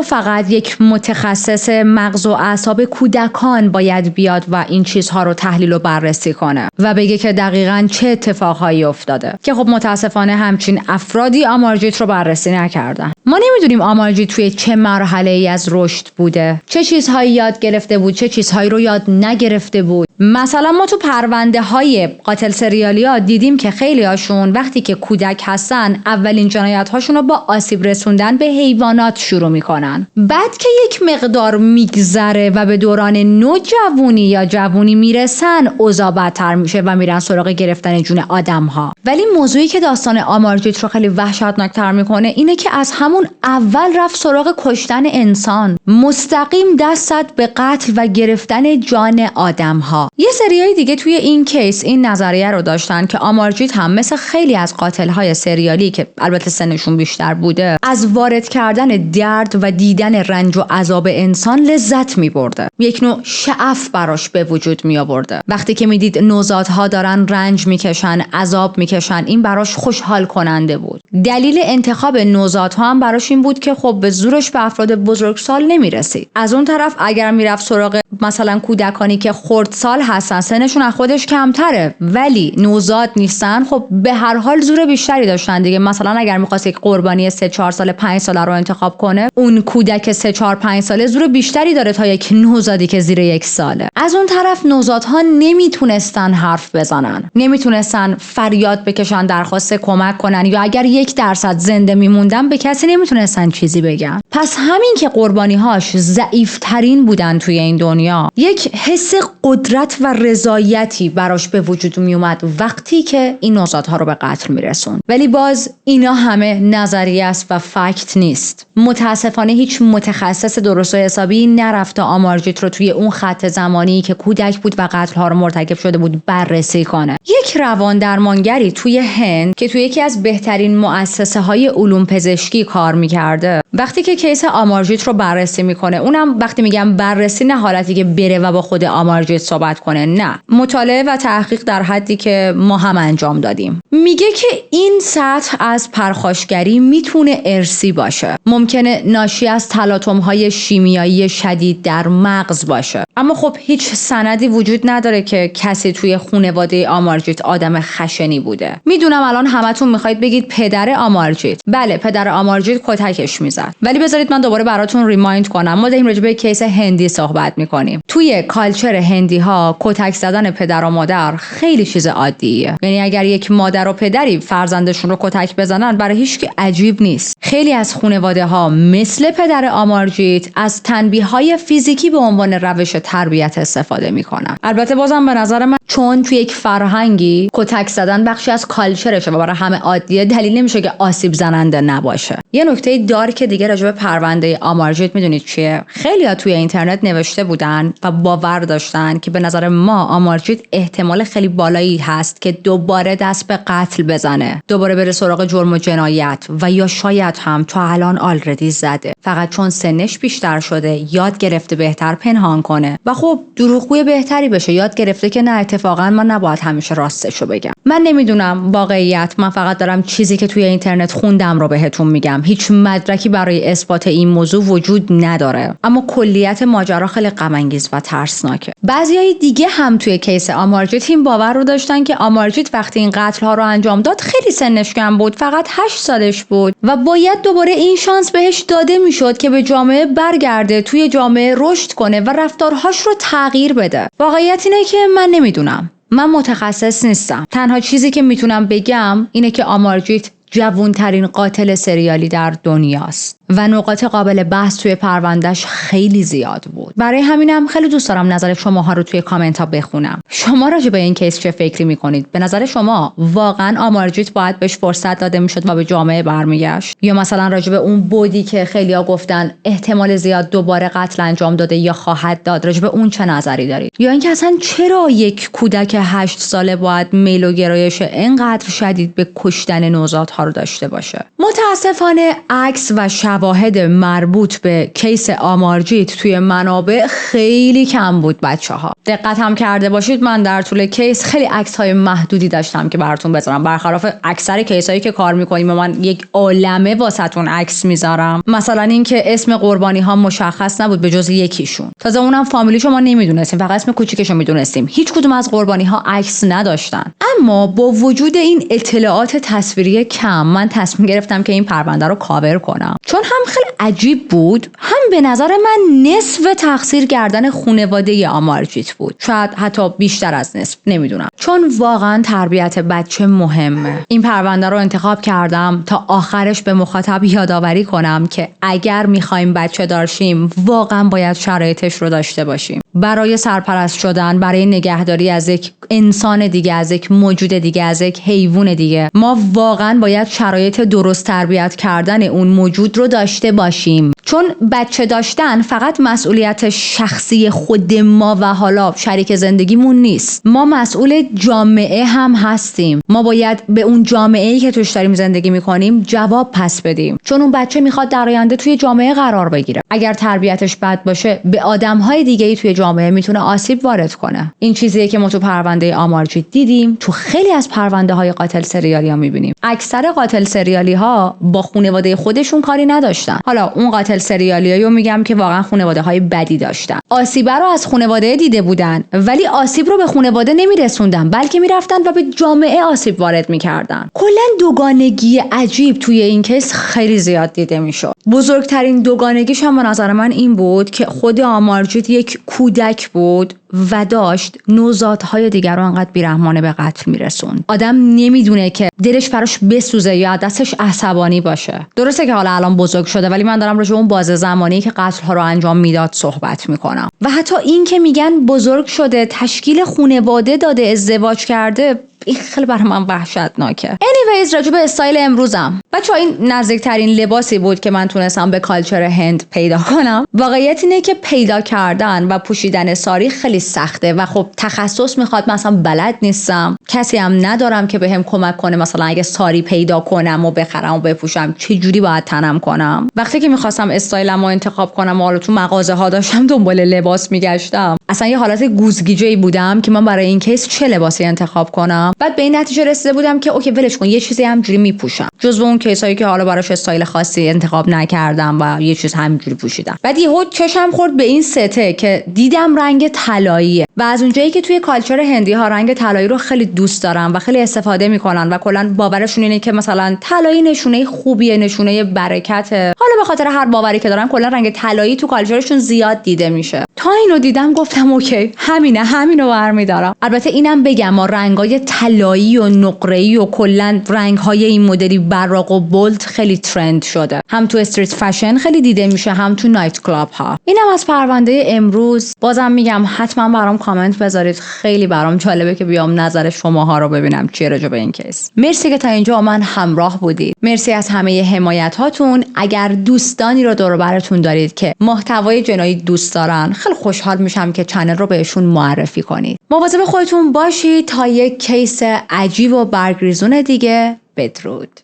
فقط یک متخصص مغز و اعصاب کودکان باید بیاد و این چیزها رو تحلیل و بررسی کنه و بگه که دقیقاً چه اتفاقهایی افتاده، که خب متاسفانه همچین افرادی آمارجیت رو بررسی نکردن. ما نمیدونیم آمارجیت توی چه مرحله‌ای از رشد بوده، چه چیزهایی یاد گرفته بود، چه چیزهایی رو یاد نگرفته بود. مثلا ما تو پرونده های قاتل سریالیا دیدیم که خیلی هاشون وقتی که کودک هستن اولین جنایت هاشون رو با آسیب رسوندن به حیوانات شروع میکنن. بعد که یک مقدار میگذره و به دوران نوجوانی یا جوونی میرسن اوضاع بدتر میشه و میرن سراغ گرفتن جون آدم ها. ولی موضوعی که داستان آمارجیت رو خیلی وحشتناکتر میکنه اینه که از همون اول رفت سراغ کشتن انسان، مستقیم دست زد به قتل و گرفتن جان آدم ها. یه سریای دیگه توی این کیس این نظریه رو داشتن که آمارجیت هم مثل خیلی از قاتل‌های سریالی که البته سنشون بیشتر بوده، از وارد کردن درد و دیدن رنج و عذاب انسان لذت می‌برده. یک نوع شعف براش به وجود می آورده. وقتی که میدید نوزادها دارن رنج میکشن، عذاب میکشن، این براش خوشحال کننده بود. دلیل انتخاب نوزادها هم براش این بود که خب به زورش به افراد بزرگسال نمیرسید. از اون طرف اگر میرفت سراغ مثلا کودکانی که خردسال هستن، سنشون از خودش کمتره ولی نوزاد نیستن، خب به هر حال زور بیشتری داشتن دیگه. مثلا اگر می‌خواست یک قربانی 3-4 ساله 5 ساله رو انتخاب کنه، اون کودک 3-4-5 ساله زور بیشتری داره تا یک نوزادی که زیر 1 ساله. از اون طرف نوزادها نمیتونستن حرف بزنن، نمیتونستن فریاد بکشن، درخواست کمک کنن، یا اگر 1% زنده میموندن به کسی نمیتونستن چیزی بگن. پس همین که قربانی‌هاش ضعیف‌ترین بودن توی این دنیا، یک حس قدرت و رضایتی براش به وجود میومد وقتی که این نوزادها رو به قتل میرسون. ولی باز اینا همه نظریه است و فکت نیست. متاسفانه هیچ متخصص درست و حسابی نرفته آمارجیت رو توی اون خط زمانی که کودک بود و قتل‌ها رو مرتکب شده بود بررسی کنه. یک روان درمانگری توی هند که توی یکی از بهترین مؤسسه‌های علوم پزشکی کار می‌کرده، وقتی که کیس آمارجیت رو بررسی میکنه، اونم وقتی میگم بررسی نه حالتی که بره و با خود آمارجیت صحبت کنه، نه، مطالعه و تحقیق در حدی که ما هم انجام دادیم، میگه که این سطح از پرخاشگری میتونه ارثی باشه، ممکنه ناشی از تلاطم‌های شیمیایی شدید در مغز باشه. اما خب هیچ سندی وجود نداره که کسی توی خانواده آمارجیت آدم خشنی بوده. میدونم الان همتون میخواید بگید پدر آمارجیت. بله، پدر آمارجیت کتکش میزد. ولی بذارید من دوباره براتون ریمایند کنم، ما داریم راجع به کیس هندی صحبت میکنیم. توی کالچر هندی ها کتک زدن پدر و مادر خیلی چیز عادیه. یعنی اگر یک مادر و پدری فرزندشون رو کتک بزنن برای هیچ کی عجیب نیست. خیلی از خانواده ها مثل پدر آمارجیت از تنبیه‌های فیزیکی به عنوان روش تربیت استفاده میکنن. البته بازم به نظر من چون توی یک فرهنگی کتک زدن بخشی از کالچرشه و برای همه عادیه، دلیل نمیشه که آسیب زننده نباشه. یه نکته دارک دیگه راجع به پرونده آمارجیت میدونید چیه؟ خیلی‌ها توی اینترنت نوشته بودن و باور داشتن که به نظر ما آمارجیت احتمال خیلی بالایی هست که دوباره دست به قتل بزنه، دوباره بره سراغ جرم و جنایت، و یا شاید هم تا الان آلردی زده، فقط چون سنش بیشتر شده یاد گرفته بهتر پنهان کنه و خب دروغگوی بهتری بشه، یاد گرفته که نه اتفاقا من نباید همیشه راستشو بگم. من نمیدونم واقعیت، من فقط دارم چیزی که توی اینترنت خوندم رو بهتون میگم. هیچ مدرکی برای اثبات این موضوع وجود نداره، اما کلیت ماجرا خیلی غم انگیز و ترسناکه. بعضیای دیگه هم توی کیس آمارجیت این باور رو داشتن که آمارجیت وقتی این قتل ها رو انجام داد خیلی سنش کم بود، فقط 8 سالش بود و باید دوباره این شانس بهش داده میشد که به جامعه برگرده، توی جامعه رشد کنه و رفتارهاش رو تغییر بده. واقعیت اینه که من نمیدونم، من متخصص نیستم. تنها چیزی که میتونم بگم اینه که آمارجیت جوان‌ترین قاتل سریالی در دنیاست و نقاط قابل بحث توی پروندهش خیلی زیاد بود. برای همینم خیلی دوست دارم نظر شماها رو توی کامنت ها بخونم. شما راجع به این کیس چه فکری میکنید؟ به نظر شما واقعا آمارجیت باید بهش فرصت داده میشد و به جامعه برمیگشت، یا مثلا راجع به اون بودی که خیلیا گفتن احتمال زیاد دوباره قتل انجام داده یا خواهد داد، راجع به اون چه نظری دارید؟ یا اینکه اصلا چرا یک کودک 8 ساله باید میل و گرایش اینقدر شدید به کشتن نوزادها رو داشته باشه؟ متاسفانه عکس و شواهد مربوط به کیس آمارجیت توی منابع خیلی کم بود بچه‌ها. دقت هم کرده باشید من در طول کیس خیلی عکس‌های محدودی داشتم که براتون بذارم، برخلاف اکثر کیسایی که کار می‌کنیم من یک عالمه واسهتون عکس میذارم. مثلا اینکه اسم قربانی‌ها مشخص نبود به جز یکیشون، تازه اونم فامیلیشو ما نمیدونستیم، فقط اسم کوچیکشو میدونستیم. هیچ کدوم از قربانی‌ها عکس نداشتن. اما با وجود این اطلاعات تصویری کم من تصمیم گرفتم که این پرونده رو کاور کنم، چون هم خیلی عجیب بود، هم به نظر من نصف تقصیر گردن خانواده آمارجیت بود، شاید حتی بیشتر از نصف، نمیدونم، چون واقعا تربیت بچه مهمه. این پرونده رو انتخاب کردم تا آخرش به مخاطب یادآوری کنم که اگر میخوایم بچه دار شیم واقعا باید شرایطش رو داشته باشیم. برای سرپرست شدن، برای نگهداری از یک انسان دیگه، از یک موجود دیگه، از یک حیوان دیگه. ما واقعا باید شرایط درست تربیت کردن اون موجود رو داشته باشیم، چون بچه داشتن فقط مسئولیت شخصی خود ما و حالا شریک زندگیمون نیست. ما مسئول جامعه هم هستیم. ما باید به اون جامعه‌ای که توش داریم زندگی می‌کنیم جواب پس بدیم، چون اون بچه میخواد در آینده توی جامعه قرار بگیره. اگر تربیتش بد باشه، به آدم‌های دیگه‌ای توی جامعه میتونه آسیب وارد کنه. این چیزیه که ما تو پرونده آمارجی دیدیم، تو خیلی از پرونده‌های قاتل سریالی‌ها می‌بینیم. اکثر قاتل سریالی‌ها با خانواده خودشون کاری نداشتن. حالا اون قاتل سریالی‌هایی رو میگم که واقعا خانواده‌های بدی داشتن. آسیب رو از خانواده دیده بودن، ولی آسیب رو به خانواده نمی‌رسوندن، بلکه می‌رفتن و به جامعه آسیب وارد می‌کردن. کلاً دوگانگی عجیب توی این کیس خیلی زیاد دیده می‌شد. بزرگترین دوگانگیش هم به نظر من این بود که خود آمارجید یک کودک بود و داشت نوزادهای دیگر رو انقدر بیرحمانه به قتل میرسوند. آدم نمیدونه که دلش براش بسوزه یا دستش عصبانی باشه. درسته که حالا الان بزرگ شده، ولی من دارم راجع به اون باز زمانی که قتل ها رو انجام میداد صحبت میکنم. و حتی این که میگن بزرگ شده، تشکیل خانواده داده، ازدواج کرده، این خیلی برای من وحشتناکه. anyways راجع به استایل امروزم، بچه‌ها این نزدیکترین لباسی بود که من تونستم به کالچر هند پیدا کنم. واقعیت اینه که پیدا کردن و پوشیدن ساری خیلی سخته و خب تخصص میخواد. مثلا بلد نیستم، کسی هم ندارم که بهم کمک کنه. مثلا اگه ساری پیدا کنم و بخرم و بپوشم چه جوری باید تنم کنم. وقتی که میخواستم استایلمو انتخاب کنم و حالا تو مغازه ها داشتم دنبال لباس میگشتم، اصلا یه حالت گوزگیجه‌ای بودم که من برای این کیس چه لباسی انتخاب کنم. بعد به این نتیجه رسیده بودم که اوکی ولش کن، یه چیزی همجوری میپوشم، جزو اون کیسایی که حالا براش استایل خاصی انتخاب نکردم و یه چیز همجوری پوشیدم. بعد یهو چشم خورد به این سته که دیدم رنگ طلاییه و از اونجایی که توی کالچر هندی ها رنگ طلایی رو خیلی دوست دارن و خیلی استفاده میکنن و کلا باورشون اینه که مثلا طلایی نشونه خوبیه، نشونه برکته. حالا به خاطر هر باوری که دارن کلا رنگ طلایی تو کالچرشون زیاد دیده میشه. تا اینو دیدم گفتم اوکی همینو برمی‌دارم. البته اینم بگم ما رنگای طلایی و نقره‌ای و کلا رنگ‌های این مدلی براق و بولد خیلی ترند شده. هم تو استریت فشن خیلی دیده میشه، هم تو نایت کلاب ها. اینم از پرونده امروز. بازم میگم حتما برام کامنت بذارید، خیلی برام جالبه که بیام نظر شماها رو ببینم چیه راجع به این کیس. مرسی که تا اینجا من همراه بودید. مرسی از همه حمایت هاتون. اگر دوستانی رو دور و براتون دارید که محتوای جنایی دوست دارن، خیلی خوشحال میشم که چنل رو بهشون معرفی کنید. مواظب خودتون باشید تا یک کیس عجیب و برگریزون دیگه. بدرود.